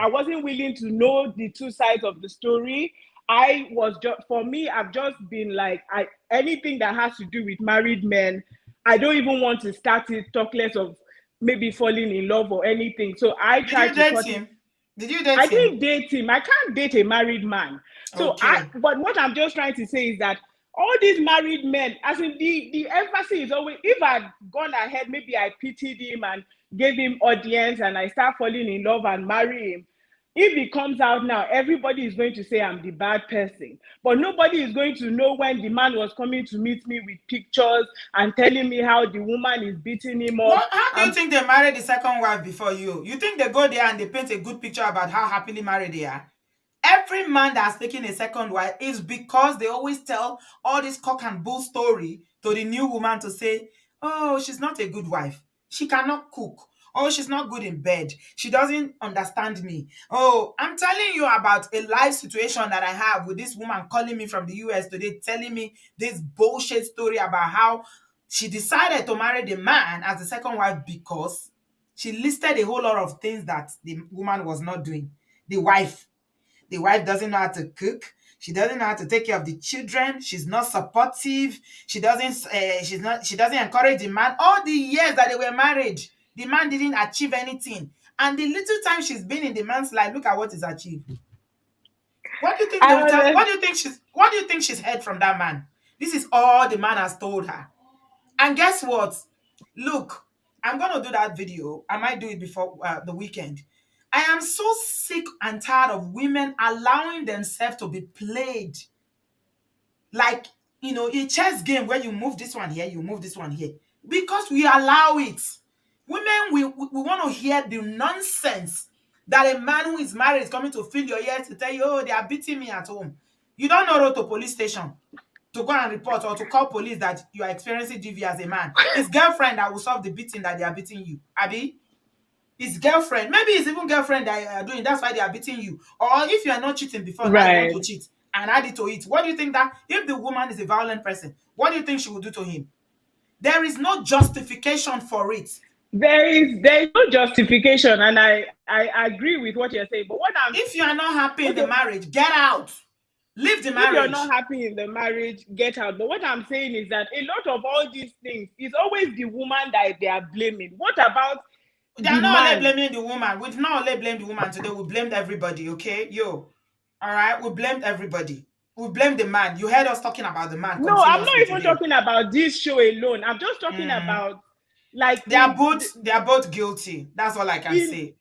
wasn't willing to know the two sides of the story. I was just, for me, I've just been like, anything that has to do with married men, I don't even want to start it, talk less of maybe falling in love or anything. So I Did try you to date cut it. him? Did you date I him? didn't date him. I can't date a married man. Okay. But what I'm just trying to say is that all these married men, as in the emphasis is always, if I'd gone ahead, maybe I pitied him and gave him audience and I start falling in love and marry him. if it comes out now, everybody is going to say I'm the bad person. But nobody is going to know when the man was coming to meet me with pictures and telling me how the woman is beating him up. How do you think they married the second wife before you? You think they go there and they paint a good picture about how happily married they are? Every man that's taking a second wife is because they always tell all this cock and bull story to the new woman to say, oh, she's not a good wife. She cannot cook. Oh, she's not good in bed. She doesn't understand me. Oh, I'm telling you about a life situation that I have with this woman calling me from the US today, telling me this bullshit story about how she decided to marry the man as the second wife because she listed a whole lot of things that the woman was not doing. The wife doesn't know how to cook. She doesn't know how to take care of the children. She's not supportive. She doesn't. She doesn't encourage the man. All the years that they were married, the man didn't achieve anything. And the little time she's been in the man's life, look at what is achieved. What do you think they will tell? What do you think she's? What do you think she's heard from that man? This is all the man has told her. And guess what? Look, I'm gonna do that video. I might do it before the weekend. I am so sick and tired of women allowing themselves to be played like, a chess game where you move this one here, you move this one here. Because we allow it. Women, we want to hear the nonsense that a man who is married is coming to fill your ears to tell you, oh, they are beating me at home. You don't know road to police station to go and report or to call police that you are experiencing DV as a man. It's girlfriend that will solve the beating that they are beating you. Abby? It's girlfriend. Maybe it's even girlfriend that are doing. That's why they are beating you. Or if you are not cheating before, now you want to cheat and add it to it. What do you think that if the woman is a violent person, what do you think she will do to him? There is no justification for it. There is no justification, and I agree with what you're saying. But if you are not happy in the marriage, get out. Leave the marriage. If you're not happy in the marriage, get out. But what I'm saying is that a lot of all these things is always the woman that they are blaming. What about they are not only blaming the woman. We've not only blamed the woman today, we blamed everybody, okay? All right? We blamed everybody. We blamed the man. You heard us talking about the man. No, I'm not even talking about this show alone. I'm just talking about they are both guilty. That's all I can say.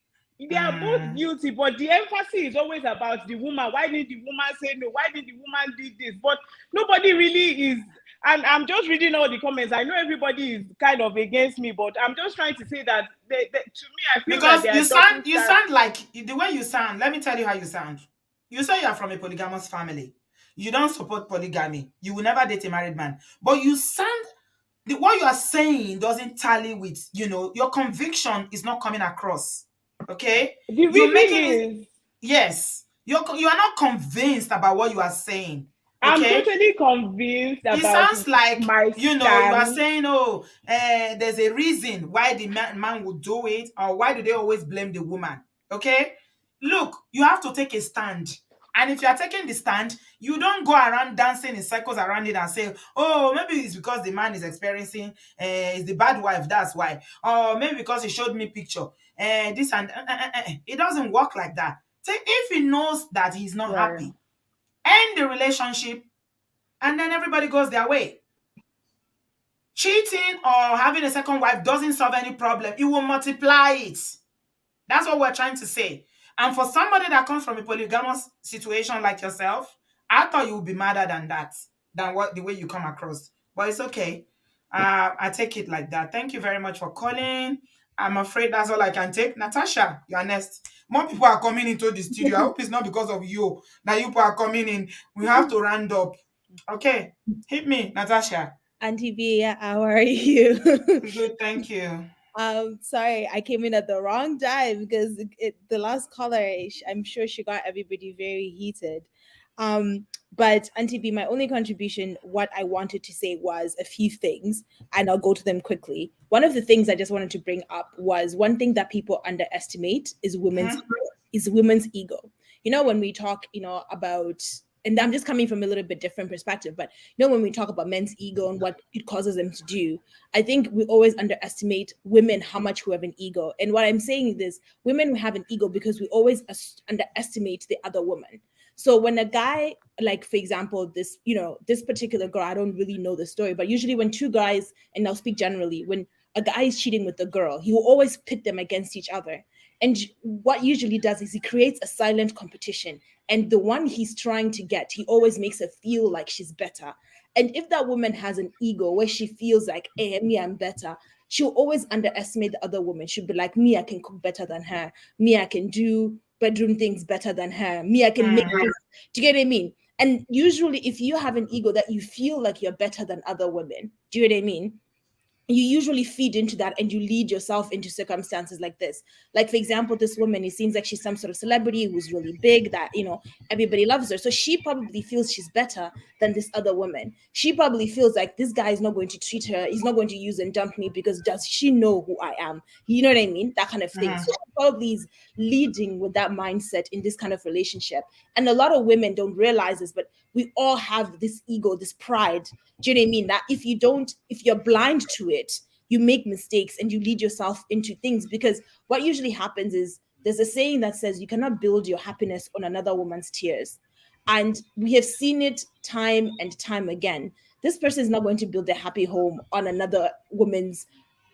They are both guilty, but the emphasis is always about the woman. Why did the woman say no? Why did the woman do this? But nobody really is. And I'm just reading all the comments. I know everybody is kind of against me, but I'm just trying to say that to me, I feel because that you sound like the way you sound. Let me tell you how you sound. You say you are from a polygamous family. You don't support polygamy. You will never date a married man. But you sound what you are saying doesn't tally with your conviction is not coming across. Okay, you're making it. Yes, you are not convinced about what you are saying. Okay? I'm totally convinced about. It sounds like you are saying, there's a reason why the man would do it, or why do they always blame the woman? Okay, look, you have to take a stand. And if you are taking the stand, you don't go around dancing in circles around it and say, oh, maybe it's because the man is experiencing, is the bad wife, that's why. Or maybe because he showed me picture. This and it doesn't work like that. So if he knows that he's not happy, end the relationship, and then everybody goes their way. Cheating or having a second wife doesn't solve any problem. It will multiply it. That's what we're trying to say. And for somebody that comes from a polygamous situation like yourself, I thought you would be madder than that, than the way you come across. But it's okay. I take it like that. Thank you very much for calling. I'm afraid that's all I can take. Natasha, you're next. More people are coming into the studio. I hope it's not because of you that you people are coming in. We have to round up. Okay, hit me, Natasha. Auntie B, how are you? Good, thank you. Sorry, I came in at the wrong time because the last caller, I'm sure she got everybody very heated. But Auntie B, my only contribution, what I wanted to say was a few things, and I'll go to them quickly. One of the things I just wanted to bring up was one thing that people underestimate is women's ego. When we talk, about, and I'm just coming from a little bit different perspective, but when we talk about men's ego and what it causes them to do, I think we always underestimate women, how much we have an ego. And what I'm saying is women have an ego because we always underestimate the other woman. So when a guy, like, for example, this particular girl, I don't really know the story, but usually when two guys, and I'll speak generally, when a guy is cheating with a girl, he will always pit them against each other. And what usually does is he creates a silent competition. And the one he's trying to get, he always makes her feel like she's better. And if that woman has an ego where she feels like, hey, me, I'm better, she'll always underestimate the other woman. She'll be like, me, I can cook better than her. Me, I can do bedroom things better than her. Me, I can make this. Do you get what I mean? And usually, if you have an ego that you feel like you're better than other women, do you know what I mean? You usually feed into that and you lead yourself into circumstances like this. Like, for example, this woman, it seems like she's some sort of celebrity who's really big, that, you know, everybody loves her. So she probably feels she's better than this other woman. She probably feels like this guy is not going to treat her, he's not going to use and dump me because does she know who I am? You know what I mean? That kind of thing. So she probably is leading with that mindset in this kind of relationship. And a lot of women don't realize this, but we all have this ego, this pride. Do you know what I mean? That if you're blind to it, you make mistakes and you lead yourself into things. Because what usually happens is there's a saying that says you cannot build your happiness on another woman's tears. And we have seen it time and time again. This person is not going to build their happy home on another woman's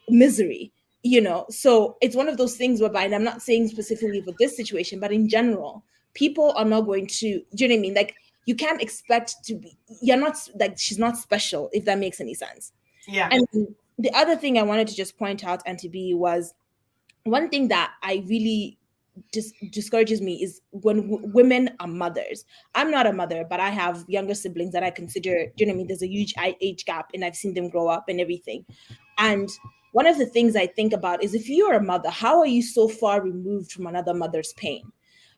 misery, you know. So it's one of those things whereby, and I'm not saying specifically for this situation, but in general, people are not going to, do you know what I mean? Like, you can't expect to be, you're not, like, she's not special, if that makes any sense. Yeah. And the other thing I wanted to just point out, Auntie B, was one thing that I really discourages me is when women are mothers. I'm not a mother, but I have younger siblings that I consider, you know what I mean? There's a huge age gap and I've seen them grow up and everything. And one of the things I think about is, if you're a mother, how are you so far removed from another mother's pain?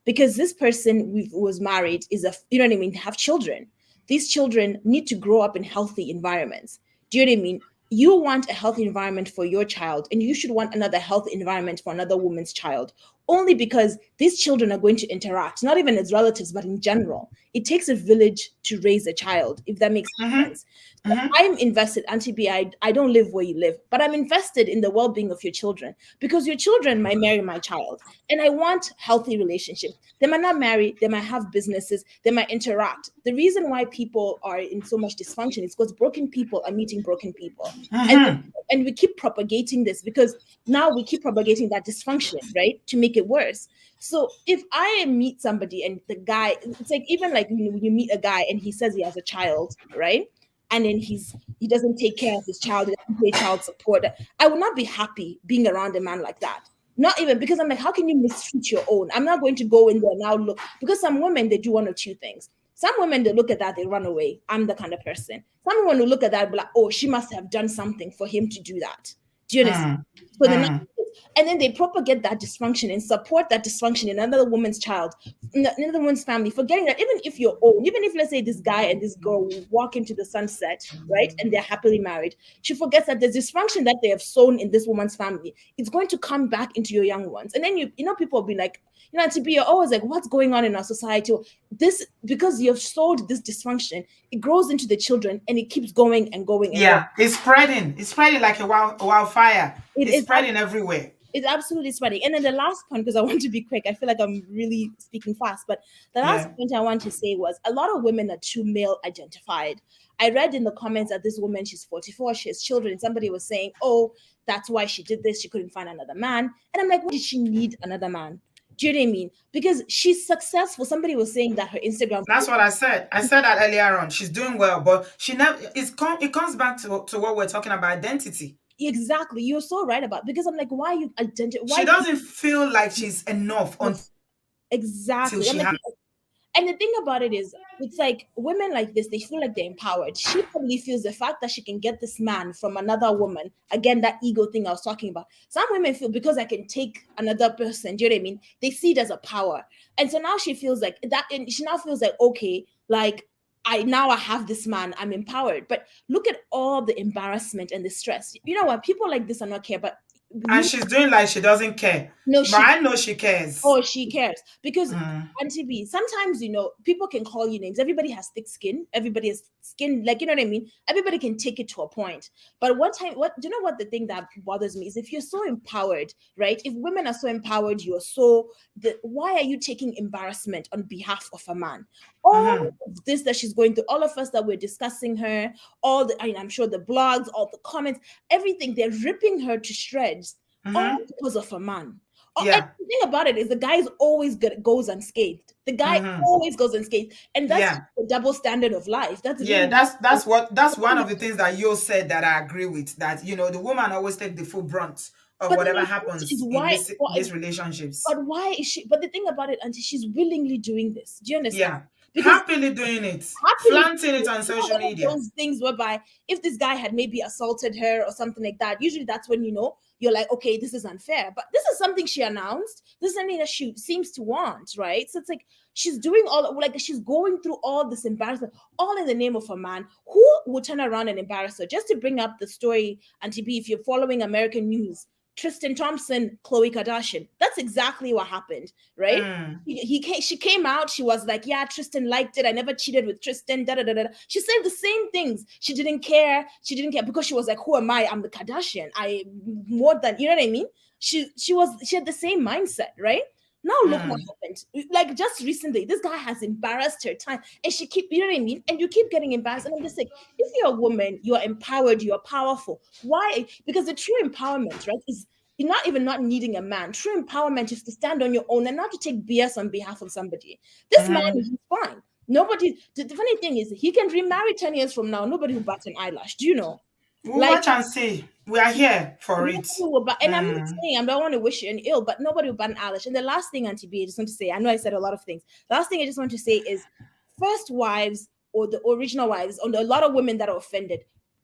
Because this person was married is you know what I mean, have children. These children need to grow up in healthy environments. Do you know what I mean? You want a healthy environment for your child, and you should want another healthy environment for another woman's child, only because these children are going to interact, not even as relatives, but in general. It takes a village to raise a child, if that makes sense. I'm invested, Auntie B, I don't live where you live, but I'm invested in the well-being of your children, because your children might marry my child, and I want healthy relationships. They might not marry, they might have businesses, they might interact. The reason why people are in so much dysfunction is because broken people are meeting broken people. And we keep propagating this, because now we keep propagating that dysfunction, right, to make it worse. So if I meet somebody and the guy, it's like, even like, you know, when you meet a guy and he says he has a child, right? And then he doesn't take care of his child, he doesn't pay child support. I would not be happy being around a man like that. Not even, because I'm like, how can you mistreat your own? I'm not going to go in there now look, because some women, they do one of two things. Some women, they look at that, they run away. I'm the kind of person. Some women will look at that, be like, oh, she must have done something for him to do that. Do you understand? So they're not, and then they propagate that dysfunction and support that dysfunction in another woman's child, in another woman's family, forgetting that even if you're old, even if, let's say, this guy and this girl will walk into the sunset, right, and they're happily married, she forgets that the dysfunction that they have sown in this woman's family, it's going to come back into your young ones. And then you know, people will be like, you know, to be always like, what's going on in our society? This, because you've sowed this dysfunction, it grows into the children and it keeps going and going and Yeah, it's spreading. It's spreading like a wildfire. it It's is spreading everywhere. it's absolutely spreading. And then the last point, because I want to be quick, I feel like I'm really speaking fast, but the last Yeah. point I want to say was, a lot of women are too male identified. I read in the comments that this woman, she's 44, she has children. Somebody was saying, oh, that's why she did this. She couldn't find another man. And I'm like, why did she need another man? Do you know what I mean? Because she's successful. Somebody was saying that her Instagram. That's what I said. I said that earlier on. She's doing well, but she never. It comes back to what we're talking about, identity. Exactly. You're so right about, because I'm like, why you identify? She doesn't feel like she's enough until Exactly. I'm she like, has. and the thing about it is, it's like women like this, they feel like they're empowered. She probably feels the fact that she can get this man from another woman. Again, that ego thing I was talking about. Some women feel, because I can take another person, do you know what I mean? They see it as a power. And so now she feels like that, and she now feels like, okay, like I have this man, I'm empowered. But look at all the embarrassment and the stress. You know what? People like this are not care, but And she's doing like she doesn't care. no, But I know she cares. oh, she cares. Because Auntie B, sometimes, you know, people can call you names. Everybody has thick skin. Everybody has skin, like, you know what I mean? Everybody can take it to a point. But what do you know what the thing that bothers me is, if you're so empowered, right? If women are so empowered, why are you taking embarrassment on behalf of a man? All of this that she's going through, all of us that we're discussing her, I'm sure the blogs, all the comments, everything, they're ripping her to shreds, all because of a man. And Yeah. the thing about it is the guy is always goes unscathed. The guy always goes unscathed. And that's Yeah. the double standard of life. That's Yeah, really that's one of the things that you said that I agree with. That the woman always take the full brunt of but the whatever response is happens in why, these relationships. but why is she? But the thing about it, Auntie, she's willingly doing this. Do you understand? Yeah, Because happily doing it, happily, flaunting it on it's not social one of media. those things whereby if this guy had maybe assaulted her or something like that, usually that's when you're like, okay, this is unfair. But this is something she announced. This is something that she seems to want, right? So it's like she's doing all, like, she's going through all this embarrassment, all in the name of a man who would turn around and embarrass her. Just to bring up the story, Auntie B, if you're following American news, Tristan Thompson, Khloe Kardashian. That's exactly what happened, right? She came out. She was like, "Yeah, Tristan liked it. I never cheated with Tristan." Da da da da. She said the same things. She didn't care. She didn't care because she was like, "Who am I? I'm the Kardashian. I more than you know what I mean." She had the same mindset, right? Now look what happened. Like just recently, this guy has embarrassed her time, and she keep, you know what I mean? And you keep getting embarrassed. And I'm just like, if you're a woman, you are empowered, you are powerful. Why? Because the true empowerment, right, is you're not even not needing a man. True empowerment is to stand on your own and not to take BS on behalf of somebody. This man is fine. Nobody. The funny thing is, he can remarry 10 years from now. Nobody will bat an eyelash. Do you know? We'll Like, watch and see. We are here for it. and I'm not saying I don't want to wish you an ill, but nobody will ban eyelash. And the last thing, Auntie B, I just want to say, I know I said a lot of things. The last thing I just want to say is first wives or the original wives, on a lot of women that are offended.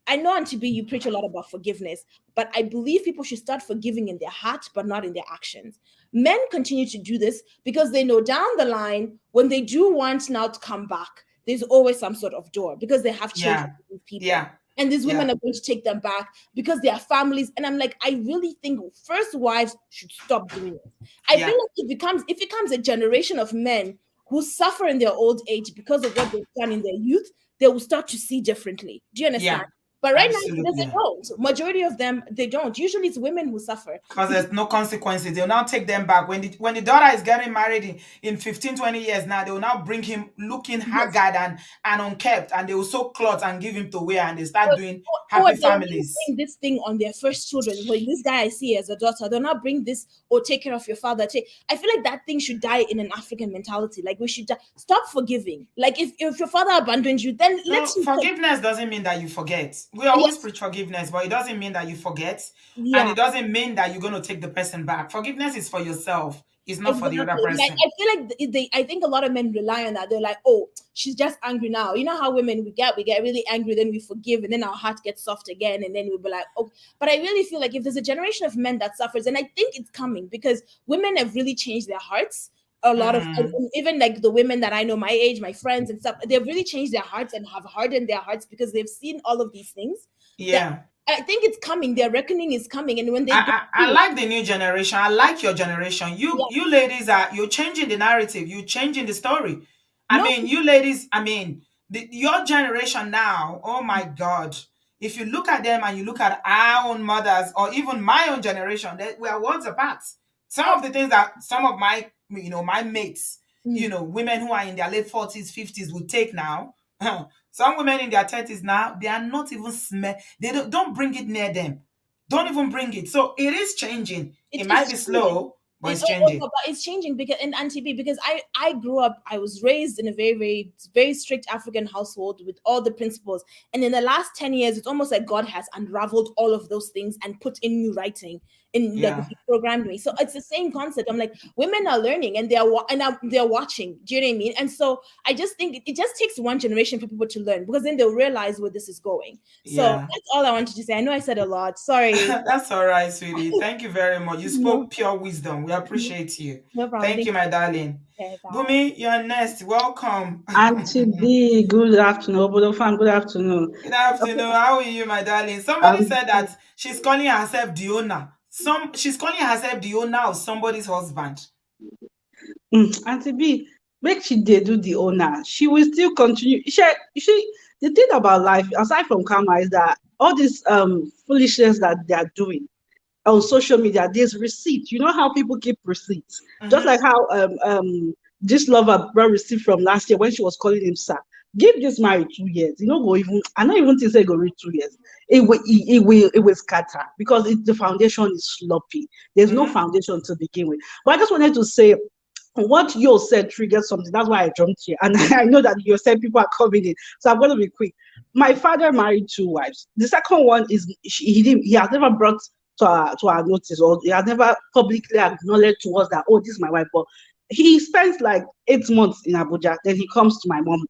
I know, Auntie B, you preach a lot about forgiveness, but I believe people should start forgiving in their heart, but not in their actions. Men continue to do this because they know down the line, when they do want now to come back, there's always some sort of door because they have children with people. Yeah. And these women are going to take them back because they are families. And I'm like, I really think first wives should stop doing it. I feel like it becomes a generation of men who suffer in their old age because of what they've done in their youth, they will start to see differently. Do you understand? Yeah. But right now, Absolutely. they don't. Majority of them, they don't. Usually it's women who suffer. Because there's no consequences. They'll now take them back. When the daughter is getting married in 15, 20 years now, they will now bring him looking haggard and unkept, and they will sew clothes and give him to wear, and they start doing happy They'll families. bring this thing on their first children. When this guy I see as a daughter, they'll not bring this or take care of your father. I feel like that thing should die in an African mentality. Like we should stop forgiving. Like if your father abandoned you, then forgiveness doesn't mean that you forget. We always preach forgiveness, but it doesn't mean that you forget. And it doesn't mean that you're going to take the person back. Forgiveness is for yourself. It's not for the other person. Like, I feel like I think a lot of men rely on that. They're like, oh, she's just angry now. You know how women we get really angry, then we forgive, and then our heart gets soft again, and then we'll be like, oh. But I really feel like if there's a generation of men that suffers, and I think it's coming because women have really changed their hearts. A lot of even like the women that I know, my age, my friends and stuff, they've really changed their hearts and have hardened their hearts because they've seen all of these things. Yeah. I think it's coming. Their reckoning is coming, and when they I like the new generation. I like your generation. You ladies you're changing the narrative. You're changing the story. I mean, you ladies. I mean, your generation now. Oh my God! If you look at them and you look at our own mothers or even my own generation, we are worlds apart. Some of the things that some of my my mates, women who are in their late 40s, 50s would take now. Some women in their 30s now, they are not even they don't bring it near them. Don't even bring it. So it is changing. It might be slow, but it's changing. But it's changing because in Auntie B, because I grew up, I was raised in a very, very, very strict African household with all the principles. And in the last 10 years, it's almost like God has unraveled all of those things and put in new writing in like He programmed me. So it's the same concept. I'm like, women are learning and they're watching. Do you know what I mean? And so I just think it just takes one generation for people to learn because then they'll realize where this is going. So that's all I wanted to say. I know I said a lot. Sorry. That's all right, sweetie. Thank you very much. You spoke pure wisdom. We appreciate you. No problem. Thank you, my darling. Okay, Bumi, you're next. Welcome. Auntie B, good afternoon. Obodo fan, good afternoon. Good afternoon. How are you, my darling? Somebody said that she's calling herself the owner. She's calling herself the owner of somebody's husband. Auntie B, make she do the owner. She will still continue. The thing about life, aside from karma, is that all this foolishness that they are doing on social media, there's receipts. You know how people keep receipts, just like how this lover brought receipt from last year when she was calling him sir. Give this marriage 2 years. You know, go even I don't even think they go reach 2 years. It will scatter because the foundation is sloppy. There's no Mm-hmm. foundation to begin with. But I just wanted to say what you said triggered something. That's why I jumped here. And I know that you said people are coming in. So I'm going to be quick. My father married 2 wives. The second one is he has never brought to our notice, or he has never publicly acknowledged to us that, oh, this is my wife. But he spends like 8 months in Abuja. Then he comes to my mom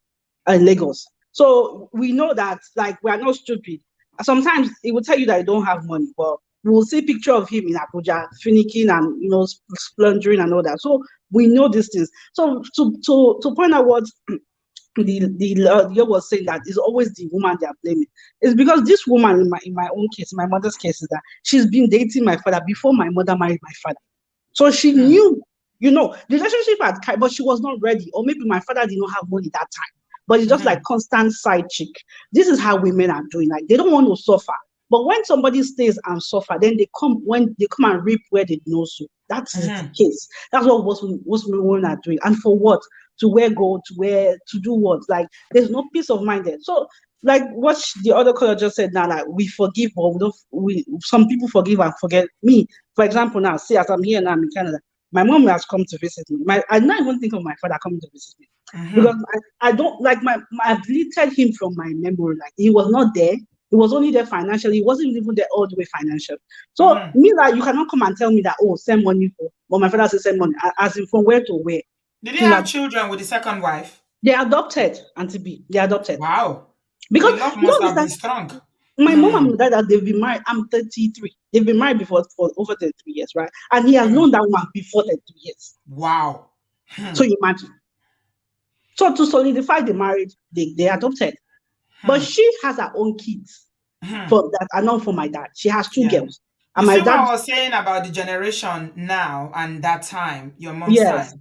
in Lagos. So we know that like we are not stupid. Sometimes he will tell you that I don't have money, but we will see picture of him in Abuja, finicking and splundering and all that. So we know these things. So to point out what the girl was saying, that is always the woman they are blaming. It's because this woman in my own case, my mother's case, is that she's been dating my father before my mother married my father. So she knew, the relationship had kind, but she was not ready, or maybe my father did not have money that time. But it's just like constant side chick. This is how women are doing. Like they don't want to suffer. But when somebody stays and suffer, then they come and reap where they did not sow. That is the case. That's what most women are doing. And for what? To where go, to do what? Like there's no peace of mind there. So like what the other caller just said now, like we forgive, but some people forgive and forget. Me, for example, now, see, as I'm here now, I'm in Canada, my mom has come to visit me. I don't even think of my father coming to visit me. Because I don't like I've deleted him from my memory. Like he was not there. He was only there financially. He wasn't even there all the way financially. So me, like, you cannot come and tell me that, oh, send money for, but my father says send money, as in from where to where. Did he have children with the second wife? They adopted, Auntie B. They adopted. Wow. Because the love must have been strong. My mom and my dad, they've been married. I'm 33. They've been married before for over 33 years, right? And he has known that woman before 33 years. Wow. So you imagine. So to solidify the marriage, they adopted. But she has her own kids for that are not for my dad. She has two girls. And You my see dad, what I was saying about the generation now and that time, your mom's time.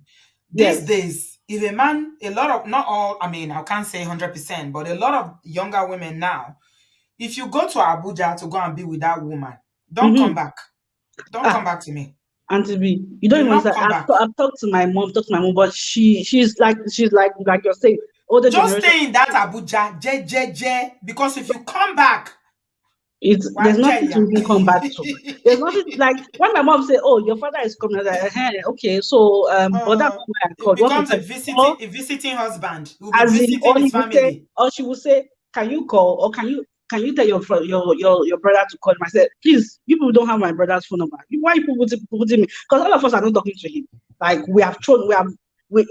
These days, if a man, not all, I mean, I can't say 100%, but a lot of younger women now, if you go to Abuja to go and be with that woman, don't come back. Don't come back to me. Auntie B, you don't even say. I've talked to my mom, but she's like you're saying, older Just generation. stay in that Abuja, because if you come back, there's nothing to even come back to. There's nothing like when my mom say, "Oh, your father is coming," like, okay, so but that's not why I called. It becomes a visiting husband. He will be visiting his family. Or she will say, "Can you call, or can you tell your brother to call him?" I said, "Please, you people don't have my brother's phone number. Why you people putting me? Because all of us are not talking to him. Like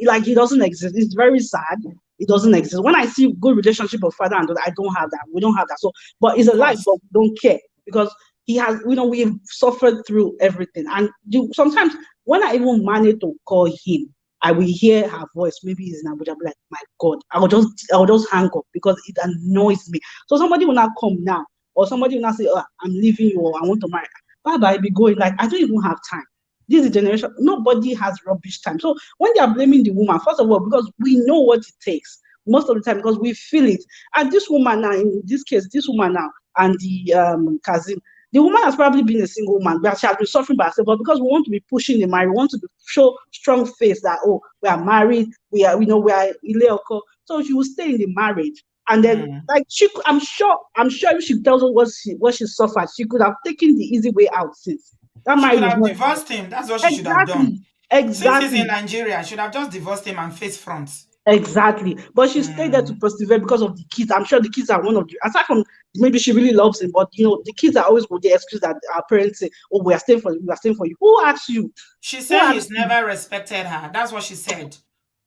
like he doesn't exist. It's very sad. It doesn't exist. When I see good relationship of father and daughter, I don't have that. We don't have that. So, but it's a life, but we don't care because he has. We've suffered through everything. And sometimes when I even manage to call him, I will hear her voice. Maybe he's in Abuja. I'll be like, my God, I will just hang up because it annoys me. So somebody will not come now, or somebody will not say, "Oh, I'm leaving you," or "I want to marry." Bye bye. Be going. Like I don't even have time. This is a generation, nobody has rubbish time. So when they are blaming the woman, first of all, because we know what it takes most of the time, because we feel it. And this woman now, in this case, and the cousin, the woman has probably been a single woman, but she has been suffering by herself. But because we want to be pushing the marriage, we want to show strong face that, oh, we are married, we are Ileoko. So she will stay in the marriage. And then, like, I'm sure if she tells us what she suffered, she could have taken the easy way out since. That she marriage could was have not divorced him. That's what she should have done. Since he's in Nigeria, she should have just divorced him and face Flaunts. Exactly. But she stayed there to persevere because of the kids. I'm sure the kids are one of the, aside from maybe she really loves him, but the kids are always with the excuse that our parents say, "Oh, we are staying for you." Who asked you? She said he's never respected her. That's what she said.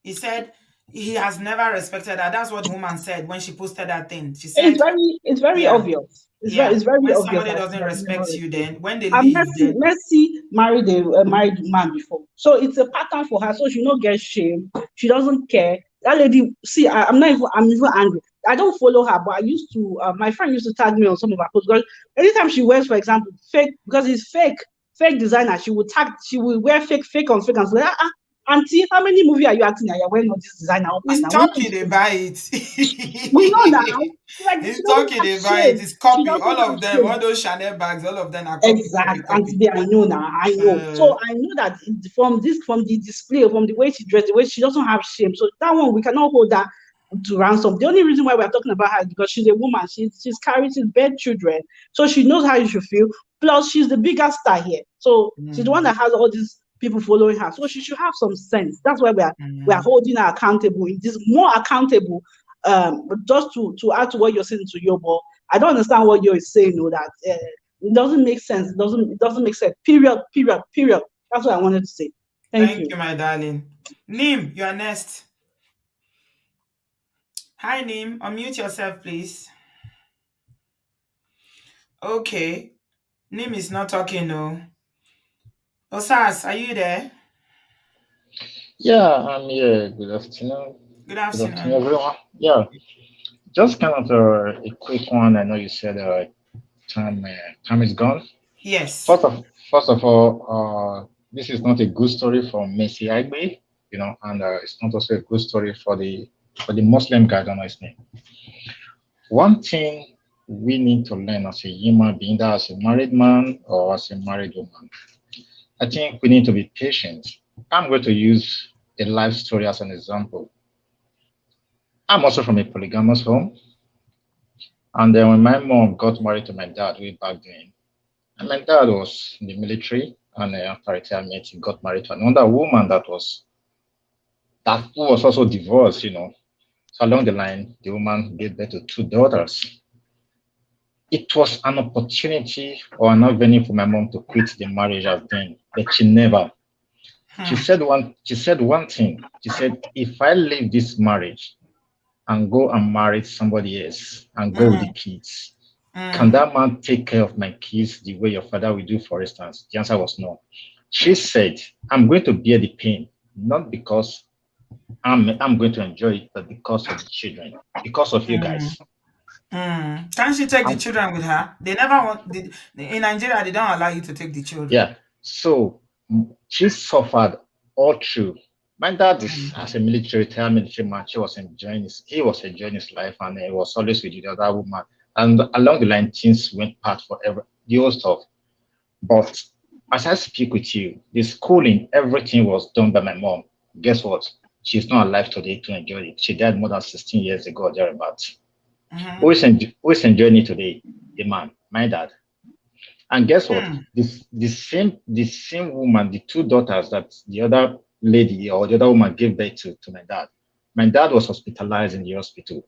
He said he has never respected her. That's what the woman said when she posted that thing. She said it's very obvious. It's very when obvious. somebody doesn't respect you, then when they and leave, then Mercy married a married man before, so it's a pattern for her. So she not get shame. She doesn't care. That lady, see, I'm even angry. I don't follow her, but I used to. My friend used to tag me on some of her posts because anytime she wears, for example, fake, because it's fake designer, she would wear fake on fake and say, auntie, how many movie are you acting? You're wearing all this designer. He's talking, they buy it. We know now. Like, he's talking, they buy it. It's copy. All of them, shame. all those Chanel bags, all of them are copy. Exactly. And today I know now. I know. So I know that from the display, from the way she dressed, the way she doesn't have shame. So that one we cannot hold that to ransom. The only reason why we're talking about her is because she's a woman. She's carrying, she's bad children, so she knows how you should feel. Plus, she's the bigger star here, so she's the one that has all these people following her. So she should have some sense. That's why we are holding her accountable. It is more accountable. But just to add to what you're saying to Yobo, I don't understand what you're saying. No, that it doesn't make sense. It doesn't make sense. Period. Period. Period. That's what I wanted to say. Thank Thank you. you, my darling. Nim, you are next. Hi, Nim. Unmute yourself, please. Okay. Nim is not talking, no. Osas, are you there? Yeah, I'm here. Good afternoon. Good Good afternoon, afternoon. everyone. Yeah, just kind of a quick one. I know you said time is gone. Yes. First of all, this is not a good story for Messi Aigbe, and it's not also a good story for the Muslim guy. I don't know his name. One thing we need to learn as a human being, that as a married man or as a married woman, I think we need to be patient. I'm going to use a life story as an example. I'm also from a polygamous home. And then when my mom got married to my dad way back then, and my dad was in the military, and after retirement, he got married to another woman that who was also divorced. So along the line, the woman gave birth to two daughters. It was an opportunity or an avenue for my mom to quit the marriage as then, but she never. She said one thing. She said, if I leave this marriage and go and marry somebody else and go with the kids, can that man take care of my kids the way your father will do, for instance? The answer was no. She said, I'm going to bear the pain, not because I'm going to enjoy it, but because of the children, because of you guys. Can't she take the And children with her? They never want. In Nigeria, they don't allow you to take the children. yeah, so she suffered all through. My dad is as a retired military man. He was enjoying his life, and he was always with the other woman. And along the line, things went bad forever. The old stuff. But as I speak with you, the schooling, everything was done by my mom. Guess what? She's not alive today to enjoy it. She died more than 16 years ago, thereabouts. Who is enjoying it today? The man, my dad. And guess what? The same woman, the two daughters that the other lady or the other woman gave birth to my dad. My dad was hospitalized in the hospital.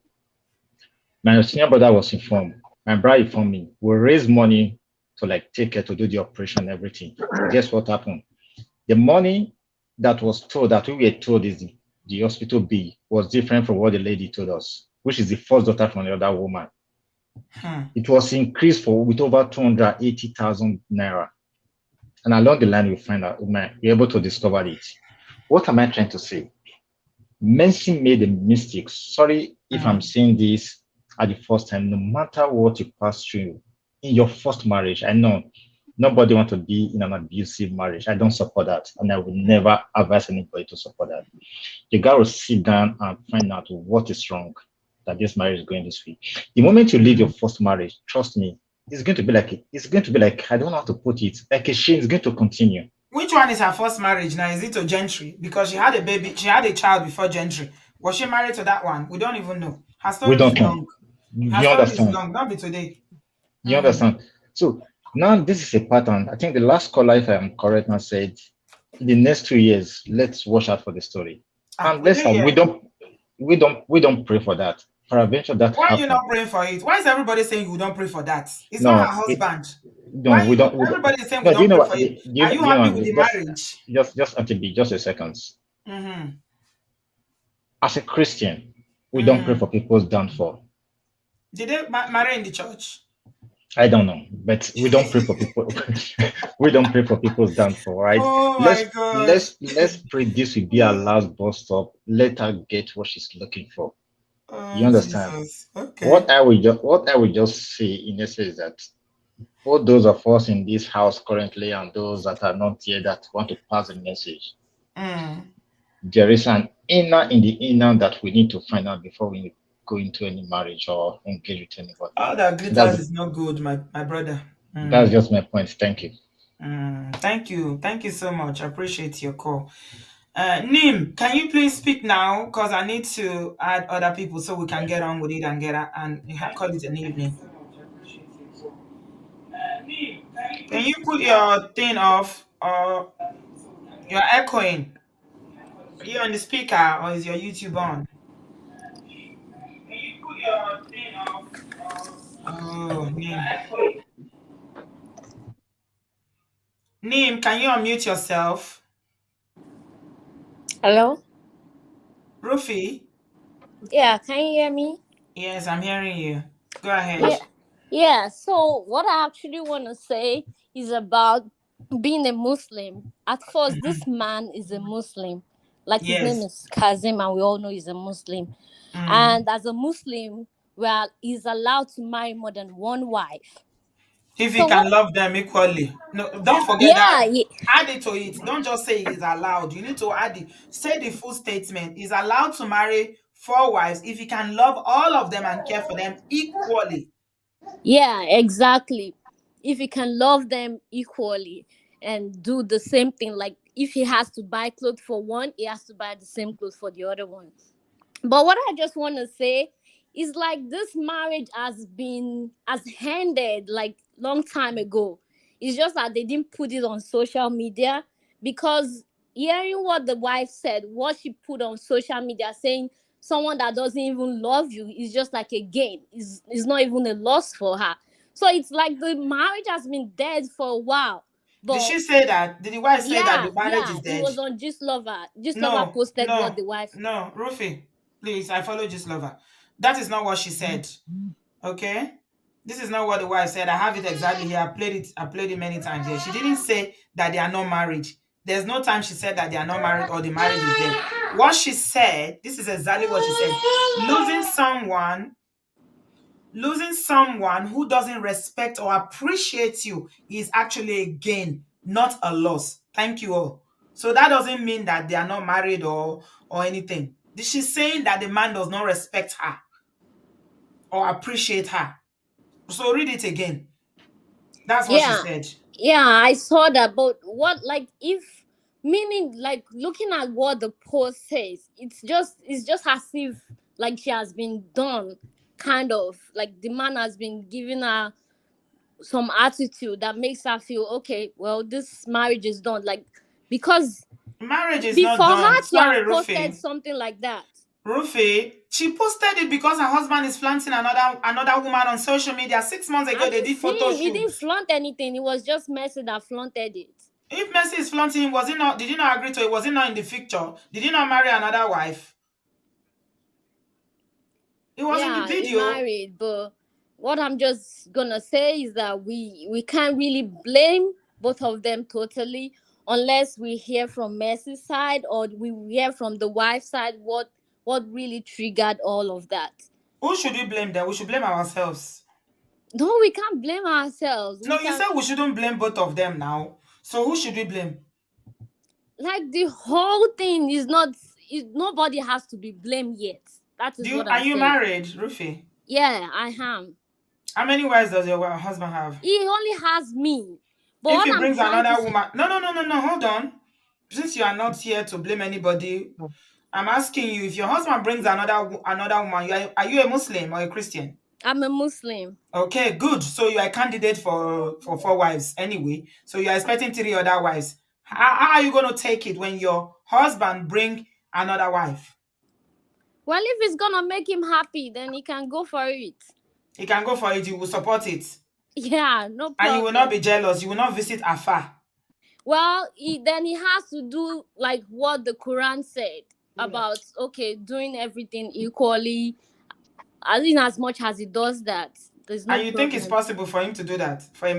My senior brother was informed. My brother informed me. We raised money to like take care to do the operation and everything. Guess what happened? The money that was told that we were told is the hospital bill was different from what the lady told us, which is the first daughter from the other woman. It was increased with over 280,000 naira. And along the line, we find out, we're able to discover it. What am I trying to say? Mercy made a mistake. Sorry if I'm saying this at the first time. No matter what you pass through in your first marriage, I know nobody wants to be in an abusive marriage. I don't support that. And I will never advise anybody to support that. You got to sit down and find out what is wrong that this marriage is going this way. The moment you leave your first marriage, trust me, it's going to be like I don't know how to put it. Like a shame is going to continue. Which one is her first marriage now? Is it to Gentry? Because she had a baby, she had a child before Gentry. Was she married to that one? We don't even know. Her We story don't is know. long. Her You story is understand? long. Not be today. You understand? So now this is a pattern. I think the last caller, if I am correct, now said in the next 2 years, let's watch out for the story. And We let's didn't hear. we don't pray for that. Peradventure that Why are you happen. not praying for it? Why is everybody saying you don't pray for that? It's not her No, husband. no, we don't. Everybody is saying we No, do you don't know pray what? for it? Do Are you you do you happy know? with the Just marriage? just until be just a second. Mm-hmm. As a Christian, we don't pray for people's downfall. Did they marry in the church? I don't know, but we don't pray for people. We don't pray for people's downfall, right? Oh my Let's God. let's pray this will be our last bus stop. Let her get what she's looking for. You Oh understand? Jesus. Okay. What I will just say in essence is that both those of us in this house currently and those that are not here that want to pass the message, there is an inner in the inner that we need to find out before we go into any marriage or engage with anybody. All that That's glitters is not good, my brother. that's just my point. Thank you. Thank you. Thank you so much. I appreciate your call. Nim, can you please speak now? Because I need to add other people so we can get on with it and call it an evening. Can you put your thing off, or you're echoing? Are you on the speaker or is your YouTube on? Oh, Nim. Nim, can you unmute yourself? Hello? Rufi? Yeah, can you hear me? Yes, I'm hearing you. Go ahead. Yeah. Yeah, so what I actually want to say is about being a Muslim. At first, this man is a Muslim. Like his name Yes. is Kazim, and we all know he's a Muslim. Mm. And as a Muslim, well, he's allowed to marry more than one wife. If he So what? can love them equally. No, don't forget that. Yeah, Add it to it. Don't just say he's allowed. You need to add it. Say the full statement. He's allowed to marry 4 wives if he can love all of them and care for them equally. yeah, exactly. If he can love them equally and do the same thing, like if he has to buy clothes for one, he has to buy the same clothes for the other one. But what I just want to say is like this marriage has ended like long time ago. It's just that they didn't put it on social media, because hearing what the wife said, what she put on social media, saying someone that doesn't even love you is just like a gain. Is not even a loss for her. So it's like the marriage has been dead for a while. Did But she say that? Did the wife say that yeah, the marriage yeah, is it dead? was on Gist Lover. Gist Lover No, posted what no, the wife. no. Rufi, please, I follow this lover. That is not what she said. Okay? This is not what the wife said. I have it exactly here. I played it many times here. She didn't say that they are not married. There's no time she said that they are not married or the marriage is dead. What she said, this is exactly what she said. Losing someone who doesn't respect or appreciate you is actually a gain, not a loss. Thank you all. So that doesn't mean that they are not married or anything. She's saying that the man does not respect her or appreciate her. So read it again. That's what she Yeah, said. yeah, I saw that. But what, like, if meaning, like, looking at what the post says, it's just as if like she has been done, kind of like the man has been giving her some attitude that makes her feel okay. Well, this marriage is done, like, because Marriage is not before done. her to Sorry, have posted Rufi. something like that. Rufi, she posted it because her husband is flaunting another woman on social media. 6 months I ago, they didn't did see photo him. He didn't shoots. flaunt anything. It was just Mercy that flaunted it. If Messi is flaunting him, was he not? Did he not agree to it? Was he not in the picture? Did he not marry another wife? He was in the Yeah, he video. married, but what I'm just gonna say is that we can't really blame both of them totally, unless we hear from Mercy's side or we hear from the wife's side what really triggered all of that. Who should we blame then? We should blame ourselves. No, we can't blame ourselves. No, We you can, said we shouldn't blame both of them now. So who should we blame? like, the whole thing nobody has to be blamed yet. That is what I'm Are you saying. married, Rufi? Yeah, I am. How many wives does your husband have? He only has me. But If what he I'm brings trying to another say, woman, no, hold on. Since you are not here to blame anybody, I'm asking you, if your husband brings another woman, are you a Muslim or a Christian? I'm a Muslim. Okay, good. So you are a candidate for 4 wives anyway. So you are expecting 3 other wives. How are you going to take it when your husband bring another wife? Well, if it's gonna make him happy, then he can go for it. He can go for it. You will support it, Yeah, no and you will not problem. be jealous. You will not visit afar. Well, then he has to do like what the Quran said about, okay, doing everything equally. As much as he does that, there's no And you think it's problem. possible for him to do that? For a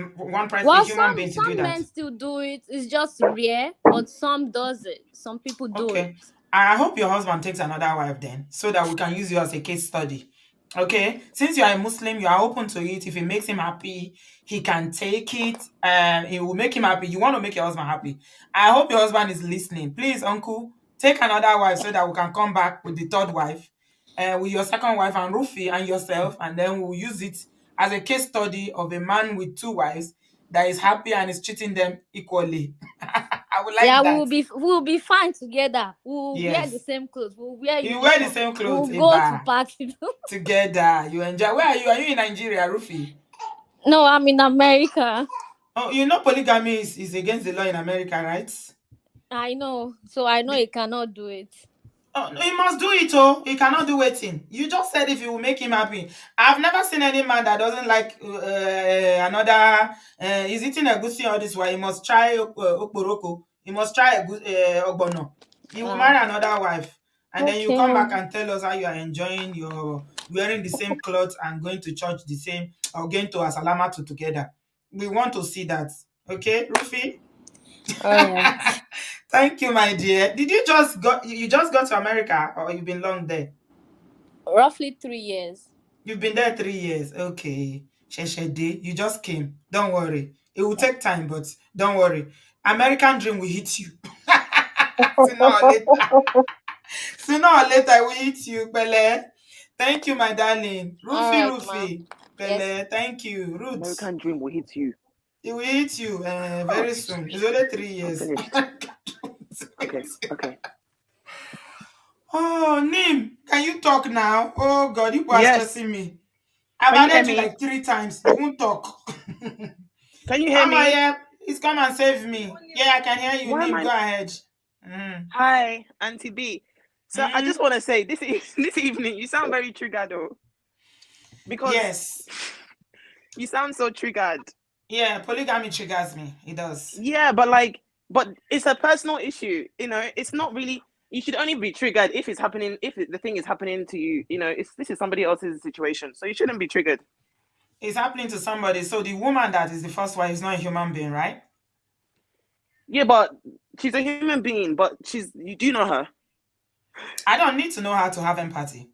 Well, human some being to do some that? men still do it. It's just rare, but some does it. Some people do it. Okay. I hope your husband takes another wife then, so that we can use you as a case study. Okay. Since you are a Muslim, you are open to it. If it makes him happy, he can take it. It will make him happy. You want to make your husband happy. I hope your husband is listening. Please, uncle, take another wife so that we can come back with the third wife, with your second wife and Rufi and yourself, and then we'll use it as a case study of a man with 2 wives that is happy and is treating them equally. I would Yeah, like that. we'll be fine together. We'll wear the Yes. same clothes. We'll wear You wear the uniform. same clothes, We'll go to Eba. parties. Together. You enjoy. Where are you? Are you in Nigeria, Rufi? No, I'm in America. Oh, you know polygamy is against the law in America, right? I know. So I know The- you cannot do it. Oh, no, he must do it, oh. He cannot do waiting. You just said if you will make him happy. I've never seen any man that doesn't like another. He's eating a goosey all this while. He must try okporoko. He must try ogbono. He will Ah, marry another wife. And then you okay. come back and tell us how you are enjoying your wearing the same clothes and going to church the same or going to Asalamatu together. We want to see that. Okay, Rufi? All right. Thank you, my dear. Did you just got to America or you've been long there? Roughly 3 years. You've been there 3 years. Okay. Sheshede, you just came. Don't worry. It will take time, but don't worry. American dream will hit you. Sooner or later. Sooner or later, it will hit you, Bele. Thank you, my darling. All Rufi, right, ma. Rufi. Yes. Bele, thank you. Ruth. American dream will hit you. It will hit you very soon. It's only 3 years. Finished. Okay. Okay. Oh, Nim, can you talk now? Oh, God, you are Yes. stressing me. I've Can you hear added you me? like 3 times. You won't talk. Can you hear me? Yeah, please come and save me. Yeah, I can hear you, Why am Nim. I? Go ahead. Mm. Hi, Auntie B. So I Mm. just want to say this evening you sound very triggered though, because Yes. you sound so triggered. Yeah, polygamy triggers me. It does. Yeah, but it's a personal issue. You know, it's not really. You should only be triggered if it's happening. If the thing is happening to you, you know, this is somebody else's situation, so you shouldn't be triggered. It's happening to somebody. So the woman that is the first one is not a human being, right? Yeah, but she's a human being. But you do know her. I don't need to know how to have empathy.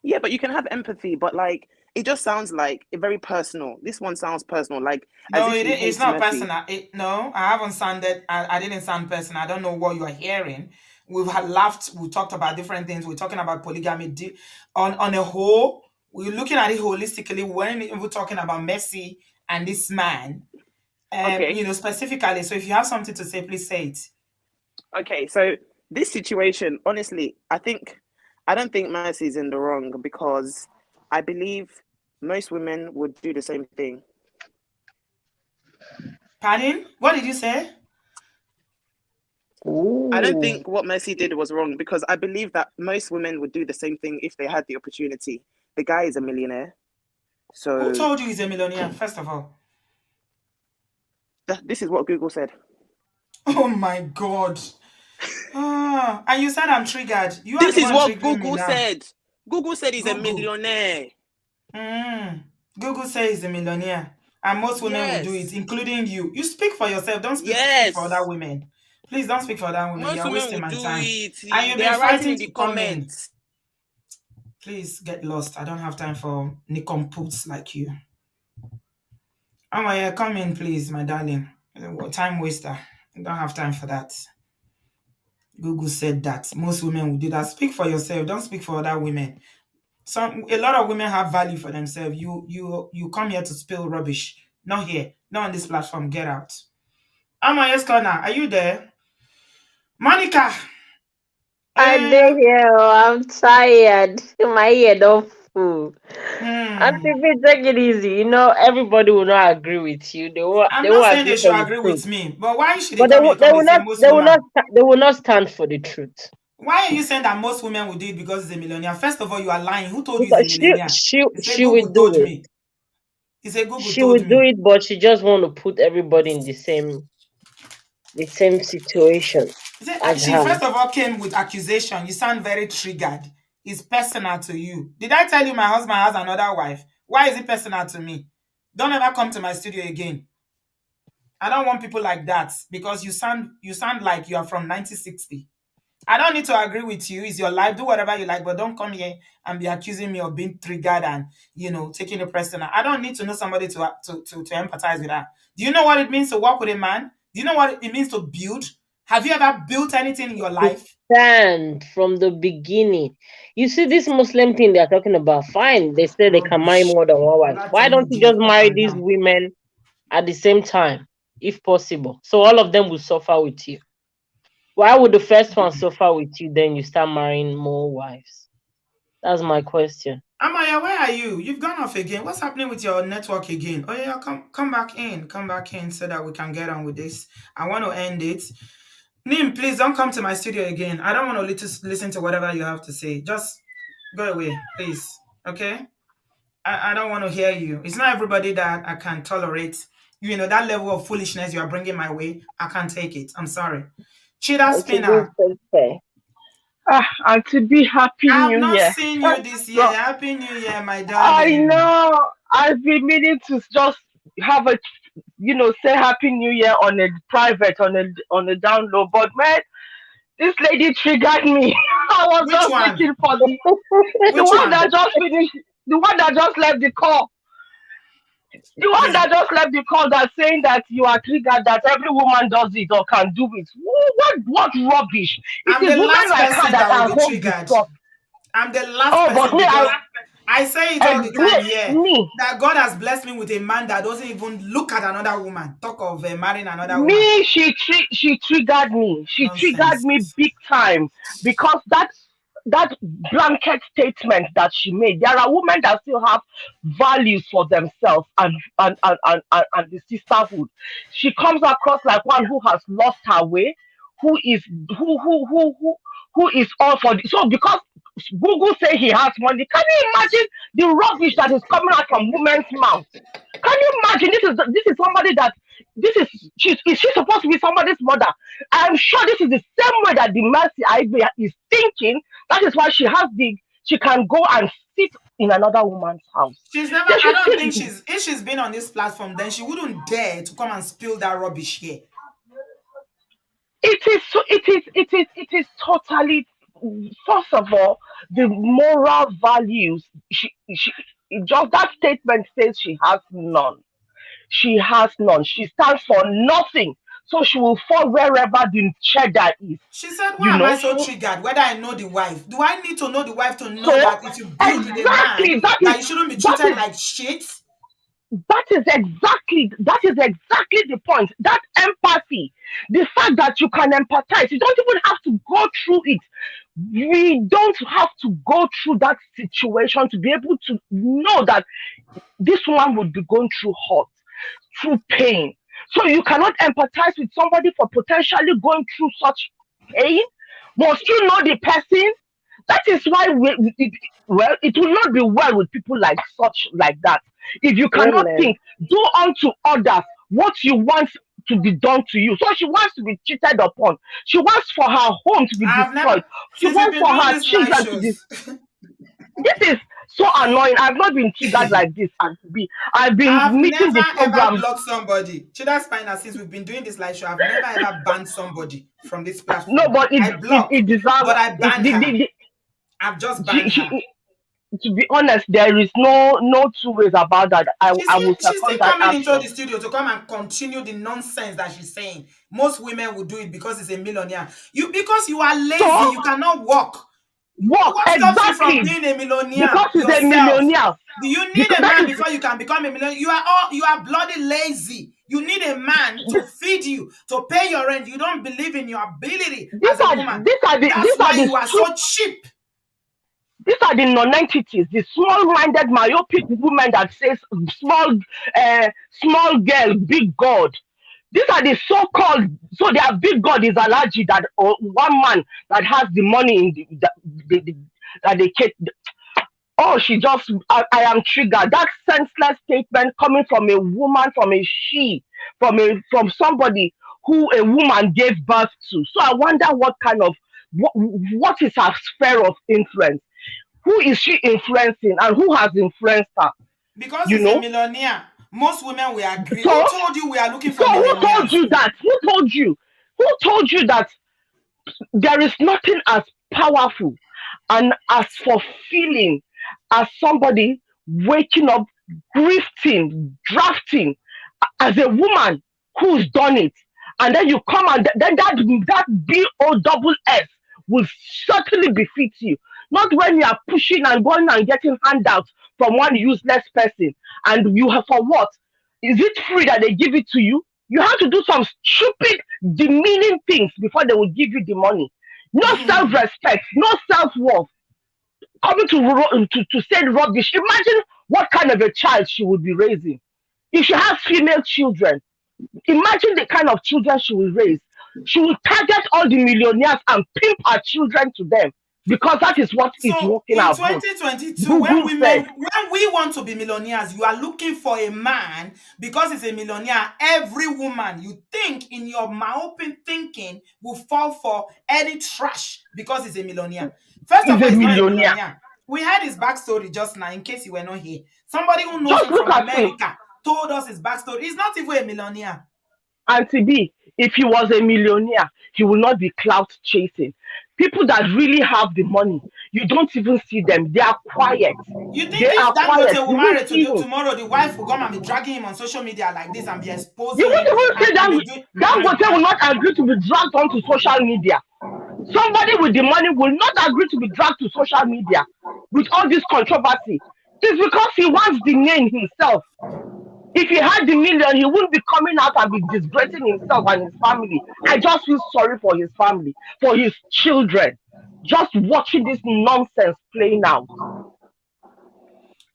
Yeah, but you can have empathy, but like it just sounds like very personal. This one sounds personal, like as No, if you it's hate not Mercy. personal. No, I haven't sounded. I didn't sound personal. I don't know what you are hearing. We've had laughed. We talked about different things. We're talking about polygamy on a whole. We're looking at it holistically. We weren't even talking about Messi and this man, Okay. specifically. So if you have something to say, please say it. Okay, so this situation, honestly, I don't think Mercy's in the wrong, because I believe most women would do the same thing. Pardon? What did you say? I don't think what Mercy did was wrong, because I believe that most women would do the same thing if they had the opportunity. The guy is a millionaire. So Who told you he's a millionaire, first of all? this is what Google said. Oh my God. And you said I'm triggered. You are This the is one what triggering me Google now. said. Google said he's a Google. millionaire. Google says he's a millionaire. And most women will do it, including you. You speak for yourself. Don't speak for other women. Please don't speak for other women. Most You're women wasting will my do time. it. And you've They been are writing fighting in the to come in. comments. Please get lost. I don't have time fornicompoop's like you. Amaya, come in, please, my darling. Time waster. I don't have time for that. Google said that most women will do that. Speak for yourself. Don't speak for other women. A lot of women have value for themselves. You come here to spill rubbish. Not here. Not on this platform. Get out. Amaya's corner. Are you there? Monica. I did here. I'm tired. My ear don't full. Auntie B, take it easy. You know, everybody will not agree with you. I'm They not won't saying agree they should for the agree truth. with me, but why should they But come here? they Come will and say not. most They will women. not. They will not stand for the truth. Why are you saying that most women will do it because he's a millionaire? First of all, you are lying. Who told you he's a Because millionaire? He said she will Google do told it. me. He said Google She told will do me. it, but she just want to put everybody in the same situation as She her. first of all came with accusation. You sound very triggered. It's personal to you. Did I tell you my husband has another wife? Why is it personal to me? Don't ever come to my studio again. I don't want people like that because you sound like you are from 1960. I don't need to agree with you. It's your life. Do whatever you like, but don't come here and be accusing me of being triggered and taking it personal. I don't need to know somebody to empathize with that. Do you know what it means to work with a man? Do you know what it means to build? Have you ever built anything in your life? Stand from the beginning. You see this Muslim thing they're talking about. Fine, they say they can marry more than one wife. Why don't you just marry these women at the same time? if possible. So all of them will suffer with you. Why would the first one suffer with you, then you start marrying more wives? That's my question. Amaya, where are you? You've gone off again. What's happening with your network again? Oh yeah, come back in. Come back in so that we can get on with this. I want to end it. Nim, please don't come to my studio again. I don't want to listen to whatever you have to say. Just go away, please. Okay? I don't want to hear you. It's not everybody that I can tolerate. You know, that level of foolishness you are bringing my way, I can't take it. I'm sorry. Cheetah Auntie B Spinner. is okay. Auntie B, Happy I have New not Year. seen you this year. So, Happy New Year, my I darling. know I've been meaning to just have a, say Happy New Year on a private, on a down low, but man, this lady triggered me. I was Which just one? looking for the Which one one? that just finished, the one that just left the call. The one Please. that just left the call that's saying that you are triggered, that every woman does it or can do it. What rubbish? It I'm is the women last like her person that that will can be hold the triggered. stuff. I'm the last Oh, but person me, because I say it all the time here me, that God has blessed me with a man that doesn't even look at another woman. Talk of marrying another woman. me, she triggered me. She triggered Nonsense. me big time because that blanket statement that she made. There are women that still have values for themselves and the sisterhood. She comes across like one who has lost her way, who is who is all for so because Google say he has money. Can you imagine the rubbish that is coming out from women's mouth? Can you imagine? This is somebody that is she supposed to be somebody's mother? I'm sure this is the same way that the Mercy Aigbe is thinking. That is why she can go and sit in another woman's house. She's never, They I should don't sit. think if she's been on this platform, then she wouldn't dare to come and spill that rubbish here. It is totally. First of all, the moral values. Just that statement says she has none. She has none. She stands for nothing. So she will fall wherever the cheddar is. She said, why am I so So triggered? Whether I know the wife. Do I need to know the wife to know so that if you build with a man, exactly that you shouldn't be that treated is like shit? that is exactly the point. That empathy, the fact that you can empathize, you don't even have to go through it. We don't have to go through that situation to be able to know that this woman would be going through hurt, through pain. So you cannot empathize with somebody for potentially going through such pain. Must you know the person? That is why it will not be well with people like that. If you cannot Amen. think, do unto others what you want to be done to you. So she wants to be cheated upon. She wants for her home to be I've never, destroyed. She since we've wants been for doing her these live children to be. shows, This is so annoying. I've not been triggered like this, and I've been I've meeting never the ever program. blocked somebody. That's fine. Since we've been doing this live show, I've never ever banned somebody from this No, platform. but I block, it deserves but I it. banned her. I've just banned her. To be honest, there is no two ways about that. I will She's still second that coming into action. the studio to come and continue the nonsense that she's saying. Most women will do it because it's a millionaire. Because you are lazy, So you cannot walk. work What stops you from exactly being a millionaire because he's a yourself? millionaire. Do you need Because a that man is before you can become a millionaire? You are bloody lazy. You need a man to feed you, to pay your rent. You don't believe in your ability these as a are woman. these That's are why the you are so cheap. these are the non-entities, the small-minded, myopic women that says small girl, big God. These are the so-called, so their big God is allergic that one man that has the money in that they take. Oh, I am triggered. That senseless statement coming from a woman, from somebody who a woman gave birth to. So I wonder what is her sphere of influence? Who is she influencing and who has influenced her? Because You he's a know? millionaire. Most women will agree. Who So, told you we are looking for so who told millionaires? you that? Who told you? Who told you that there is nothing as powerful and as fulfilling as somebody waking up, grifting, drafting as a woman who's done it, and then you come and then that BOSS will certainly befit you. Not when you are pushing and going and getting handouts from one useless person, and you have for what? Is it free that they give it to you? You have to do some stupid, demeaning things before they will give you the money. No self-respect, no self-worth. Coming to say rubbish. Imagine what kind of a child she would be raising. If she has female children, imagine the kind of children she will raise. She will target all the millionaires and pimp her children to them because that is what is So working in her boat. 2022, Google said, when we want to be millionaires, you are looking for a man because he's a millionaire. Every woman you think in your myopic thinking will fall for any trash because he's a millionaire. First of is all, a he's not a millionaire. millionaire. We had his backstory just now, in case you were not here. Somebody who knows Just him look from at him. America told us his backstory. He's not even a millionaire. Auntie B, if he was a millionaire, he will not be clout chasing. People that really have the money, you don't even see them. They are quiet. You They think if are quiet. Dangote will You won't marry see him. tomorrow, the wife will come and be dragging him on social media like this and be You exposing won't him even see and them. be doing Dangote will not agree to be dragged onto social media. Somebody with the money will not agree to be dragged to social media with all this controversy. It's because he wants the name himself. If he had the million, he wouldn't be coming out and be disgracing himself and his family. I just feel sorry for his family, for his children, just watching this nonsense playing out.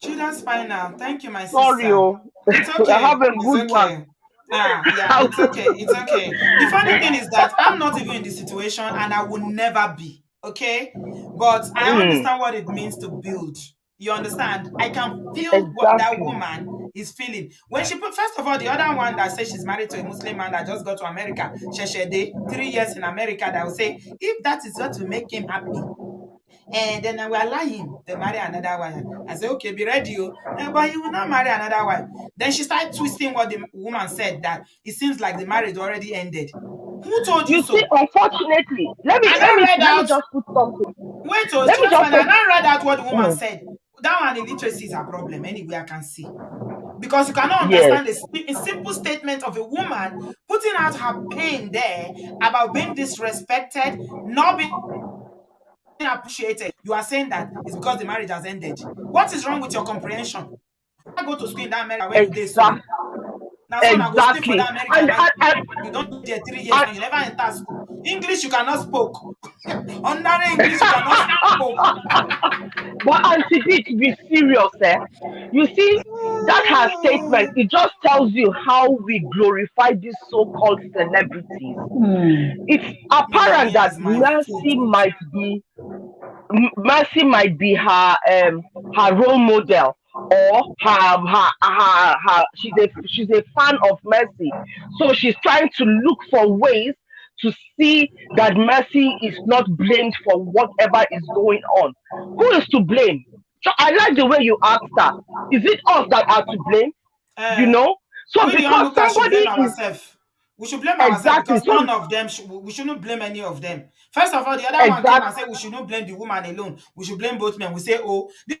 That's fine now. Thank you, my Sorry, sister. oh. It's Have okay. a It's good one. okay. Yeah, it's okay. It's okay. The funny thing is that I'm not even in this situation and I will never be. Okay? But I Mm, understand what it means to build. You understand? I can feel what that exactly. woman is feeling. When she put, first of all, the other one that says she's married to a Muslim man that just got to America, Sheshede, 3 years in America, that will say, if that is what will make him happy, and then I will allow him to marry another wife. I say, okay, be ready. But he will not marry another wife. Then she started twisting what the woman said, that it seems like the marriage already ended. Who told you You see, so? unfortunately, let me I let now me read let me out. just put something. Wait, oh, Let me just just find. I say, now read out what the woman mm, said. That one, illiteracy is a problem. Anyway, I can see. Because you cannot yes, understand a simple statement of a woman putting out her pain there about being disrespected, not being appreciated. You are saying that it's because the marriage has ended. What is wrong with your comprehension? I go to school in that America where you did so. exact, Now, so I go stay for exactly, that America. Now you don't do there 3 years. and Now you never enter school. English you cannot spoke. Ordinary English you cannot spoke. but Auntie B, to be serious, you see, that her statement, it just tells you how we glorify these so-called celebrities. It's apparent Millionaire that is my favorite. Mercy might be her role model, or her she's a fan of Mercy, so she's trying to look for ways to see that Mercy is not blamed for whatever is going on. Who is to blame? So I like the way you asked her. Is it us that are to blame? You Uh, know? So we the because onlookers should blame somebody is ourselves. We should blame ourselves exactly because so none of them, we shouldn't blame any of them. First of all, the other one came exact and said we should not blame the woman alone. We should blame both men. We say, oh, this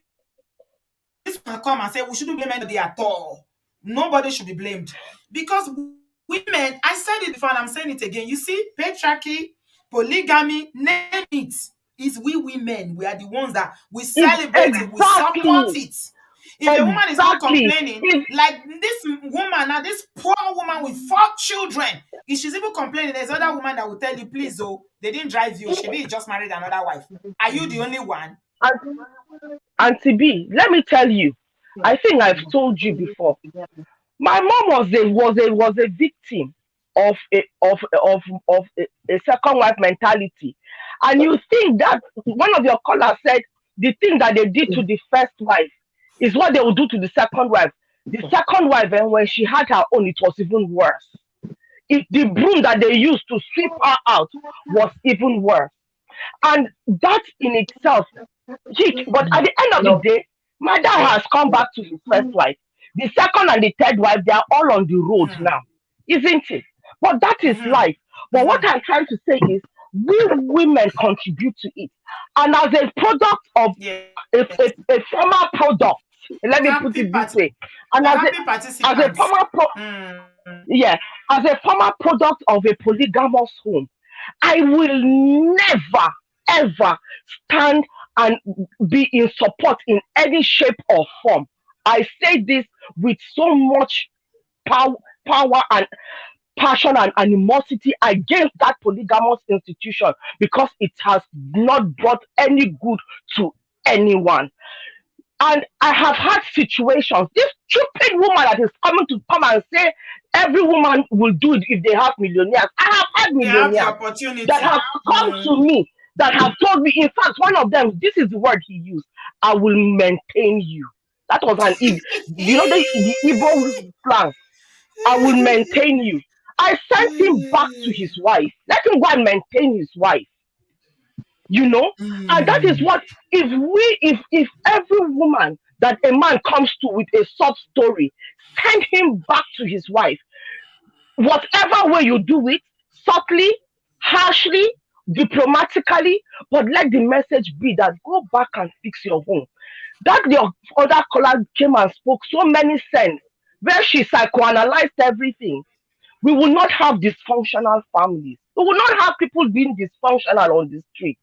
one come and say we shouldn't blame anybody at all. Nobody should be blamed. Because women, I said it before and I'm saying it again. You see, patriarchy, polygamy, name it. It's we women. We are the ones that we is celebrate it, we support exactly it. If a woman is even exactly complaining, is like this woman now, this poor woman with 4 children, if she's even complaining, there's other woman that will tell you, please, oh, they didn't drive you. She just married another wife. Are you the only one? Auntie B, let me tell you, I think I've told you before. My mom was a victim of a second wife mentality, and you think that one of your callers said the thing that they did to the first wife is what they will do to the second wife. The second wife, and when she had her own, it was even worse. The broom that they used to sweep her out was even worse, and that in itself. But at the end of the day, my dad has come back to his first wife. The second and the third wife, they are all on the road Hmm. now, isn't it? But that is Mm-hmm. life. But what I'm trying to say is, we women contribute to it. And as a product of Yes. a former product, let me put Happy it this part way, and happy as a participants. former Mm. yeah, as a former product of a polygamous home, I will never ever stand and be in support in any shape or form. I say this with so much power and passion and animosity against that polygamous institution because it has not brought any good to anyone. And I have had situations. This stupid woman that is coming to come and say every woman will do it if they have millionaires. I have had They have the millionaires that opportunity. have come to me that have told me. In fact, one of them, this is the word he used: "I will maintain you." That was an the Igbo slang. "I will maintain you." I sent him back to his wife. Let him go and maintain his wife. And that is what, if every woman that a man comes to with a sob story, send him back to his wife. Whatever way you do it, subtly, harshly, diplomatically, but let the message be that go back and fix your home. That the other caller came and spoke so many sense, where she psychoanalyzed everything. We will not have dysfunctional families. We will not have people being dysfunctional on the street.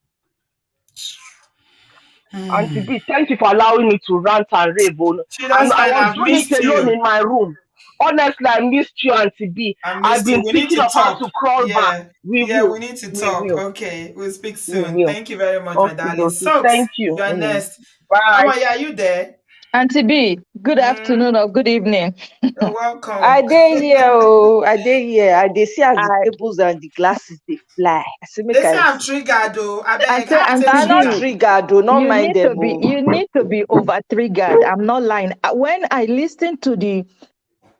Auntie B, thank you for allowing me to rant and rave. She does I fine. was I've doing it missed alone you. in my room. Honestly, I missed you, Auntie B. I I've missed you. been We need thinking to of how talk. to crawl back. Yeah. We Yeah, will. we need to We talk. will. Okay. We'll speak We soon. will. Thank you very much, my Okay, darling. dokie. Soaks, Thank you. you're next. Bye. Mama, yeah, are you there? Auntie B, good afternoon or good evening. You're welcome. I dey here, oh, I dey here. I dey see as the I tables and the glasses they fly. I say They make say I I'm see. triggered though. I I beg, say, have take Auntie I'm not sugar. B, triggered, do not you mind need to them. be Oh. you need to be over triggered. I'm not lying. When I listened to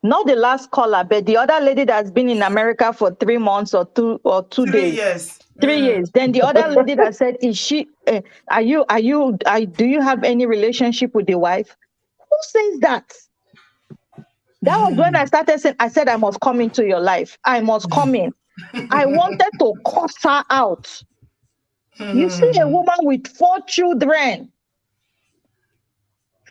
not the last caller, but the other lady that's been in America for 3 months or 2 days, 3 years. 3 years. Then the other lady that said, "Is she? Do you have any relationship with the wife?" Who says that? That was when I started saying, I said, I must come into your life. I must come in. I wanted to cuss her out. You see a woman with 4 children.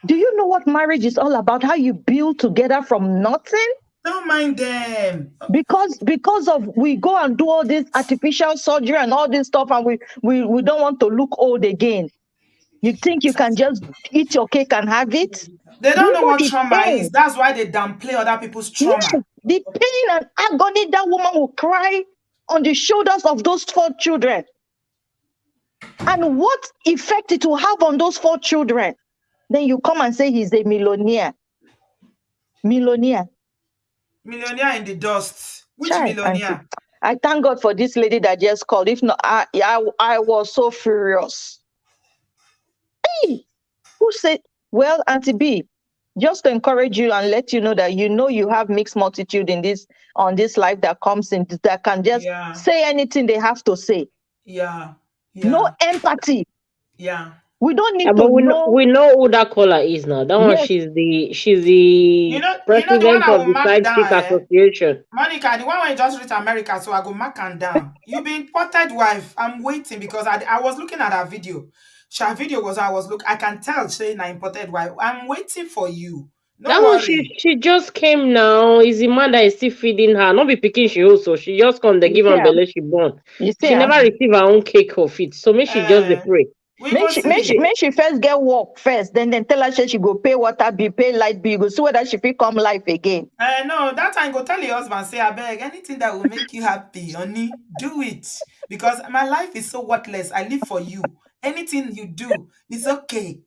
Do you know what marriage is all about? How you build together from nothing? Don't mind them. Because of we go and do all this artificial surgery and all this stuff, and we don't want to look old again. You think you can just eat your cake and have it? They Do don't you know know what the trauma is. pain? That's why they downplay other people's Yes, trauma. the pain and agony that woman will cry on the shoulders of those 4 children. And what effect it will have on those 4 children. Then you come and say he's a millionaire. Millionaire. Millionaire in the dust. Which Child, auntie. millionaire? I thank God for this lady that just called. If not, I was so furious. Hey, who said, well, Auntie B, just to encourage you and let you know that you have mixed multitude on this life that comes in that can just say anything they have to say. Yeah. No empathy. Yeah. We don't need But to know. we know who that caller is now. That one, Yes. she's the You know the one president I of will the mark Side down, Chick Association. Monica, the one when you just reach America, so I go mark and down. You be imported wife. I'm waiting because I was looking at her video. Her video was I can tell saying I imported wife. I'm waiting for you. No That one, worry. she just came now. Is the man that is still feeding her? Not be picking she also. She just come, they give her belly she born. She never receive her own cake of it. So make she just the pray. Make she first get work first, then tell her say she go pay water bill, pay light bill, go see whether she fit come life again. No, that time go tell your husband, say, I beg, anything that will make you happy, honey, do it. Because my life is so worthless. I live for you. Anything you do is okay.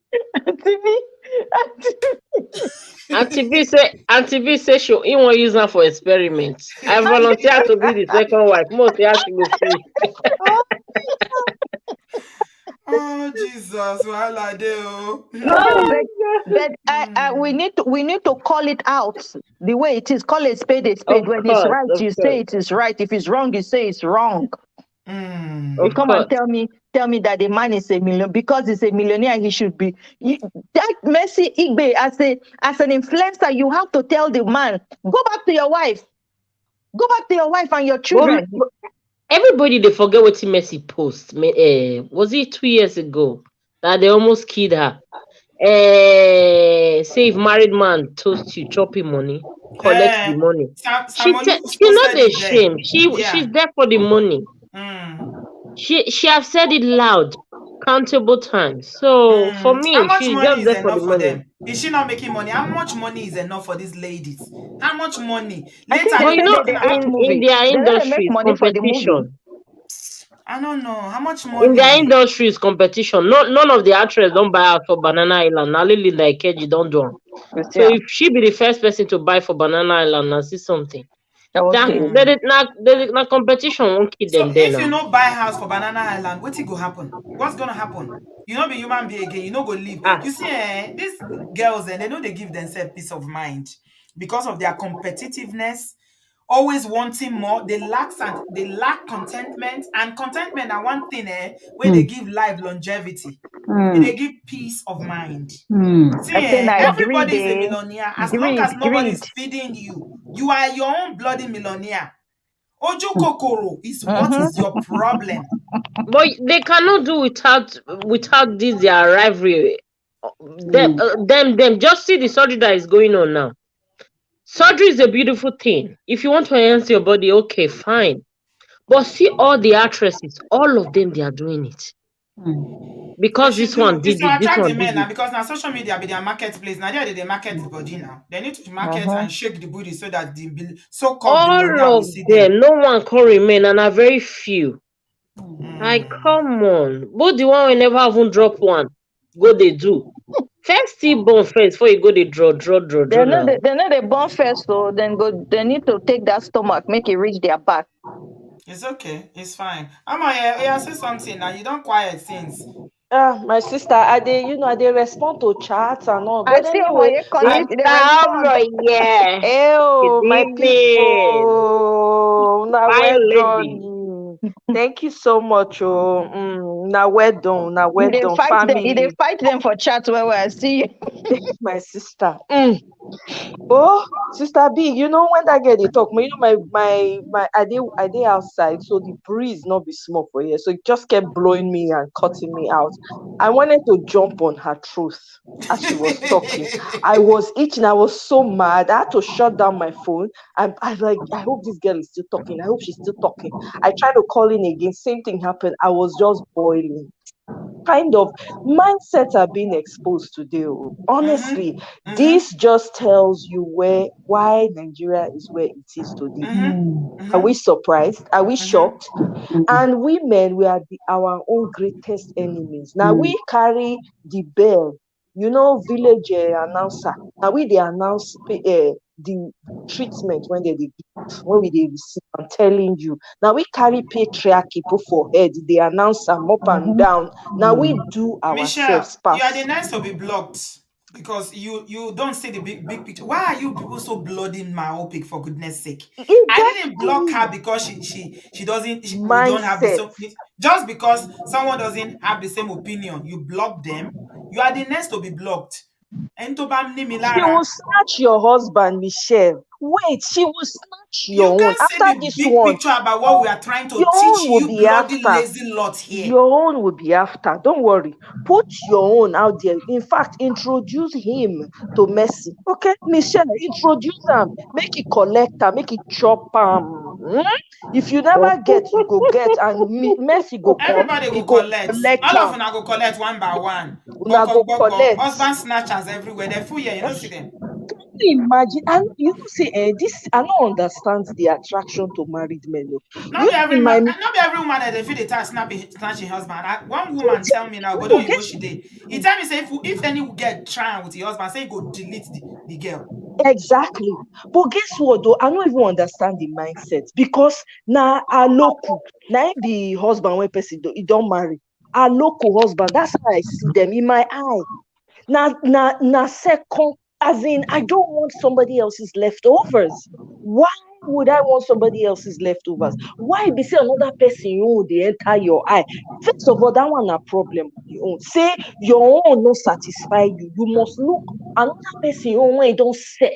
Auntie B say she won't use her for experiments. I volunteer to be the second wife. Most yeah, she go free. Oh Jesus, wahala dey oh. No, but we need to call it out the way it is. Call a spade a spade. When it's right, you say it is right. If it's wrong, you say it's wrong. You come and tell me that the man is a million because he's a millionaire. He should be that Messi Aigbe as an influencer. You have to tell the man, go back to your wife, and your children. Everybody they forget what Messi post. Was it 2 years ago that they almost killed her? Say if married man toast you, chopping money, collect the money. She not ashamed. She's there for the money. She have said it loud. uncountable times. So for How me, much she's money just is there for the enough for money. them? Is she not making money? How much money is enough for these ladies? How much money? I think Later they But they'll you say be know, they talking act about. in movie. their They say they make industry is money for the movie. competition. I don't know how much In their money. industry is competition. None of the actresses don't buy out for Banana Island. Now Lily like Keji don't do 'em. You see, So if she be the first person to buy for Banana Island, now see something. That okay. na competition won't keep So them there if you now. no buy house for Banana Island, what it go happen? What's gonna happen? You no be human being again. You no go live. Ah, You see, these girls, they know they give themselves peace of mind because of their competitiveness, always wanting more. They lack contentment, and contentment are one thing where they Hmm. give life longevity. Hmm. They give peace of mind. Hmm. See, I say na greed, everybody is a eh? millionaire as long Greed, as nobody greed. is feeding you. You are your own bloody millionaire. Ojo Kokoro is what Mm-hmm. is your problem. but they cannot do without this their rivalry. Them. Just see the surgery that is going on now. Surgery is a beautiful thing. If you want to enhance your body, okay, fine. But see all the actresses, all of them, they are doing it They because should this do one is did to it, this attract the one men did now it. because now social media be their marketplace. Now they market the body now. They need to market Mm-hmm. and shake the booty so that the so-called billionaire All will of see them. them, no one can remain, and are very few. Like, Mm. come on. Both the one we never even drop one. Go they do. First still born first before you go they draw now. They know they born first, so then go. They need to take that stomach, make it reach their back. It's okay. It's fine. I'm yeah, say something now. You don't quiet since. My sister, I they respond to chats and all. I But see anyway, Omoye I connect. They respond. Mr. Yeah. Good oh my evening. people. Now well Fine lady. done. Thank you so much. Now well done. Now well They done, fight them. They family. fight them for chat where I see you. My sister. Oh, Sister B, when that girl they talk, my I did outside, so the breeze not be small for here. So it just kept blowing me and cutting me out. I wanted to jump on her truth as she was talking. I was itching, I was so mad. I had to shut down my phone. I like, I hope this girl is still talking. I hope she's still talking. I tried to call in again, same thing happened. I was just boiling. Kind of mindsets are being exposed today. Honestly, this just tells you why Nigeria is where it is today. Are we surprised? Are we shocked? And women, we are our own greatest enemies. Now we carry the bell, village announcer. Now we they announce the treatment when we they receive. I'm telling you. Now we carry patriarchy put for head. They announce them up and down. Now we do Michelle, ourselves you are the pass. next to be blocked because you don't see the big picture. Why are you people so bloody myopic for goodness sake? I didn't block her Exactly. because she doesn't we don't have the Mindset. same just because someone doesn't have the same opinion, you block them. You are the next to be blocked. And to bam ni mi She will lára. snatch your husband, Michelle. Wait, she will snatch You your own. can't see After the this big one, picture about what we are trying to your teach own will you be bloody after. lazy lot here. Your own will be after. Don't worry. Put your own out there. In fact, introduce him to Mercy. Okay, Michelle, introduce him. Make it collect her. Make it chop him. If you never get, you go get, and Mercy go come. Everybody He go go collect. collect All of am. them go collect one by one. Una Boko go boko. collect. Husband snatchers everywhere. They're full here. You don't see them. You imagine, and say this, I don't understand the attraction to married men. Oh. Not be every In man, my not be every woman that they feel they touch snatching husband. One woman tell tell me now, but no, don't you guess she did. He tell me say if any get trying with your husband, say go delete the girl. exactly. But guess what though? I don't even understand the mindset because now a local, now be husband when person he don't marry. A local husband, that's how I see them in my eye. Now second, as in I don't want somebody else's leftovers. Why would I want somebody else's leftovers? Why be say another person you own they enter your eye? First of all, that one a problem on your own. Say your own no satisfy you. You must look another person you own when it don't set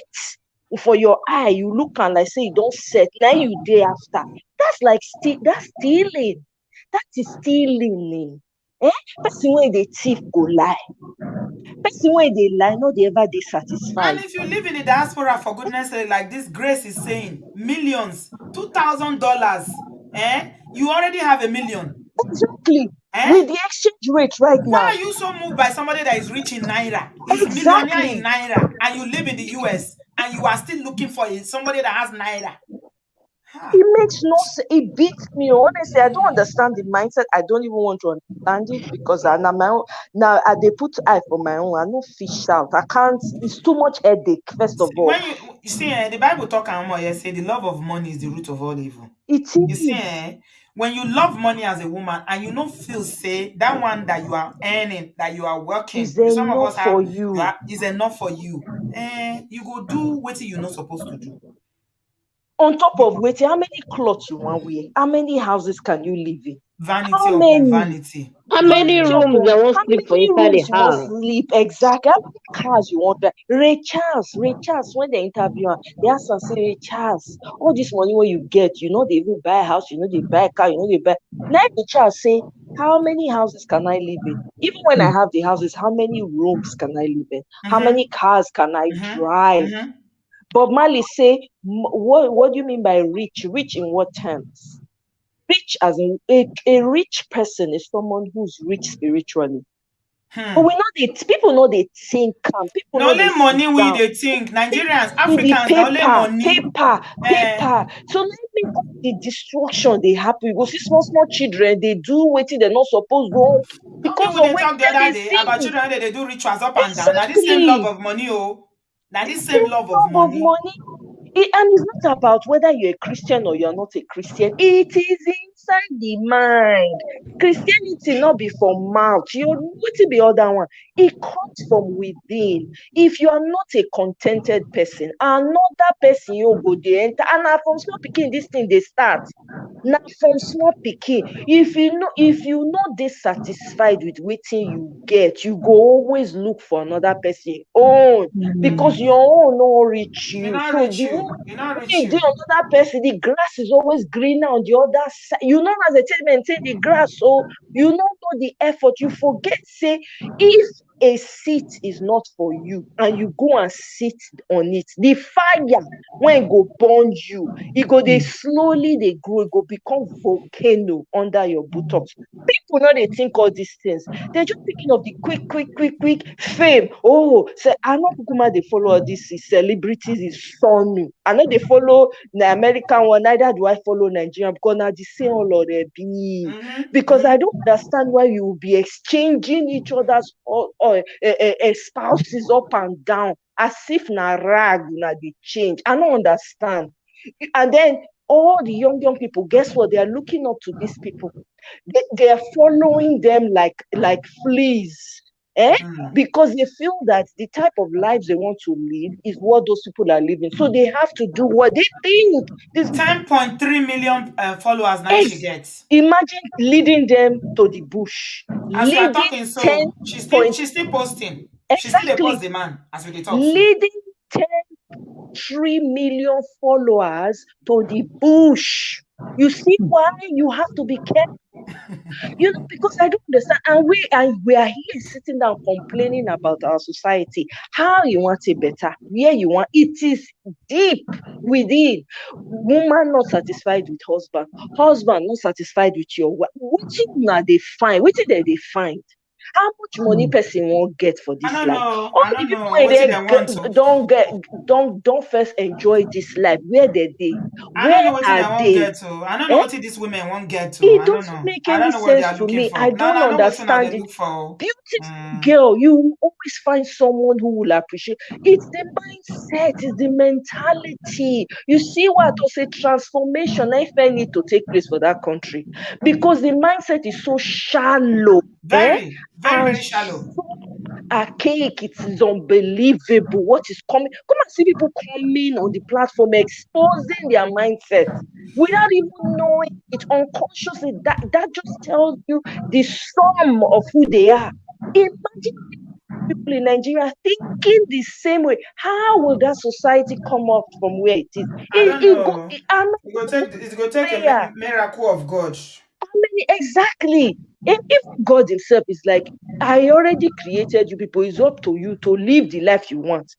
for your eye. You look and like say you don't set. Now you day after. That's like that's stealing. That is stealing. Person when they thief go lie. Person wey dey lie no dey ever dey And satisfied. if you live in the diaspora, for goodness sake, like this Grace is saying, millions, $2,000, you already have $1 million. Exactly. With the exchange rate right Why now. are you so moved by somebody that is rich in naira, is millionaire in Exactly. naira, and you live in the US and you are still looking for somebody that has naira? It makes no sense. It beats me. Honestly, I don't understand the mindset. I don't even want to understand it because I now my own, now they put eye for my own. I no fish out. I can't. It's too much headache. First of all, When you see, the Bible talk and more, say the love of money is the root of all evil. it You see, is. when you love money as a woman and you don't feel say that one that you are earning, that you are working, Is some of us enough have, for you. is enough for you. You go do what you're not supposed to do. On top of waiting, how many clothes you want wear? How many houses can you live in? Vanity How upon many? vanity. How many Vanity rooms upon they won't how sleep for many inside the rooms you want house? sleep? Exactly. How many cars you want? Ray Charles, when they interview her, they ask her, say, Ray Charles, all this money where you get, you know, they even buy a house, you know, they buy a car, you know, they buy. Now Ray Charles say, how many houses can I live in? Even when I have the houses, how many rooms can I live in? How many cars can I drive? Bob Marley say, what do you mean by rich? Rich in what terms? Rich as in a rich person is someone who's rich spiritually. But we know that people know they think people Not know they only sit money we down. they think. Nigerians, To the Africans, not only paper, money. paper, paper. So let me all the destruction they happen. You go see small children, they do waiting they're not supposed to Okay, because we of they what talk the they other day about see. children that they do rituals up and down. Now this same love Exactly. of money, oh. Now this Same same love of love of money. money. And it's not about whether you're a Christian or you're not a Christian. It is inside the mind. Christianity not be from mouth. You what to be other one. It comes from within. If you are not a contented person, another person you go there enter. And now from small picking, this thing they start. Now from small pikin, if you not dissatisfied with waiting you get, you go always look for another person own because your own no reach They you. not So reach the you. moment They not reach when you. dey another person, the grass is always greener on the other side. You know as they take maintain the grass, so you no know the effort. You forget say if a seat is not for you and you go and sit on it, the fire when go burn you, e go dey slowly dey grow, e go become volcano under your buttocks. People no dey think all these things. They're just thinking of the quick fame. Oh, say I no kukuma dey follow all these celebrities is sonu. I no dey follow the American one, neither do I follow Nigerian because na the same all of them be. Because I don't understand why you will be exchanging each other's spouses up and down as if na rag na dey change. I don't understand. And then all the young people, guess what? They are looking up to these people. They are following them like fleas. Because they feel that the type of lives they want to live is what those people are living. So they have to do what they think. 10.3 million followers now she gets. Imagine leading them to the bush. As we are Leading talking, 10 so she's point still posting. She still dey exactly. post the man as we dey talk so. Leading 10.3 million followers to the bush. You see why you have to be careful. Because I don't understand. And we are here sitting down complaining about our society. How you want it better? Where you want it is deep within. Woman not satisfied with husband not satisfied with your wife. What they find? What did they find? How much money person won't get for I this don't life? know. All I the don't people know. where What did they they want to? don't first enjoy this life. Where they? I don't Where know what they are won't they? get to. I don't know Eh? what these women won't get to. It I don't doesn't know. make I any don't know what they sense are to looking me. I for. No, don't no, I know what they understand it. look for. Beautiful girl, you will always find someone who will appreciate. It's the mindset, it's the mentality. You see what I say transformation if I need to take place for that country because the mindset is so shallow, Very, very, and very shallow. so archaic. It is unbelievable what is coming. Come and see people coming on the platform exposing their mindset without even knowing it unconsciously. That just tells you the sum of who they are. Imagine people in Nigeria thinking the same way. How will that society come up from where it is? I don't know. I'm not It's gonna take a prayer. miracle of God. How many exactly? If God Himself is like, I already created you people, it's up to you to live the life you want.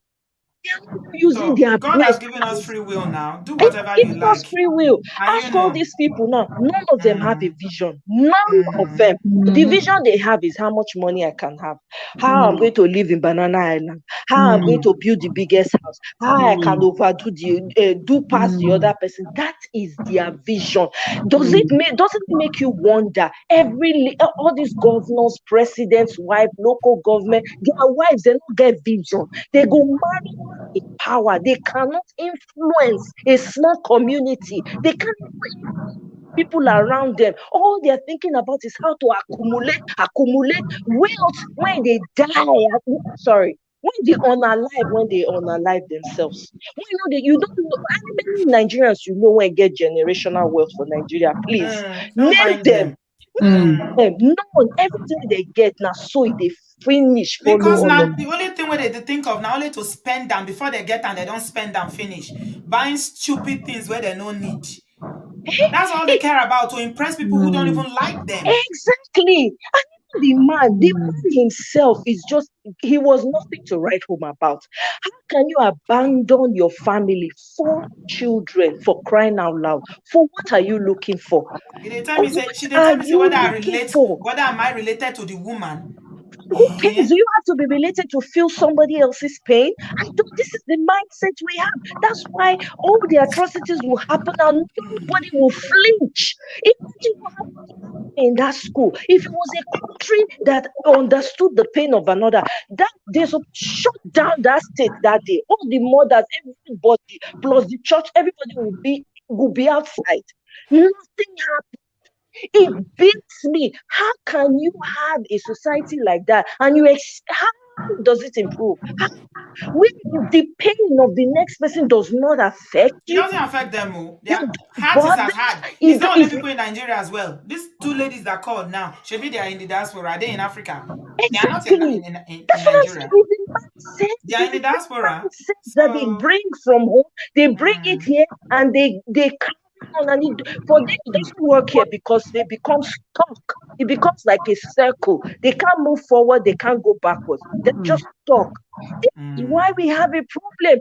They are not using So their God has brains. given us free will now. Do He's whatever you giving us like. free will. And Ask all these people now. None of them have a mm, vision. None of mm, them. The vision they have is how much money I can have, how I'm going to live in Banana Island, how I'm going to build the biggest house, how I can overdo do past the other person. That is their vision. Doesn't it make you wonder? All these governors, presidents, wife, local government, their wives, they don't get vision. They go marry a power. They cannot influence a small community. They can't people around them. All they're thinking about is how to accumulate wealth when they die. Sorry. When they unalive themselves. You don't know how many Nigerians when get generational wealth for Nigeria. Please don't name mind them. them. None. Everything they get now, so they finish follow Because all of now the only thing where they think of now only to spend them before they get and they don't spend and finish. Buying stupid things where they don't need. That's all they care about, to impress people who don't even like them. Exactly. And the man himself he was nothing to write home about. How can you abandon your family, 4 children, for crying out loud? For what are you looking for? They tell me say she What they are tell me say you looking for? whether am I related to the woman. Who cares? Do you have to be related to feel somebody else's pain? This is the mindset we have. That's why all the atrocities will happen and nobody will flinch. Imagine what happened in that school. If it was a country that understood the pain of another, that they should shut down that state that day. All the mothers, everybody, plus the church, everybody will be outside. Nothing happened. It beats me. How can you have a society like that and how does it improve? When the pain of the next person does not affect It you, doesn't affect them. you Their heart is bother. as hard. It's not only people in Nigeria as well. These 2 ladies that called now, maybe they are in the diaspora. Are they in Africa? They are not Exactly. in That's what I'm saying. Nigeria. It's the mindset. They are It's in the the diaspora. mindset that they So bring from home. They bring it here and they carry on. And for them, it doesn't work here because they become stuck. It becomes like a circle. They can't move forward. They can't go backwards. They're just stuck. This is why we have a problem.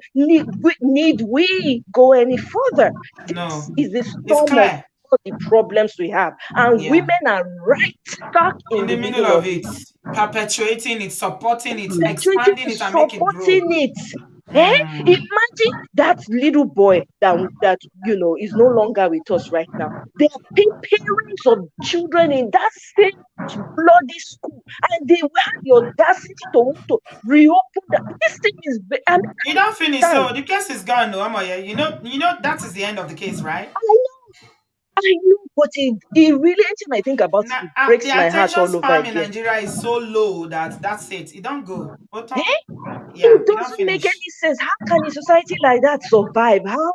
Need we go any further? no, This is the it's storm of clear. all the problems we have. And Yeah. women are right stuck in In the the middle middle of of it. it, perpetuating it, supporting it, Perpetuating expanding and it, and make it grow. supporting it. Imagine that little boy that is no longer with us right now. They are parents of children in that same bloody school, and they have the audacity to want to reopen that. This thing is. I mean, You don't finish, I so the case is gone, no, Amoye. You know that is the end of the case, right? know, but it really, anytime I think about it, Now, it breaks the my heart attention all over span in again. Nigeria is so low that's it. It don't go. Eh? Yeah, It it don't doesn't make finish. any sense. How can a society like that survive? How?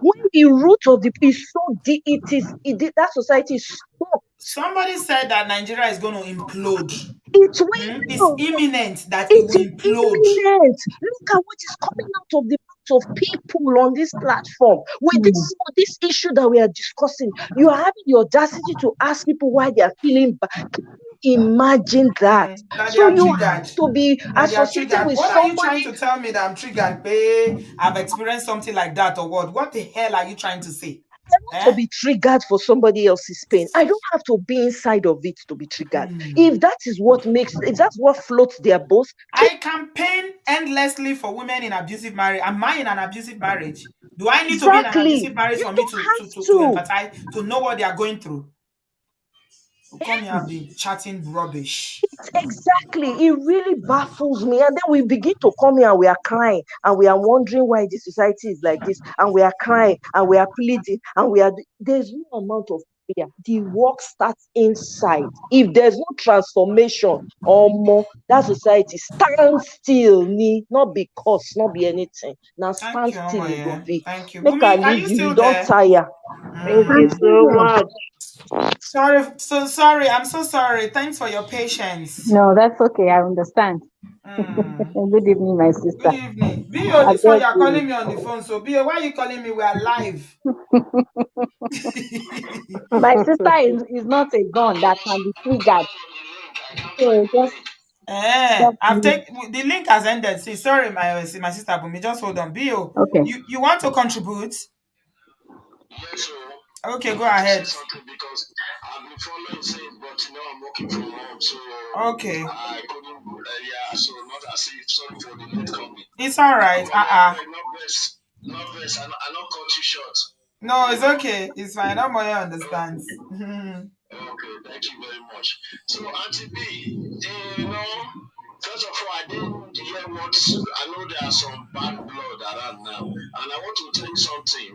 When the root of the is so deep, that society is stuck. Somebody said that Nigeria is going to implode. It's It's way imminent that it It will is implode. imminent. Look at what is coming out of the mouths of people on this platform with this issue that we are discussing. You are having the audacity to ask people why they are feeling bad. Can you imagine that? That they So are you have triggered. to be That they are associated triggered. with What are you somebody. trying to tell me that I'm triggered? Babe, I've experienced something like that or what? What the hell are you trying to say? I want to be triggered for somebody else's pain. I don't have to be inside of it to be triggered. If that's what floats their boat, I campaign endlessly for women in abusive marriage. Am I in an abusive marriage? Do I need to be in an exactly. abusive marriage You for me don't to, have to, to, to to. empathize, to know what they are going through? You come here and be chatting rubbish. Exactly. It really baffles me. And then we begin to come here and we are crying and we are wondering why the society is like this. And we are crying and we are pleading and there's no amount of prayer. The work starts inside. If there's no transformation or more, that society stands still. Not because, not be anything. Now Thank stand you, still, it go Omoye. be. Thank you. Make I Bumi, are leave you you. You still don't there? tire. Thank you so much. Sorry, so sorry. I'm so sorry. Thanks for your patience. No, that's okay. I understand. Mm. Good evening, my Good sister. evening. Bio, I this one beg you're you. calling me on the phone. So Bio, why are you calling me? We are live. My sister is not a gun that can be triggered. So just Stop I've please. taken the link has ended. See, sorry, my sister Bumi, just hold on. Bio, Okay. you want to contribute? Yes, sir. Okay, I go want to say ahead. something because I've been following saying, but I'm working from home, so Okay, I couldn't go earlier. So not as if sorry for the late coming. it's all right. Mommy, I beg, not best. I not cut you short. No, it's okay. It's fine. Nobody understands. Okay, thank you very much. So, Auntie B, first of all, I didn't hear what I know there are some bad blood around now, and I want to tell you something.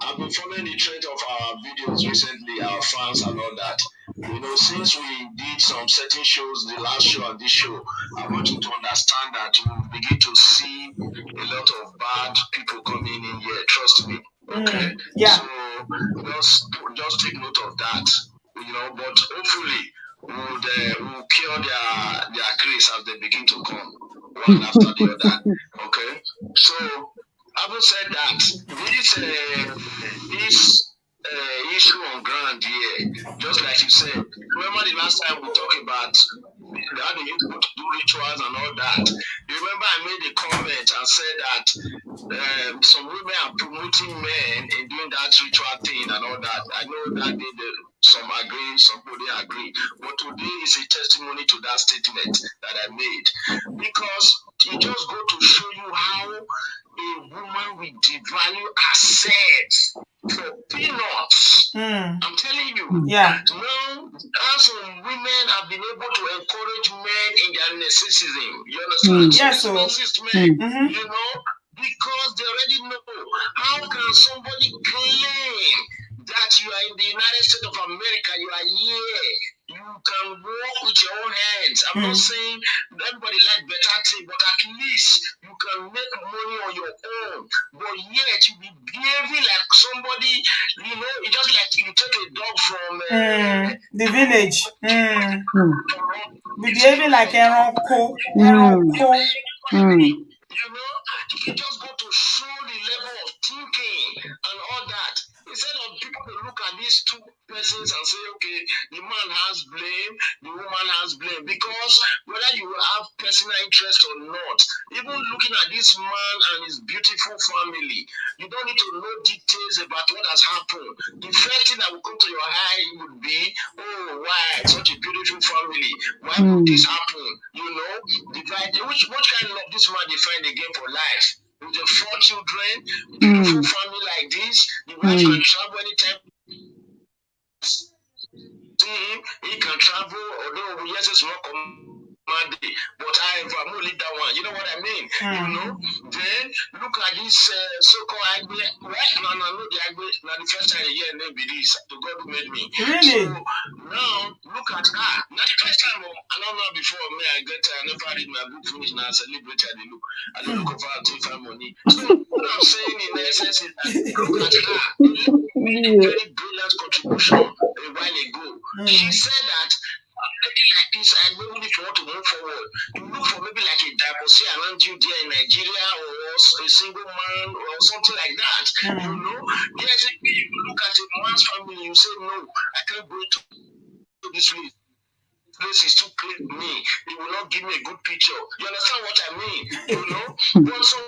I've been following the trend of our videos recently, our fans and all that. Since we did some certain shows, the last show and this show, I want you to understand that we begin to see a lot of bad people coming in here. Trust me. Okay. Yeah. So just take note of that. But hopefully we'll cure their case as they begin to come one after the other. Okay. So having said that, this issue on ground here, just like you said, remember the last time we talked about how they used to do rituals and all that. You remember I made a comment and said that some women are promoting men in doing that ritual thing and all that. I know that some agree, some don't agree. But today is a testimony to that statement that I made. Because it just go to show you how a woman will devalue assets for peanuts. I'm telling you. Yeah. Now, some women have been able to encourage men in their narcissism. You understand? Yes, Some narcissist men, because they already know how can somebody claim that you are in the United States of America, you are here, you can work with your own hands. I'm not saying everybody like better thing, but at least you can make money on your own. But yet you be behaving like somebody, it's just like you take a dog from the village. Be behaving like Eronko. It just go to show the level of thinking and all that. Instead of people to look at these two persons and say, okay, the man has blame, the woman has blame. Because whether you have personal interest or not, even looking at this man and his beautiful family, you don't need to know details about what has happened. The first thing that will come to your eye would be, oh, why such a beautiful family? Why would this happen? Which kind of love this man they find again for life? With the 4 children, beautiful family like this, the wife can travel anytime. See him, he can travel, although yes, it's not commanding, but I'm only that one. You know what I mean? Then look at this so-called Aigbe. Right now, I know the Aigbe. Now the first time I hear name be this. The God who made me. Really? So now look at her. Now the first time I don't know before me, I never read my book finish. Now I celebrate. I don't look over and take find money. So what I'm saying in essence is that look at her. A very brilliant contribution a while ago. She said that like this, and maybe if you want to move forward, you look for maybe like a divorcee around you there in Nigeria or a single man or something like that. Yes, if you look at a man's family, you say, no, I can't go into this place. This is too clear to me. It will not give me a good picture. You understand what I mean? But some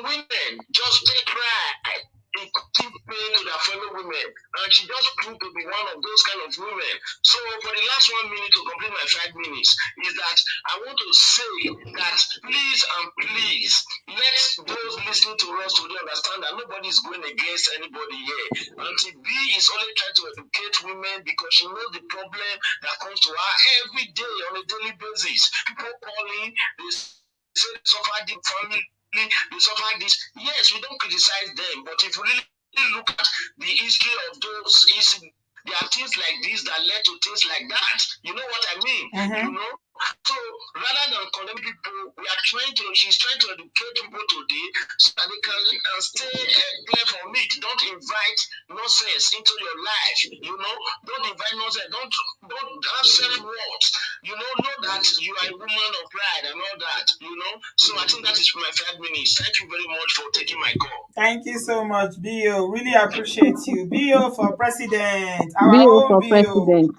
women just take pride in keep paying to their fellow women, and she just proved to be one of those kind of women. So for the last 1 minute to complete my 5 minutes is that I want to say that please and please let those listening to us today understand that nobody is going against anybody here. Auntie B is only trying to educate women because she knows the problem that comes to her every day on a daily basis. People calling, they say they suffer the family, they suffer this. Yes, we don't criticize them, but if you really look at the history of those incidents, there are things like this that led to things like that. You know what I mean? So rather than condemn people, she's trying to educate people today so that they can stay clear from it. Don't invite nonsense into your life. Don't invite nonsense. Don't have self-worth. Know that you are a woman of pride and all that. So I think that is for my 5 minutes. Thank you very much for taking my call. Thank you so much, Bio. Really appreciate you. Bio for president. Our Bio own for Bio. president.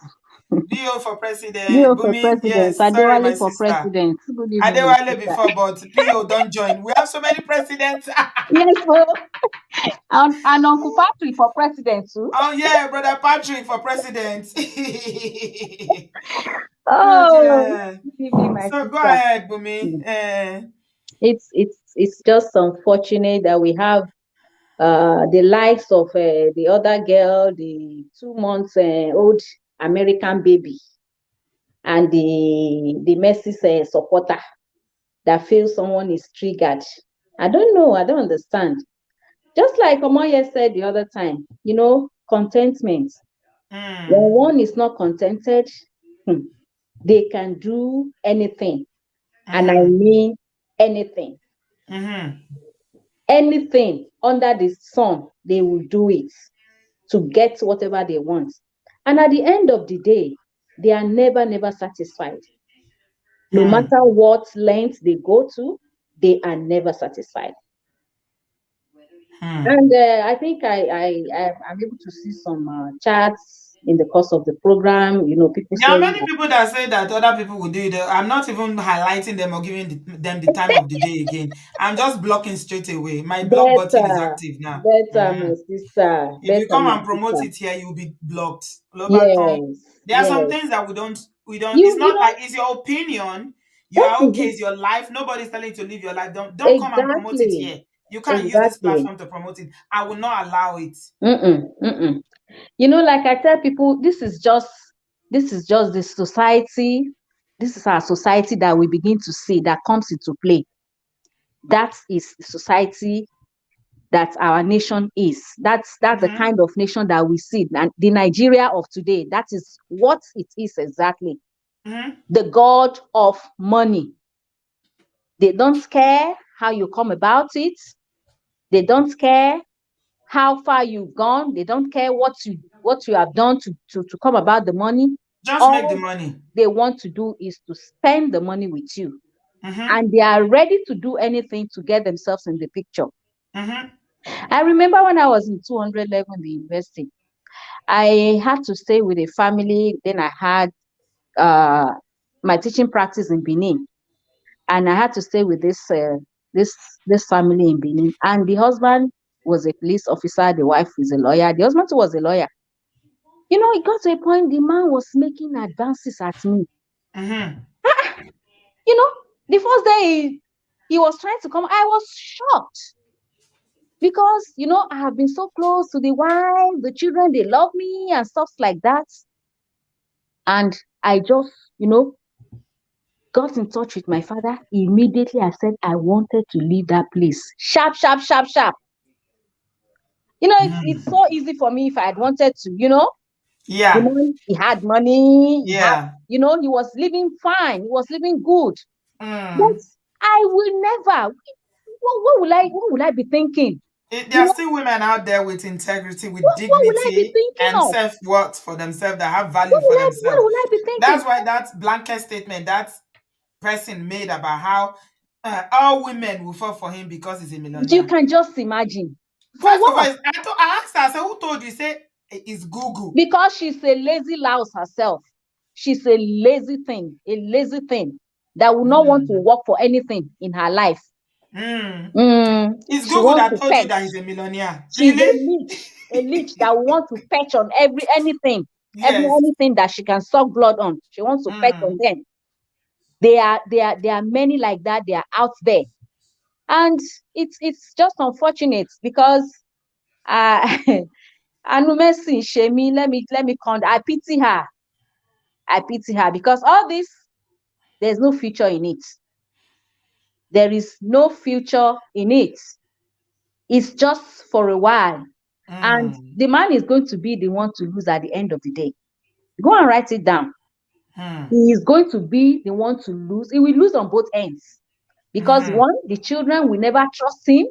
PO for president. Leo for Bumi, president. yes. Sorry, my Adewale for sister. president. Good evening, my Adewale sister. before, but PO don't join. We have so many presidents. Yes, well, and Uncle Patrick for president too. Oh yeah, brother Patrick for president. Oh Oh, dear. good evening, my So go sister. ahead, Bumi. Mm. It's just unfortunate that we have the likes of the other girl, the 2 months old American baby, and the Messi supporter that feels someone is triggered. I don't know. I don't understand. Just like Omoye said the other time, contentment. When one is not contented, they can do anything. And I mean anything. Anything under the sun, they will do it to get whatever they want. And at the end of the day, they are never, never satisfied. No matter what length they go to, they are never satisfied. And I think I'm able to see some chats in the course of the program. People There are saying many people that say that other people will do it. I'm not even highlighting them or giving them the time of the day again. I'm just blocking straight away. My block button is better, active now. my sister, If you better, come my and promote sister. it here, you'll be blocked. Global com. Yes, There are yes. some things that we don't. It's You not know like it's your opinion. You that are is okay. it. It's your life. Nobody's telling you to live your life. Don't come and promote it Exactly, here. You can't use this exactly. platform to promote it. I will not allow it. Like I tell people, this is just the society. This is our society that we begin to see that comes into play. That is the society that our nation is. That's the kind of nation that we see. And the Nigeria of today, that is what it is exactly. The god of money. They don't care how you come about it. They don't care how far you've gone. They don't care what you have done to come about the money. Just make the All money. they want to do is to spend the money with you. And they are ready to do anything to get themselves in the picture. I remember when I was in 200 level in the university, I had to stay with a family. Then I had my teaching practice in Benin, and I had to stay with this family in Benin. And the husband was a police officer. The wife is a lawyer. The husband too was a lawyer. It got to a point the man was making advances at me. The first day he was trying to come, I was shocked. Because, I have been so close to the wife, the children, they love me and stuff like that. And I just, got in touch with my father. Immediately, I said I wanted to leave that place. Sharp, sharp, sharp, sharp. It's so easy for me if I had wanted to, Yeah. He had money. Yeah. He was living fine. He was living good. But I will never. What will I be thinking? There are still women out there with integrity, with what will I be dignity, thinking and of? self-worth for themselves, that have value for themselves. What will I be thinking? That's why that blanket statement that person made about how all women will fall for him because he's a millionaire. You can just imagine. First of all, I asked her, I said, who told you? Say it's Google. Because she's a lazy louse herself. She's a lazy thing that will not want to work for anything in her life. It's She Google wants that to told you fetch. that he's a millionaire. She's Really? a leech that wants to fetch on anything. Yes. Anything that she can suck blood on. She wants to fetch on them. There are many like that. They are out there. And it's just unfortunate because Anumesi Shemi, let me count. I pity her because all this, there's no future in it. There is no future in it. It's just for a while. And the man is going to be the one to lose at the end of the day. Go and write it down. He is going to be the one to lose. He will lose on both ends. Because one, the children will never trust him.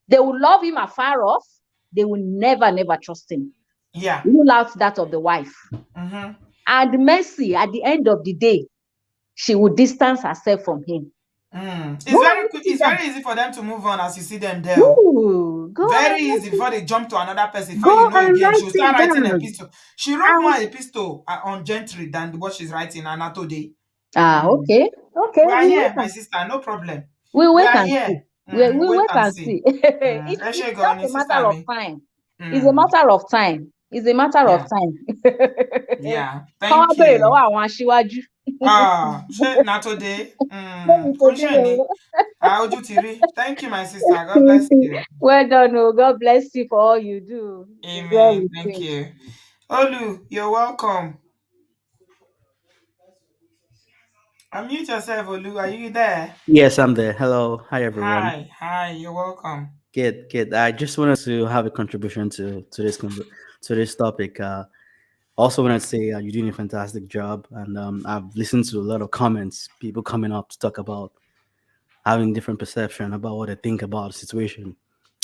They will love him afar off. They will never, never trust him. Yeah. Rule out that of the wife. And Mercy, at the end of the day, she will distance herself from him. It's it's can. very easy for them to move on as you see them there. Ooh, go Very and easy before they jump to another person. Before you go know and again, write she'll it start writing a down. epistle. She wrote more And epistle on Gentry than what she's writing Anato Day. okay, We okay, are we here, wait my and sister. No problem. we We wait are and see. here. We Wait wait and and see. see. It's Eshe just Goni, a sister matter of me. time. It's a Mm, matter of time. It's a matter of yeah, time. yeah. Káwá Thank béèrè you. lọ́wọ́ àwọn aṣíwájú. She not today. Maybe today. Osheni. Ojú ti rí. Thank you, my sister. God bless you. Well done, oh. God bless you for all you do. It is well Amen. with Thank you. you. Olu, you're welcome. Unmute yourself, Olu. Are you there? Yes, I'm there. Hello. Hi, everyone. Hi, hi. You're welcome. Good, good. I just wanted to have a contribution to this topic. Also, want to say you're doing a fantastic job, and I've listened to a lot of comments, people coming up to talk about having different perception about what they think about the situation.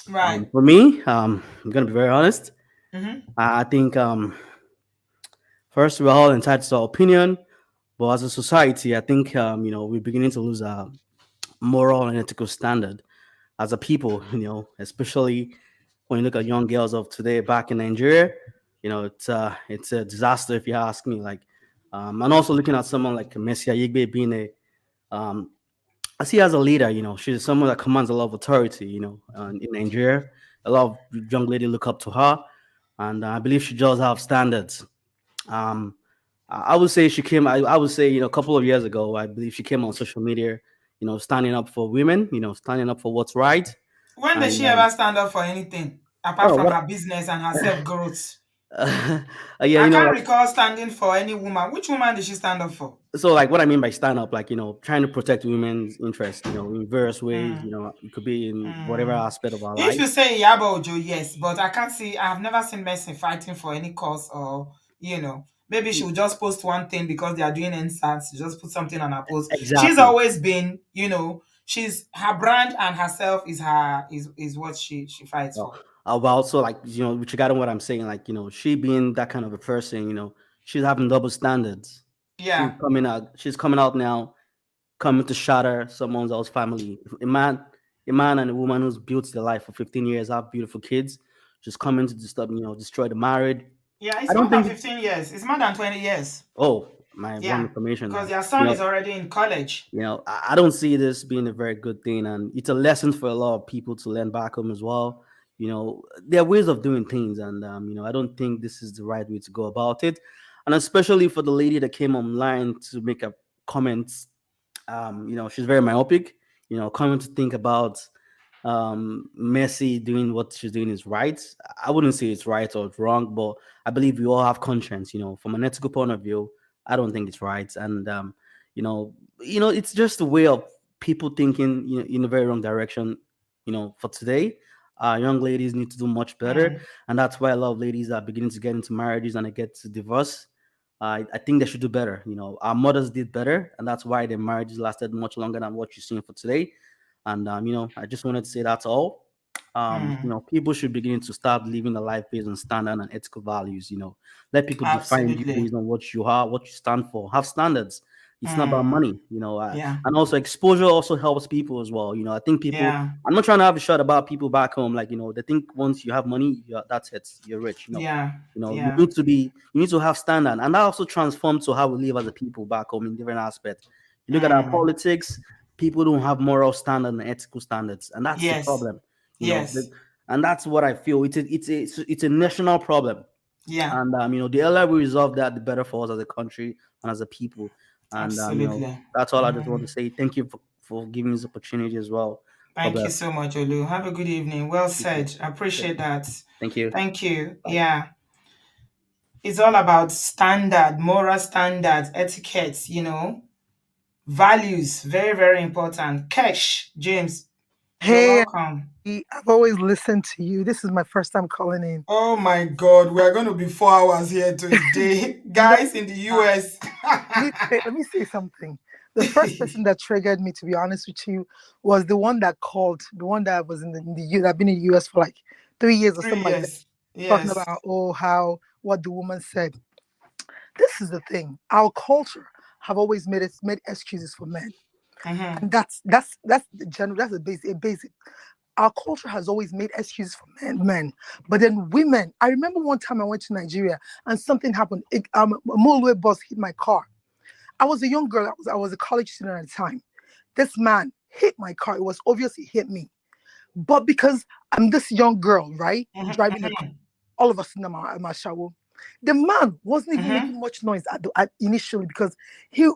Right. For me, I'm gonna be very honest. Mm-hmm. I think first we're all entitled to our opinion, but as a society, I think we're beginning to lose our moral and ethical standard as a people. Especially when you look at young girls of today back in Nigeria, it's a disaster if you ask me. Like, and also looking at someone like Messi Aigbe being um, I see her as a leader. She's someone that commands a lot of authority. In Nigeria, a lot of young ladies look up to her, and I believe she does have standards. Um, I would say she came. I would say a couple of years ago, I believe she came on social media. Standing up for women. Standing up for what's right. When does And she ever stand up for anything apart oh, from what? her business and her self growth? Yeah, I can't like recall standing for any woman. Which woman did she stand up for? so, like what I mean by stand up, like trying to protect women's interests, in various ways. Mm, It could be in whatever mm. aspect of our If life. you say Yabo Ojo, yes, but I can't see. I've never seen Mercy fighting for any cause, or maybe she will just post one thing because they are doing inserts. Just put something on her post. She's Exactly. always been, she's her brand and herself is what she fights Well, for. but also like with regard to what I'm saying, like she being that kind of a person, she's having double standards. Yeah, She's coming out now, coming to shatter someone else's family. A man and a woman who's built their life for 15 years, have beautiful kids, just coming to disturb, destroy the marriage. yeah. I It's more don't than think it's 15 years. It's more than 20 years. my wrong Yeah, information because there. their son is already in college. I don't see this being a very good thing, and it's a lesson for a lot of people to learn back home as well. There are ways of doing things, and I don't think this is the right way to go about it, and especially for the lady that came online to make a comment. She's very myopic. Coming to think about Messi doing what she's doing is right. I wouldn't say it's right or it's wrong, but I believe we all have conscience. From an ethical point of view, I don't think it's right, and it's just a way of people thinking in a very wrong direction. For today, young ladies need to do much better, Mm, and that's why a lot of ladies are beginning to get into marriages and they get to divorce. I think they should do better. Our mothers did better, and that's why their marriages lasted much longer than what you're seeing for today. And I just wanted to say that's all. mm, People should begin to start living a life based on standard and ethical values. Let people define you absolutely. based on what you are, what you stand for. Have standards. It's not about Mm, money, yeah, and also exposure also helps people as well. I think people. yeah, I'm not trying to have a shot about people back home. Like they think once you have money, that's it. You're rich. yeah, You yeah. need to have standard, and that also transforms to how we live as a people back home in different aspects. You look at our Mm, politics, people don't have moral standard and ethical standards, and that's the yes, problem. yes, And that's what I feel. It's a national problem, yeah, and the earlier we resolve that, the better for us as a country and as a people. And absolutely. that's all I just want Mm. to say. Thank you for giving me this opportunity as well. God Thank you bless. so much, Olu. Have a good evening. Well said. I appreciate that. Thank you. Thank you. Bye. Yeah. It's all about standard, moral standards, etiquette, values. Very, very important. Cash, James, you're Hey, welcome. I've always listened to you. This is my first time calling in. Oh my God, we are going to be 4 hours here today. No, Guys in the uh, US. let me say something. The first person that triggered me, to be honest with you, was the one that called, the one that was in the U, that been in the US for like 3 years or Three something like that, years. talking Yes. about how what the woman said. This is the thing. Our culture have always made excuses for men. Mm-hmm. And that's the general, that's a basic. Our culture has always made excuses for men, but then women. I remember one time I went to Nigeria and something happened. A motorway bus hit my car. I was a young girl. I was a college student at the time. This man hit my car. It was obvious he hit me, but because I'm this young girl, right, driving a car, Mm-hmm. all of a sudden I'm a shower. The man wasn't even Mm-hmm. making much noise initially because he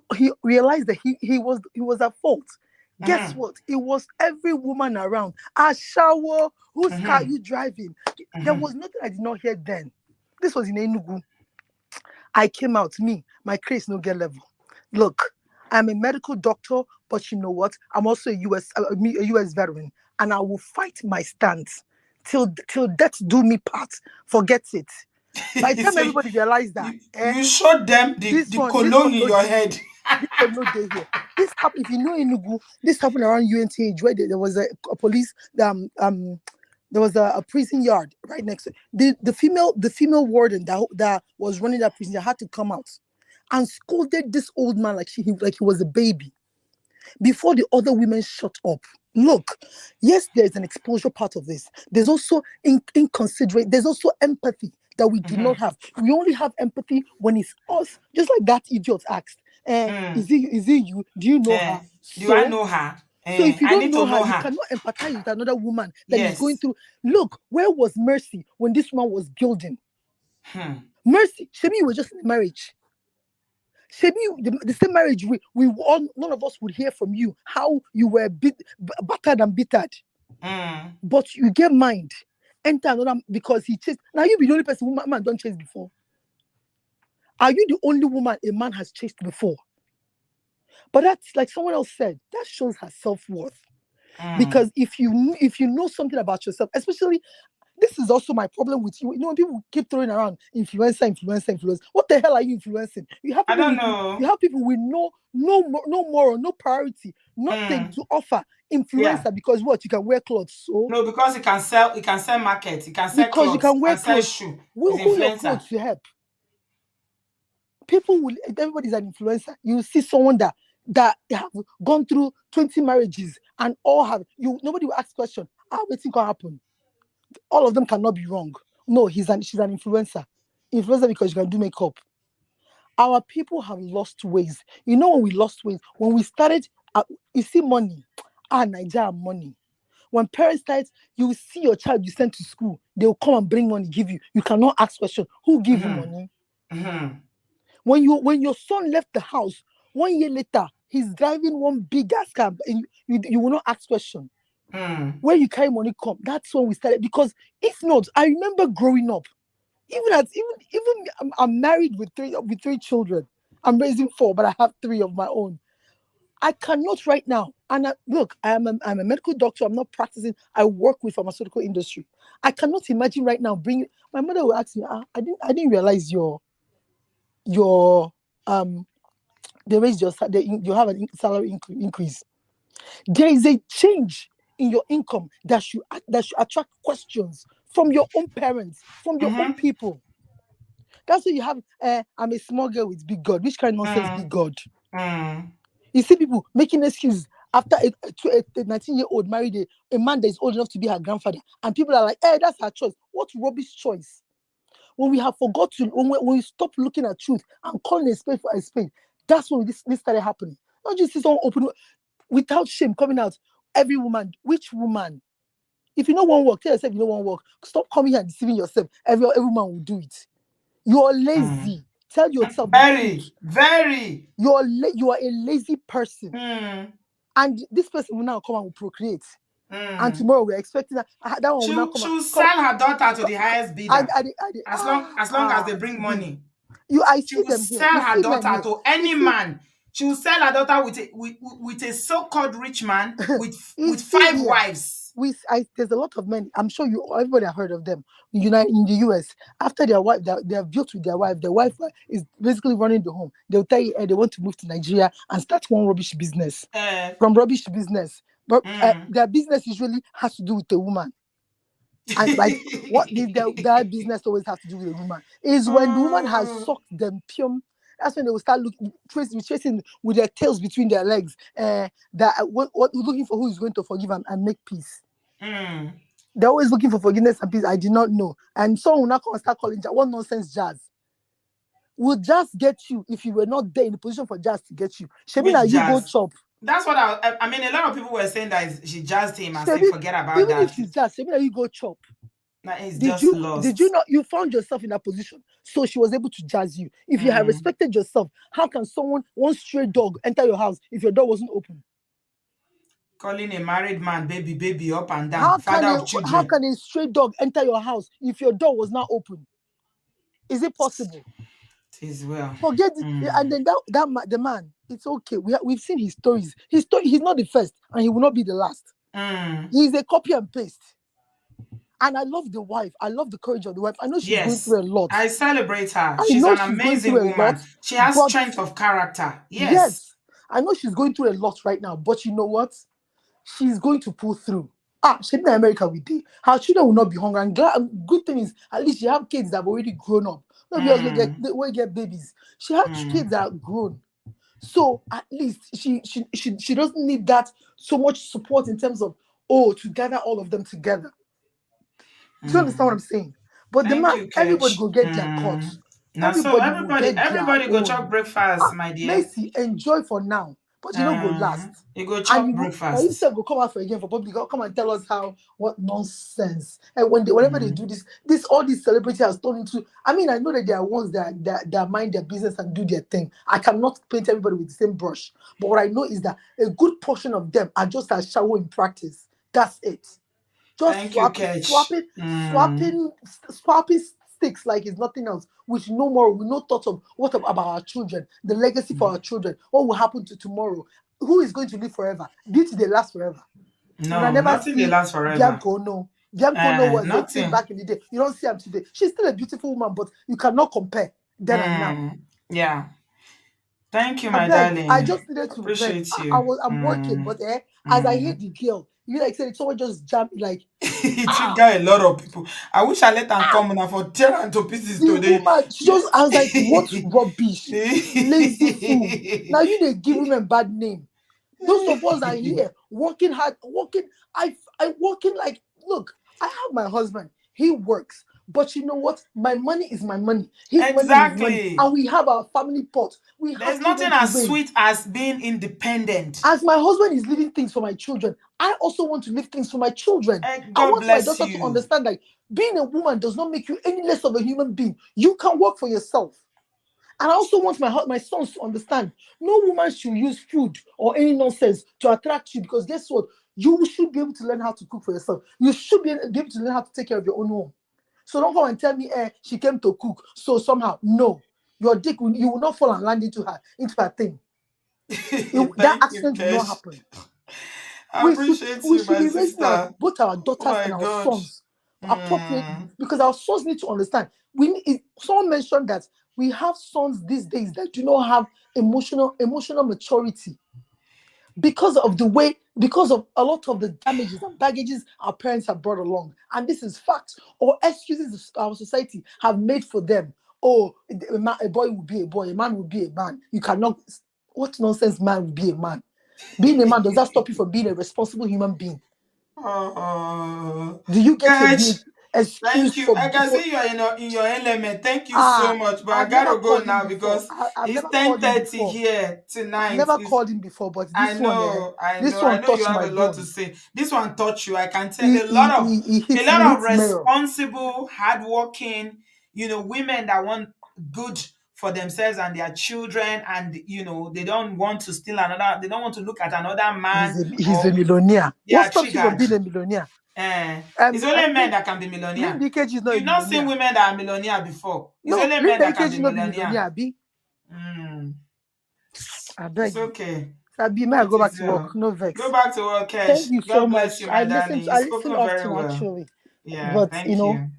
realized that he was at fault. Guess Mm-hmm. what? It was every woman around. A shower. Whose car are Mm-hmm. you driving? There Mm-hmm. was nothing I did not hear then. This was in Enugu. I came out, my case no get level. Look, I'm a medical doctor, but you know what? I'm also a US veteran, and I will fight my stance till death do me part. Forget it. By the time So everybody realized that, you showed them this the this cologne one in no your day head. here. This one no day here. This happened. If you know Enugu, this happened around UNTH where there was a police there was a prison yard right next to it. The female warden that was running that prison yard had to come out and scolded this old man like he was a baby before the other women shut up. Look, yes, there's an exposure part of this. There's also inconsiderate. There's also empathy that we do not Mm-hmm. have. We only have empathy when it's us. Just like that idiot asked, Mm. is it you? Do you know her? Do I So know her? if you I don't need to know her, know you her. cannot empathize with another woman that is going Yes. through. Look, where was Mercy when this man was building? Hmm. Mercy, Shebi was just in a marriage. Shebi, the same marriage, we all, none of us would hear from you how you were battered and bittered. Mm. But you get mind. Enter another because he chased. Now you be the only person man don't chase before. Are you the only woman a man has chased before? But that's like someone else said, that shows her self-worth. Mm. Because if you know something about yourself, especially this is also my problem with you. You know, when people keep throwing around influencer. What the hell are you influencing? You have I people don't with know. no moral, no priority, nothing Mm. to offer. Yeah. Influencer because what you can wear clothes, so No, because he can sell market, he can sell because you clothes, can wear can sell clothes. shoe. He's Who your influencer. clothes to help? People will. Everybody's an influencer. You see someone that have gone through 20 marriages and all have you. Nobody will ask question. What think can happen? All of them cannot be wrong. No, she's an influencer. Influencer because you can do makeup. Our people have lost ways. You know when we lost ways? When we started, you see money. Nigeria money. When parents start, you will see your child you send to school. They will come and bring money, give you. You cannot ask question. Who give you Mm-hmm. money? Mm-hmm. When your son left the house, 1 year later, he's driving one big gas car. And you will not ask question. Mm. Where you carry money come? That's when we started. Because if not, I remember growing up. Even I'm married with three children. I'm raising 4, but I have 3 of my own. I cannot right now. And look, I'm a medical doctor. I'm not practicing. I work with pharmaceutical industry. I cannot imagine right now bringing. My mother will ask me, I didn't realize your they raised you have salary increase. There is a change in your income that should attract questions from your own parents, from your own Mm-hmm. people. That's why you have, I'm a small girl with big God. Which kind of nonsense, big Mm. God? Mm. You see people making excuses after a 19-year-old married a man that is old enough to be her grandfather. And people are like, hey, that's her choice. What rubbish choice? When we have forgotten, when we stop looking at truth and calling a spade for a spade, that's when this started happening. Not just see someone open without shame coming out. Every woman, which woman? If you know one work, tell yourself you know one work. Stop coming here and deceiving yourself. Every woman will do it. You're Mm. lazy. Tell yourself the truth. Very, very. You are a lazy person. Mm. And this person will now come and will procreate. And Mm. tomorrow we're expecting that one will now She'll sell her daughter to the highest bidder. As long as they bring TV. money. I She see will them here. sell You her see men daughter here. to You any see, man. She will sell her daughter with a so-called rich man you with see 5 here. wives. There's a lot of men. I'm sure everybody have heard of them. In the US, after their wife, they have built with their wife. The wife is basically running the home. They'll tell you they want to move to Nigeria and start one rubbish business. From rubbish business, but their business usually has to do with a woman. And like what did their business always have to do with a woman is when the woman has sucked them pium, That's when they will start chasing with their tails between their legs. What looking for who is going to forgive and make peace. They're always looking for forgiveness and peace. I did not know. And someone will not come and start calling what nonsense jazz. Will Jazz get you if you were not there in the position for Jazz to get you? Shemina, you go Jazz? chop. That's what I mean. A lot of people were saying that she jazzed him and say, Shebi, forget about even that. if she Jazz, Shemina, you go chop. That is Did just you lost. not? You found yourself in that position, so she was able to jazz you. If you had respected yourself, how can one stray dog enter your house if your door wasn't open? Calling a married man baby up and down, father of children. How can a stray dog enter your house if your door was not open? Is it possible? It is well. Forget it. And then the man, it's okay. We've seen his stories. He's not the first, and he will not be the last. He's a copy and paste. And I love the wife. I love the courage of the wife. I know she's going through a lot. I celebrate her. I She's know an she's amazing going through a woman. lot, She has but strength of character. Yes. I know she's going through a lot right now, but you know what? She's going to pull through. She's in America with you. Her children will not be hungry. And good thing is, at least she have kids that have already grown up. Nobody else will get babies. She has kids that are grown. So at least she doesn't need that so much support in terms of to gather all of them together. Do you understand what I'm saying? But the man, everybody go get their cuts. Now, so everybody go own. chop breakfast, my dear. Messi, enjoy for now, but you don't go last. You go chop breakfast. You said go come out for again for public. Come and tell us what nonsense. And whenever they do this all these celebrity has turned into. I mean, I know that there are ones that mind their business and do their thing. I cannot paint everybody with the same brush. But what I know is that a good portion of them are just as shallow in practice. That's it. Just swapping sticks like it's nothing else, with no thought of what about our children, the legacy for our children, what will happen to tomorrow, who is going to live forever. Beauty, they last forever. No, nothing they last forever. Bianco was a thing back in the day. You don't see her today. She's still a beautiful woman, but you cannot compare then and now. Yeah. Thank you, my darling. I just needed to appreciate you. I'm working, but as I hear the girl, you like said someone just jumped like it triggered a lot of people. I wish I let her come now for tear her to pieces today. Woman, I was like, what rubbish, lazy fool. Now they give women bad name. Those of us are here working hard, I working like, look, I have my husband, he works. But you know what? My money is my money. His money is money. And we have our family pot. There's nothing as sweet as being independent. As my husband is leaving things for my children, I also want to leave things for my children. I want my daughter to understand that being a woman does not make you any less of a human being. You can work for yourself. And I also want my sons to understand no woman should use food or any nonsense to attract you, because guess what? You should be able to learn how to cook for yourself. You should be able to learn how to take care of your own home. So don't come and tell me, she came to cook. So somehow, no, your dick you will not fall and land into her thing. That accident will not happen. I appreciate you, my be sister. Both our daughters and our sons appropriately, because our sons need to understand. Someone mentioned that we have sons these days that do not have emotional maturity because of a lot of the damages and baggages our parents have brought along. And this is facts or excuses our society have made for them. A boy will be a boy, a man will be a man. You cannot, what nonsense, man will be a man. Being a man, does that stop you from being a responsible human being? Do you get to be excused? Thank you. I can see you are in your element. Thank you so much. But I gotta go now because it's 10:30 here tonight. I've never called him before, but this one you have a lot to say. This one touched you. I can tell a lot of responsible, hardworking, women that want good for themselves and their children, and they don't want to steal another. They don't want to look at another man. He's a millionaire. What stops you from being a millionaire? It's only men that can be millionaire. You've not seen women that are millionaire before. It's only men that can be millionaire. I beg. It's okay. Sabi, may I go back to work? No vex. Go back to work, Kesh. Thank you so much. Bless you, my darling. I listen often, actually. Yeah, but thank you.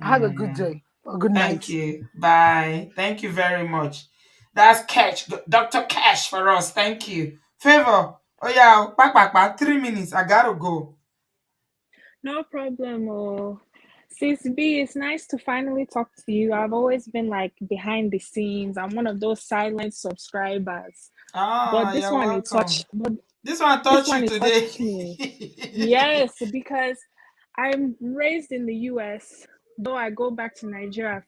Have a good day. A good night. Thank you. Bye. Thank you very much. That's Cash, Dr. Cash for us. Thank you. Favor. Oh yeah, back. 3 minutes. I gotta go. No problem. Sis B, it's nice to finally talk to you. I've always been like behind the scenes. I'm one of those silent subscribers. Ah, But this you're one it welcome. touched but This one this touched one you it today. touched me. Yes, because I'm raised in the US, though I go back to Nigeria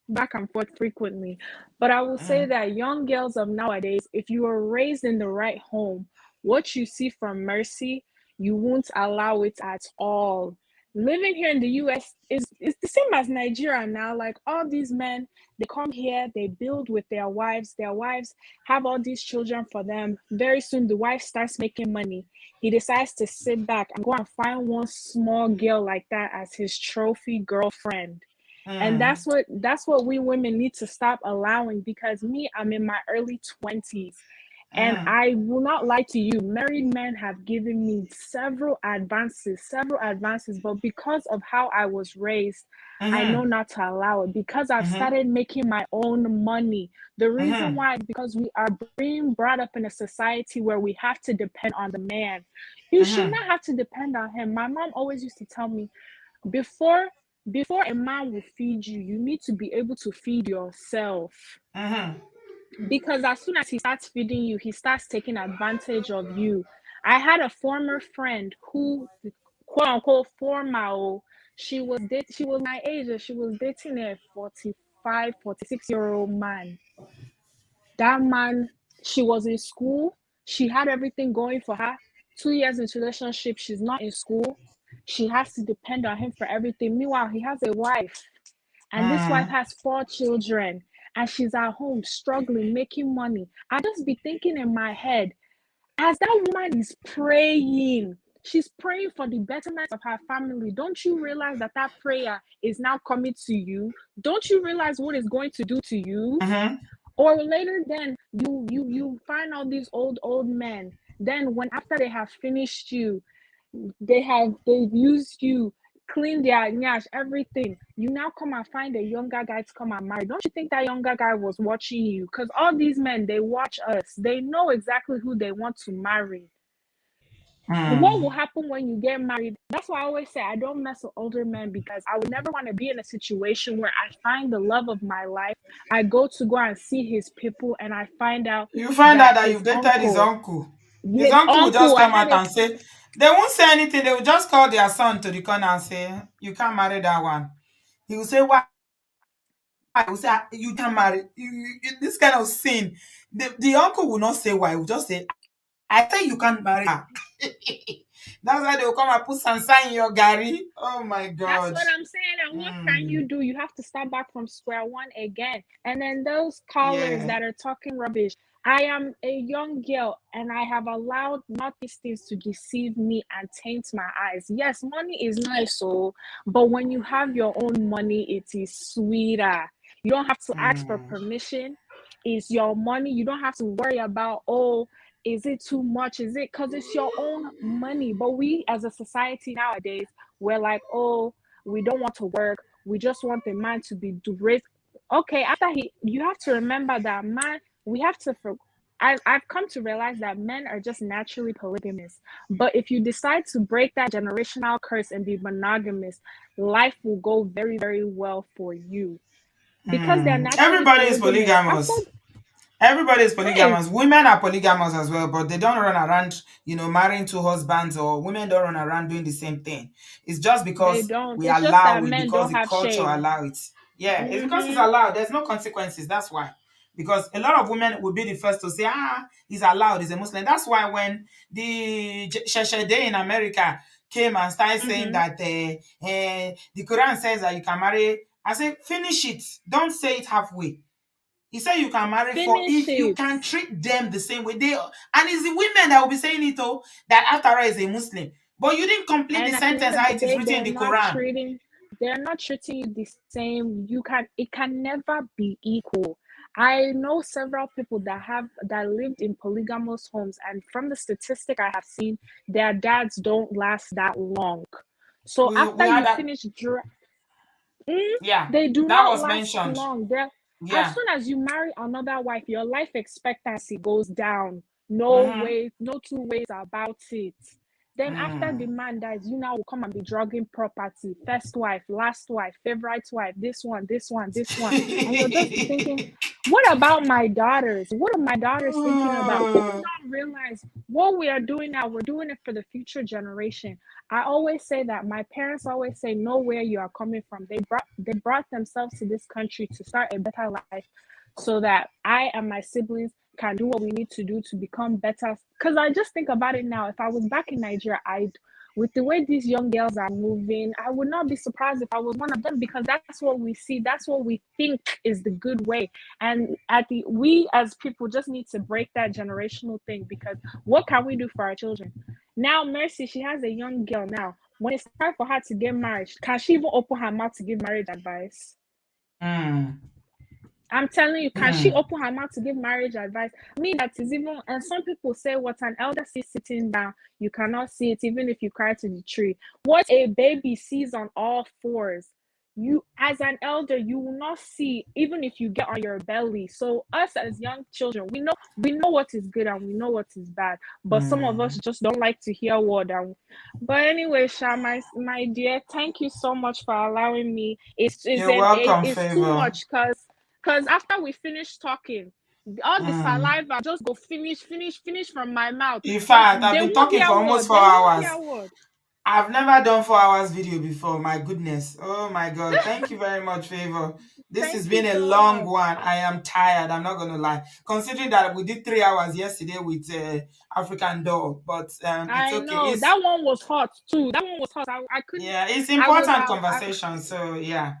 back and forth frequently. But I will say that young girls of nowadays, if you are raised in the right home, what you see from mercy, you won't allow it at all. Living here in the US is the same as Nigeria now. Like all these men, they come here, they build with their wives have all these children for them. Very soon the wife starts making money. He decides to sit back and go and find one small girl like that as his trophy girlfriend. And Mm. that's what we women need to stop allowing, because me, I'm in my early 20s, and Mm. I will not lie to you, married men have given me several advances, but because of how I was raised, I know Mm-hmm. not to allow it, because I've Mm-hmm. started making my own money. The reason Mm-hmm. why is because we are being brought up in a society where we have to depend on the man. You should Mm-hmm. not have to depend on him. My mom always used to tell me, before before a man will feed you, you need to be able to feed yourself. Mm-hmm. Because as soon as he starts feeding you, he starts taking advantage of you. I had a former friend who, quote unquote, formal. She was my age, and she was dating a 45, 46-year-old man. That man, she was in school. She had everything going for her. 2 years into relationship, she's not in school. She has to depend on him for everything. Meanwhile, he has a wife, and this wife Mm. has 4 children, and she's at home struggling, making money. I just be thinking in my head, as that woman is praying, she's praying for the betterment of her family. Don't you realize that that prayer is now coming to you? Don't you realize what it's going to do to you? Mm-hmm. Or later, then you find all these old men. Then when after they have finished you, they've used you, clean their nyash, everything. You now come and find a younger guy to come and marry. Don't you think that younger guy was watching you? Because all these men, they watch us. They know exactly who they want to marry. What will Mm. happen when you get married? That's why I always say I don't mess with older men, because I would never want to be in a situation where I find the love of my life. I go and see his people, and I find out You find out that that his you've dated his uncle, uncle. His his uncle will just uncle, I come had out a and say, they won't say anything. They will just call their son to the corner and say, you can't marry that one. He will say, why? He will say, "Ah, you can't marry. This kind of sin. The uncle will not say why. He will just say, I say you can't marry her. That's why they will come and put sansa in your gari. Oh my That's God. what I'm saying. And what can Mm. you do? You have to start back from square one again. And then those callers Yeah. that are talking rubbish. I am a young girl, and I have allowed not these things to deceive me and taint my eyes. Yes, money is nice, so, but when you have your own money, it is sweeter. You don't have to ask for Mm. permission. It's your money. You don't have to worry about, oh, is it too much? Is it because it's your own money? But we as a society nowadays, we're like, oh, we don't want to work. We just want the man to be raised. Okay, after you have to remember that man, we have to. I've come to realize that men are just naturally polygamous. But if you decide to break that generational curse and be monogamous, life will go very, very well for you, because they're Mm. naturally Everybody is polygamous. polygamous. Everybody is Yes, polygamous. Women are polygamous as well, but they don't run around, marrying two husbands, or women don't run around doing the same thing. It's just they because don't. we It's just allow that it, men because don't the have culture shame. allow it. Yeah, it's because it's Mm-hmm. allowed. There's no consequences. That's why. Because a lot of women will be the first to say, he's allowed, he's a Muslim. That's why when the Sheshe Day in America came and started saying Mm-hmm. that the Quran says that you can marry, I say, finish it. Don't say it halfway. He said you can marry for Finish if you it. can treat them the same way. And it's the women that will be saying it, oh, that after all is a Muslim. But you didn't complete the And at the sentence end of how the it is day, written in the Quran. they're not treating you the same. It can never be equal. I know several people that lived in polygamous homes, and from the statistic I have seen, their dads don't last that long. So We after had you that. finish, Yeah, they do that not was last mentioned. long. As Yeah. soon as you marry another wife, your life expectancy goes down. No Mm-hmm. way, no two ways about it. Then after the man dies, you now will come and be drugging property, first wife, last wife, favorite wife, this one, this one, this one. And you'll just be thinking, what about my daughters? What are my daughters thinking about? People don't realize what we are doing now, we're doing it for the future generation. I always say that. My parents always say, know where you are coming from. They brought themselves to this country to start a better life so that I and my siblings can do what we need to do to become better. Because I just think about it now. If I was back in Nigeria, with the way these young girls are moving, I would not be surprised if I was one of them, because that's what we see. That's what we think is the good way. And we as people just need to break that generational thing, because what can we do for our children? Now, Mercy, she has a young girl now. When it's time for her to get married, can she even open her mouth to give marriage advice? I'm telling you, can she open her mouth to give marriage advice? Me, that is even, and some people say what an elder sees sitting down, you cannot see it even if you cry to the tree. What a baby sees on all fours, you as an elder, you will not see even if you get on your belly. So us as young children, we know what is good and we know what is bad, but some of us just don't like to hear word. But anyway, Sha, my dear, thank you so much for allowing me. You're welcome, It's too Favor. much, because after we finish talking, all the saliva just go finish from my mouth. In fact, I've They been won't talking hear for word. almost They 4 hours. won't hear word. I've never done 4 hours video before. My goodness. Oh my God. Thank you very much, Favor. This has Thank been you a so long much. one. I am tired. I'm not going to lie. Considering that we did 3 hours yesterday with African Doll, but it's I okay. know that one was hot too. That one was hot. I couldn't. Yeah, it's I would important have. conversation. So yeah.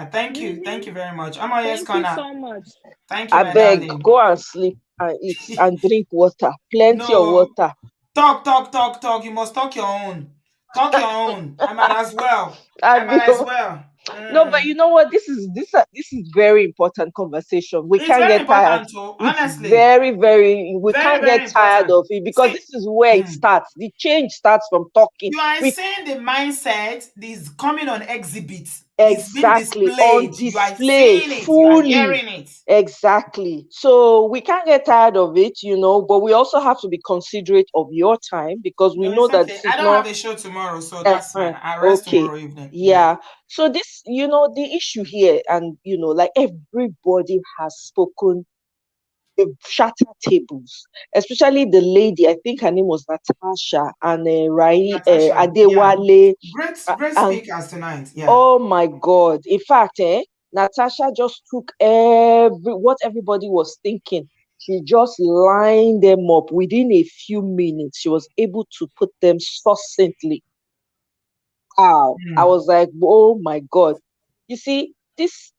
Thank you. Thank you very much. Yes, Thank you Connor. so much. Thank you, I my beg, darling. go and sleep and eat and drink water. Plenty of No, water. talk. You must talk your own. Talk your own. I might as well. I might as well. No, but you know what? This is very important conversation. We It's can't very get tired. important, too. It's Honestly, very, very. We very, can't get very tired important. of it because See, this is where it starts. The change starts from talking. you are We seeing the mindset is coming on exhibit. It's being exactly on displayed. You are display seeing it. You are fully. hearing it. Exactly. So we can't get tired of it, but we also have to be considerate of your time because we No, know it's that okay. this I is don't have not a show tomorrow, so that's fine. I rest okay. tomorrow evening. Yeah. So this, the issue here, and like everybody has spoken, the shatter tables, especially the lady. I think her name was Natasha and Rai Natasha, yeah. Adewale, Great and speakers tonight. Yeah. oh my God! In fact, Natasha just took what everybody was thinking. She just lined them up within a few minutes. She was able to put them succinctly. Wow. I was like, oh my God. You see, this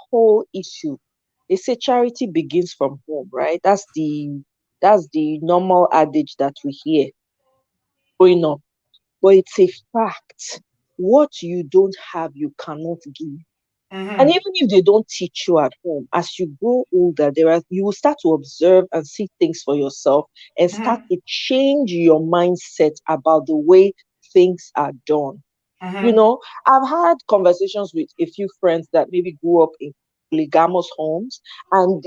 whole issue, they say charity begins from home, right? That's the normal adage that we hear growing up. But it's a fact. What you don't have, you cannot give. And even if they don't teach you at home, as you grow older, you will start to observe and see things for yourself and start to change your mindset about the way things are done. I've had conversations with a few friends that maybe grew up in polygamous homes, and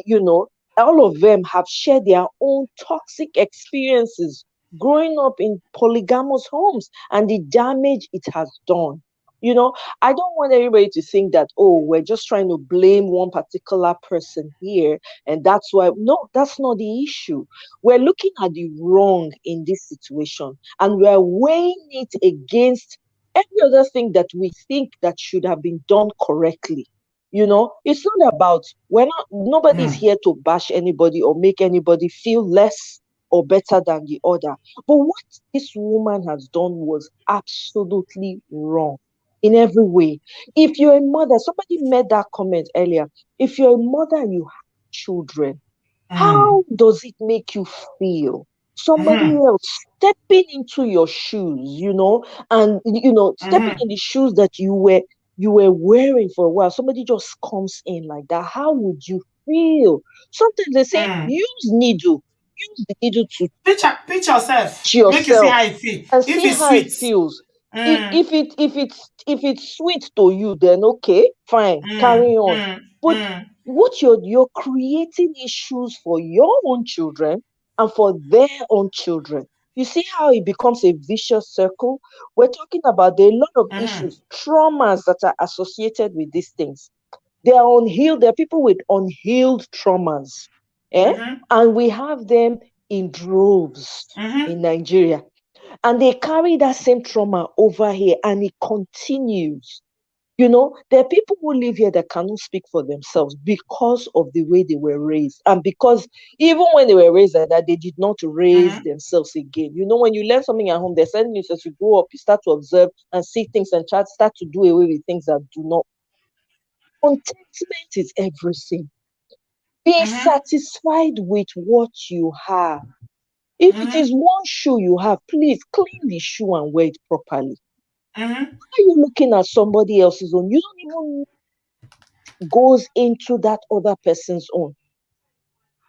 all of them have shared their own toxic experiences growing up in polygamous homes and the damage it has done. I don't want everybody to think that, oh, we're just trying to blame one particular person here, and that's why. No, that's not the issue. We're looking at the wrong in this situation, and we're weighing it against every other thing that we think that should have been done correctly. It's not about, nobody's here to bash anybody or make anybody feel less or better than the other. But what this woman has done was absolutely wrong in every way. If you're a mother, somebody made that comment earlier. If you're a mother and you have children, how does it make you feel? Somebody else stepping into your shoes, and stepping in the shoes that you were wearing for a while. Somebody just comes in like that. How would you feel? Sometimes they say use the needle to Pitch yourself. touch Make you see yourself how it feels. and If see it's how it sweet. feels. If it's sweet to you, then okay, fine, carry on. But what you're creating issues for your own children and for their own children. You see how it becomes a vicious circle? We're talking about there are a lot of issues, traumas that are associated with these things. They are unhealed. There are people with unhealed traumas. And we have them in droves in Nigeria. And they carry that same trauma over here and it continues. There are people who live here that cannot speak for themselves because of the way they were raised. And because even when they were raised like that, they did not raise themselves again. When you learn something at home, there's certain things as you grow up, you start to observe and see things and start to do away with things that do not. Contentment is everything. Be satisfied with what you have. If it is one shoe you have, please clean the shoe and wear it properly. Why are you looking at somebody else's own? You don't even goes into that other person's own.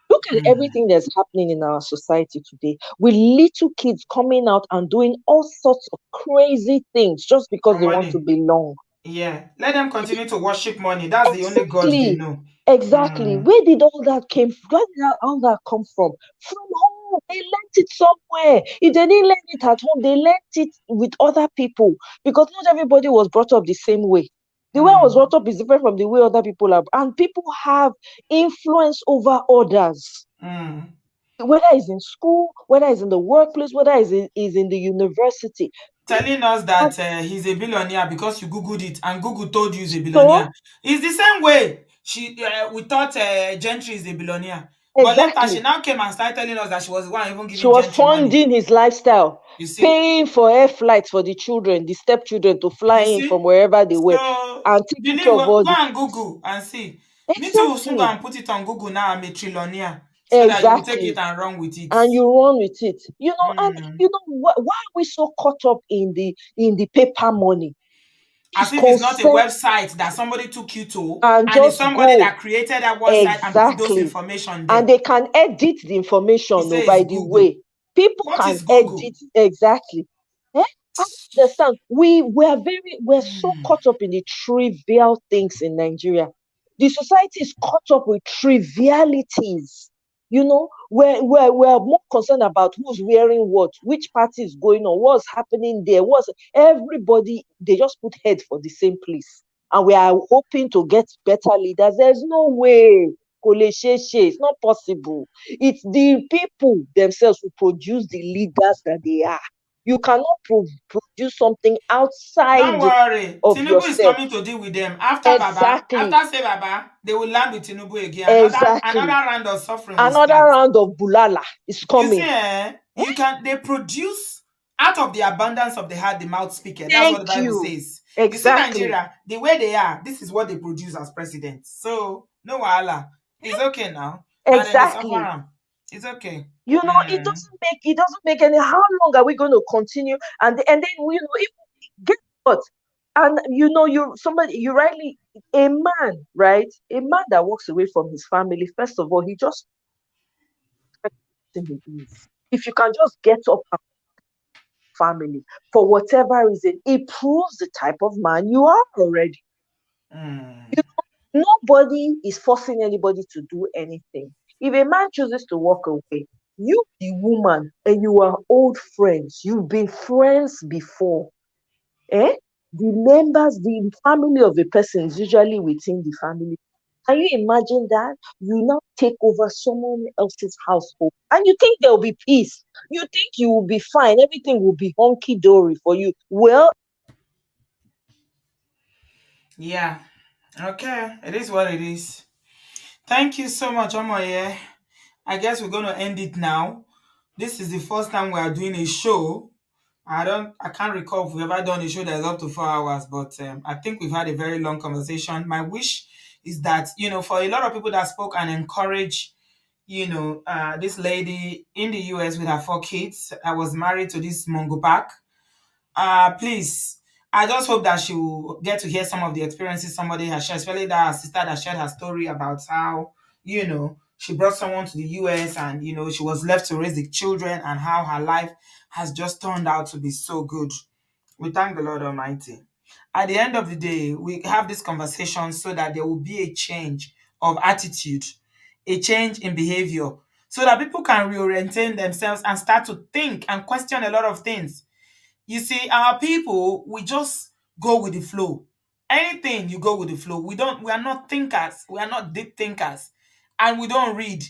Look at everything that's happening in our society today with little kids coming out and doing all sorts of crazy things just because For they want to money. belong. Yeah. Let them continue to worship money. That's the only God they know. Exactly. Where did all that all that come from? From home. They learned it somewhere. If they didn't learn it at home, they learned it with other people because not everybody was brought up the same way. The way I was brought up is different from the way other people are. And people have influence over others. Whether it's in school, whether it's in the workplace, whether it's in the university. Telling us that he's a billionaire because you Googled it and Google told you he's a billionaire. It's the same way we thought Gentry is a billionaire. But later she now came and started telling us that she was the one even She giving was Gentry money. funding his lifestyle, You see? paying for air flights for the children, the stepchildren to fly in from wherever they were and taking care of all Go and Google and see. Me too will soon go and put it on Google now. I'm a trillionaire. So that you will take it and run with it. And you run with it. And why are we so caught up in the paper money? As if it's not a website that somebody took you to and it's just somebody go. that created that website and put those information there. And they can edit the information by the way. People can edit exactly. I understand. We're so caught up in the trivial things in Nigeria. The society is caught up with trivialities. We're more concerned about who's wearing what, which party is going on, what's happening there, everybody, they just put head for the same place. And we are hoping to get better leaders. There's no way. It's not possible. It's the people themselves who produce the leaders that they are. You cannot produce something outside Don't worry. of Tinubu yourself. is coming to deal with them. After Baba, after say Baba, they will land with Tinubu again. Another round of suffering will Another start. round of bulala is coming. You see, they produce out of the abundance of the heart, the mouth speaketh. That's what the Bible says. Exactly. You see, Nigeria, the way they are, this is what they produce as presidents. So no wahala. It's okay now. Exactly. And it's okay. It doesn't make any. How long are we going to continue? And then guess what? And you rightly, a man, right? A man that walks away from his family, first of all, he just if you can just get up and family for whatever reason, it proves the type of man you are already. Nobody is forcing anybody to do anything. If a man chooses to walk away, you, the woman, and you are old friends, you've been friends before. The members, the family of a person is usually within the family. Can you imagine that? You now take over someone else's household and you think there will be peace. You think you will be fine. Everything will be honky-dory for you. Well, yeah. Okay. It is what it is. Thank you so much, Omoye. I guess we're going to end it now. This is the first time we are doing a show. I can't recall if we've ever done a show that's up to 4 hours, but I think we've had a very long conversation. My wish is that, for a lot of people that spoke and encourage, this lady in the US with her 4 kids, I was married to this Mongo Park. Please, I just hope that she will get to hear some of the experiences somebody has shared, especially that sister that shared her story about how, she brought someone to the US and, she was left to raise the children and how her life has just turned out to be so good. We thank the Lord Almighty. At the end of the day, we have this conversation so that there will be a change of attitude, a change in behavior, so that people can reorientate themselves and start to think and question a lot of things. You see, our people, we just go with the flow. Anything you go with the flow. We are not thinkers. We are not deep thinkers. And we don't read.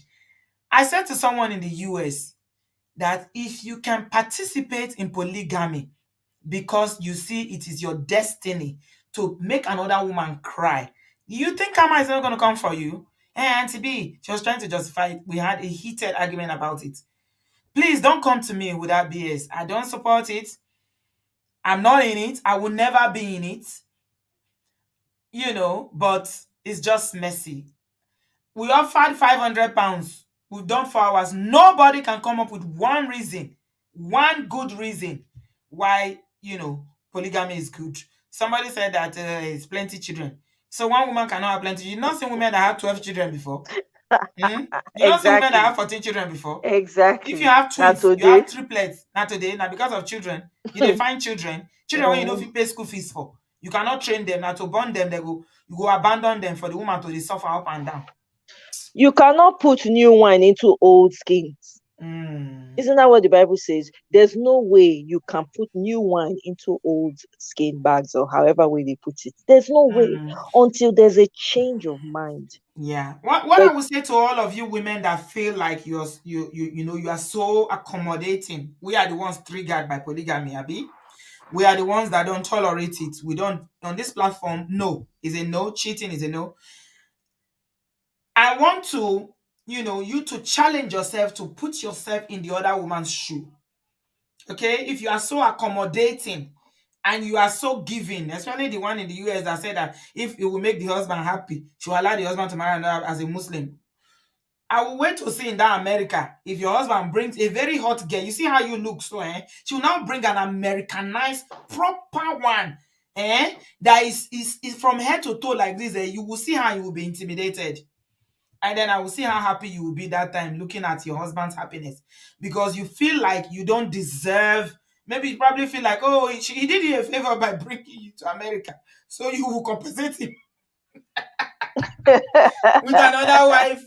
I said to someone in the US that if you can participate in polygamy because you see it is your destiny to make another woman cry, you think karma is not going to come for you? Hey, Auntie B, she was trying to justify it. We had a heated argument about it. Please don't come to me with that BS. I don't support it. I'm not in it. I will never be in it. But it's just messy. We offered 500 pounds. We've done 4 hours. Nobody can come up with one reason, one good reason why, polygamy is good. Somebody said that it's plenty children. So one woman cannot have plenty. You've not seen women that have 12 children before. You not seen women that have Exactly. 14 children before. If you Exactly. have Not twins, you today. have triplets. Not today. Now because of children, you dey find children when you know if you pay school fees for. You cannot train them. Now to born them, you go abandon them for the woman to dey suffer up and down. You cannot put new wine into old skins. Isn't that what the Bible says? There's no way you can put new wine into old skin bags, or however way they put it. There's no way until there's a change of mind. Yeah. What I would say to all of you women that feel like you are so accommodating. We are the ones triggered by polygamy, Abi. We are the ones that don't tolerate it. We don't on this platform. No is a no. Cheating is a no. I want to, you to challenge yourself to put yourself in the other woman's shoe. Okay, if you are so accommodating and you are so giving, especially the one in the US that said that if it will make the husband happy, she will allow the husband to marry another as a Muslim. I will wait to see in that America if your husband brings a very hot girl. You see how you look, so she will now bring an Americanized proper one, that is from head to toe like this. You will see how you will be intimidated. And then I will see how happy you will be that time looking at your husband's happiness, because you feel like you don't deserve. Maybe you probably feel like, oh, he did you a favor by bringing you to America, so you will compensate him with another wife.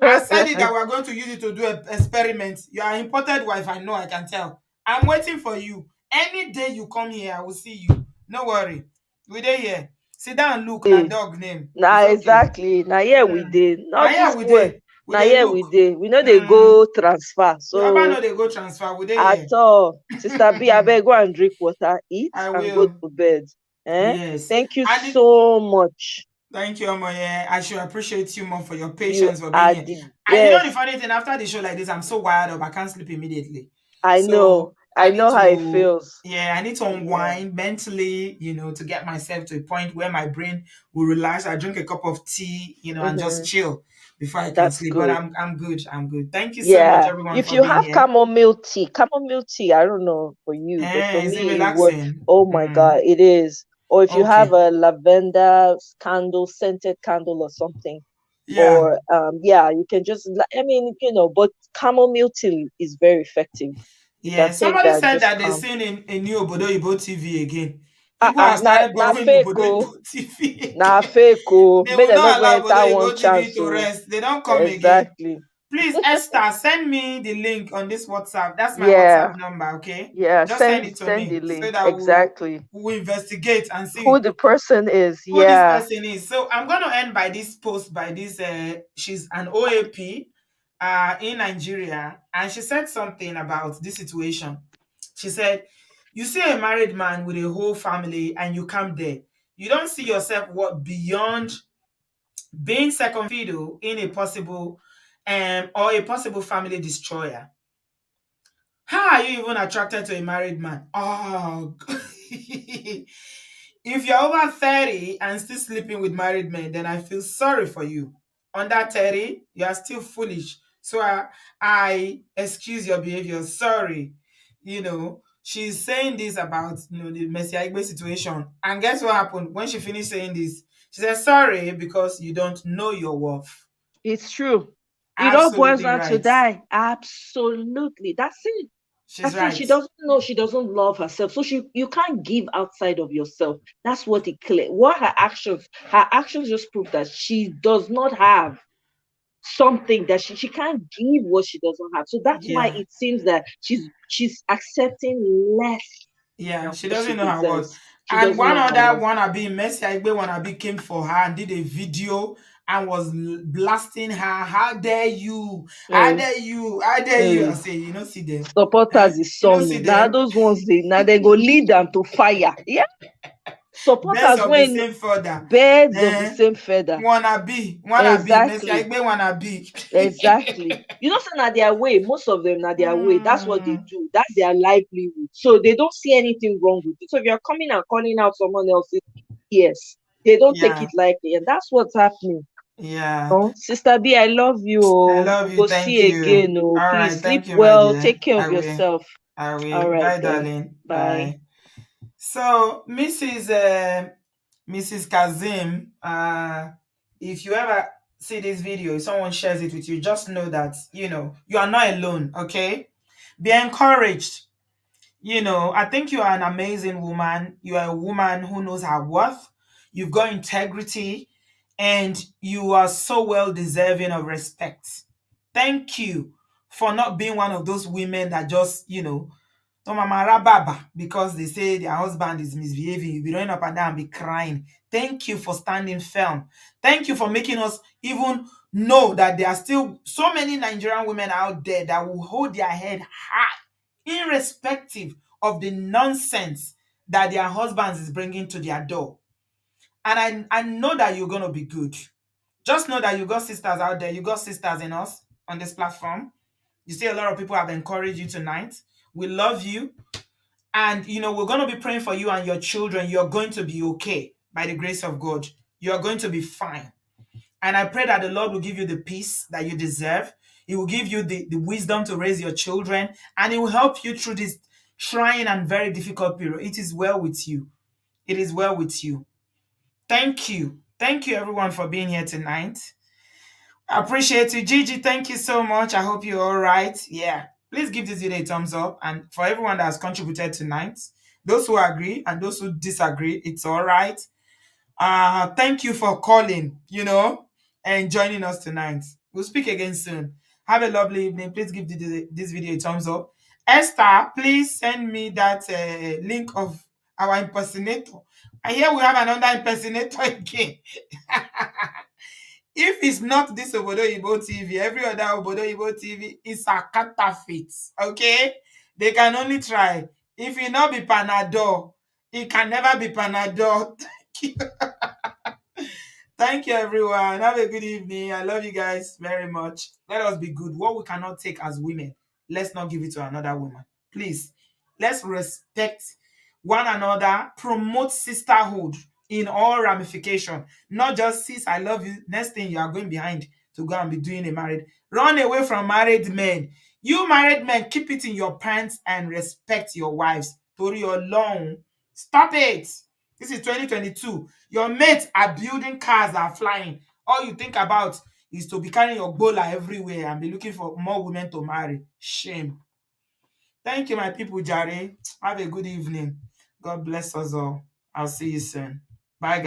I said it that we're going to use it to do an experiment. You are imported wife, I know, I can tell. I'm waiting for you. Any day you come here, I will see you. No worry. We dey here. Sit down and look na dog name. Nah, It's okay. exactly. Now here we did. Now Not here this we way. dey. We Now dey here we look. did. We know they go transfer. Your husband So know they go transfer. We dey at here. all. Sister B, I beg go and drink water, eat, I and go will. to bed. Yes. Thank you And so much. thank you, Omoye. I should appreciate you more for your You patience for being are here. the And you know the best. funny thing, after the show like this, I'm so wired up. I can't sleep immediately. I know. So I I need know how it to, feels. I need to unwind mentally, to get myself to a point where my brain will relax. I drink a cup of tea, and just chill before I can That's sleep. But good. I'm good. I'm good. Thank you so much, Yeah. everyone, If for you being have here. chamomile tea, I don't know for you, but for Is it me, it works. relaxing? Oh my God, it is. Or if you have Okay. a lavender candle, scented candle or something, Yeah. or you can just, I mean, but chamomile tea is very effective. You Yeah. can take Somebody that, said just that they're calm. seeing a new obodooyinbo TV again. People have Na started na borrowing fake oh, obodooyinbo TV na again. fake oh. They Make will them not not go allow enter one obodooyinbo TV chance to oh. rest. They don't come again. Exactly. Please, Esther, send me the link on this WhatsApp. That's my Yeah. WhatsApp number, okay? Yeah. Just send Send it to send the me so link. that Exactly. we'll investigate and Who see the person is. who this Yeah. person is. So I'm going to end by this post by this. She's an OAP in Nigeria, and she said something about this situation. She said, "You see a married man with a whole family, and you come there. You don't see yourself what beyond being second fiddle in a possible or a possible family destroyer. How are you even attracted to a married man? Oh, if you're over 30 and still sleeping with married men, then I feel sorry for you. Under 30, you are still foolish. So I excuse your behavior. Sorry. She's saying this about the Messi Aigbe situation. And guess what happened? When she finished saying this, she said, sorry, because you don't know your worth. It's true. It all boils Absolutely down to right. that. Absolutely. That's it. She's That's it. She right. doesn't know, she doesn't love herself. So you can't give outside of yourself. That's what it clear. What her actions just prove that she does not have something that she can't give what she doesn't have. So that's why Yeah. it seems that she's accepting less Yeah, than she what she doesn't know her worth. deserves. She And doesn't one know her other worth. wannabe, Messi Aigbe wannabe, came for her and did a video and was blasting her. How dare you? How Hey, dare you? How dare you? I hey. say, you know, see them. Supporters is You know, some. see Now them. those ones now they go lead them to fire. Yeah. Birds Supporters of the when same feather. birds of the Eh? same feather. Wannabe. Messi Exactly. Aigbe wannabe. Exactly. You know, so now their way, most of them now their way. That's what they Mm, do. That's their livelihood. So they don't see anything wrong with it. So if you're coming and calling out someone else's, yes, they don't take it yeah, lightly. And that's what's happening. yeah. Oh, Sister B, I love you. I Oh. love We you. go Thank see you. again. Oh, All please right. sleep Thank you, my well. dear. Take care I of will. yourself. I All will. right Bye, then. darling. Bye. Bye. So, Mrs. Kazim, if you ever see this video, if someone shares it with you, just know that, you are not alone, okay? Be encouraged. I think you are an amazing woman. You are a woman who knows her worth. You've got integrity and you are so well deserving of respect. Thank you for not being one of those women that just, no mama rababa because they say their husband is misbehaving. You'll be running up and down and be crying. Thank you for standing firm. Thank you for making us even know that there are still so many Nigerian women out there that will hold their head high, irrespective of the nonsense that their husbands is bringing to their door. And I know that you're going to be good. Just know that you got sisters out there. You got sisters in us on this platform. You see, a lot of people have encouraged you tonight. We love you. And, we're going to be praying for you and your children. You're going to be okay by the grace of God. You're going to be fine. And I pray that the Lord will give you the peace that you deserve. He will give you the wisdom to raise your children. And He will help you through this trying and very difficult period. It is well with you. It is well with you. Thank you. Thank you, everyone, for being here tonight. I appreciate you. Gigi, thank you so much. I hope you're all right. Yeah. Please give this video a thumbs up. And for everyone that has contributed tonight, those who agree and those who disagree, it's all right. Thank you for calling, and joining us tonight. We'll speak again soon. Have a lovely evening. Please give this video a thumbs up. Esther, please send me that link of our impersonator. And here we have another impersonator again. If it's not this Obodoyibo TV, every other Obodoyibo TV is a counterfeit. Okay? They can only try. If it not be Panadol, it can never be Panadol. Thank you. Thank you, everyone. Have a good evening. I love you guys very much. Let us be good. What we cannot take as women, let's not give it to another woman. Please, let's respect one another, promote sisterhood in all ramification. Not just sis, I love you. Next thing you are going behind to go and be doing a married. Run away from married men. You married men, keep it in your pants and respect your wives. Tori long. Stop it. This is 2022. Your mates are building cars, are flying. All you think about is to be carrying your bola everywhere and be looking for more women to marry. Shame. Thank you, my people, Jare. Have a good evening. God bless us all. I'll see you soon. Bye, guys.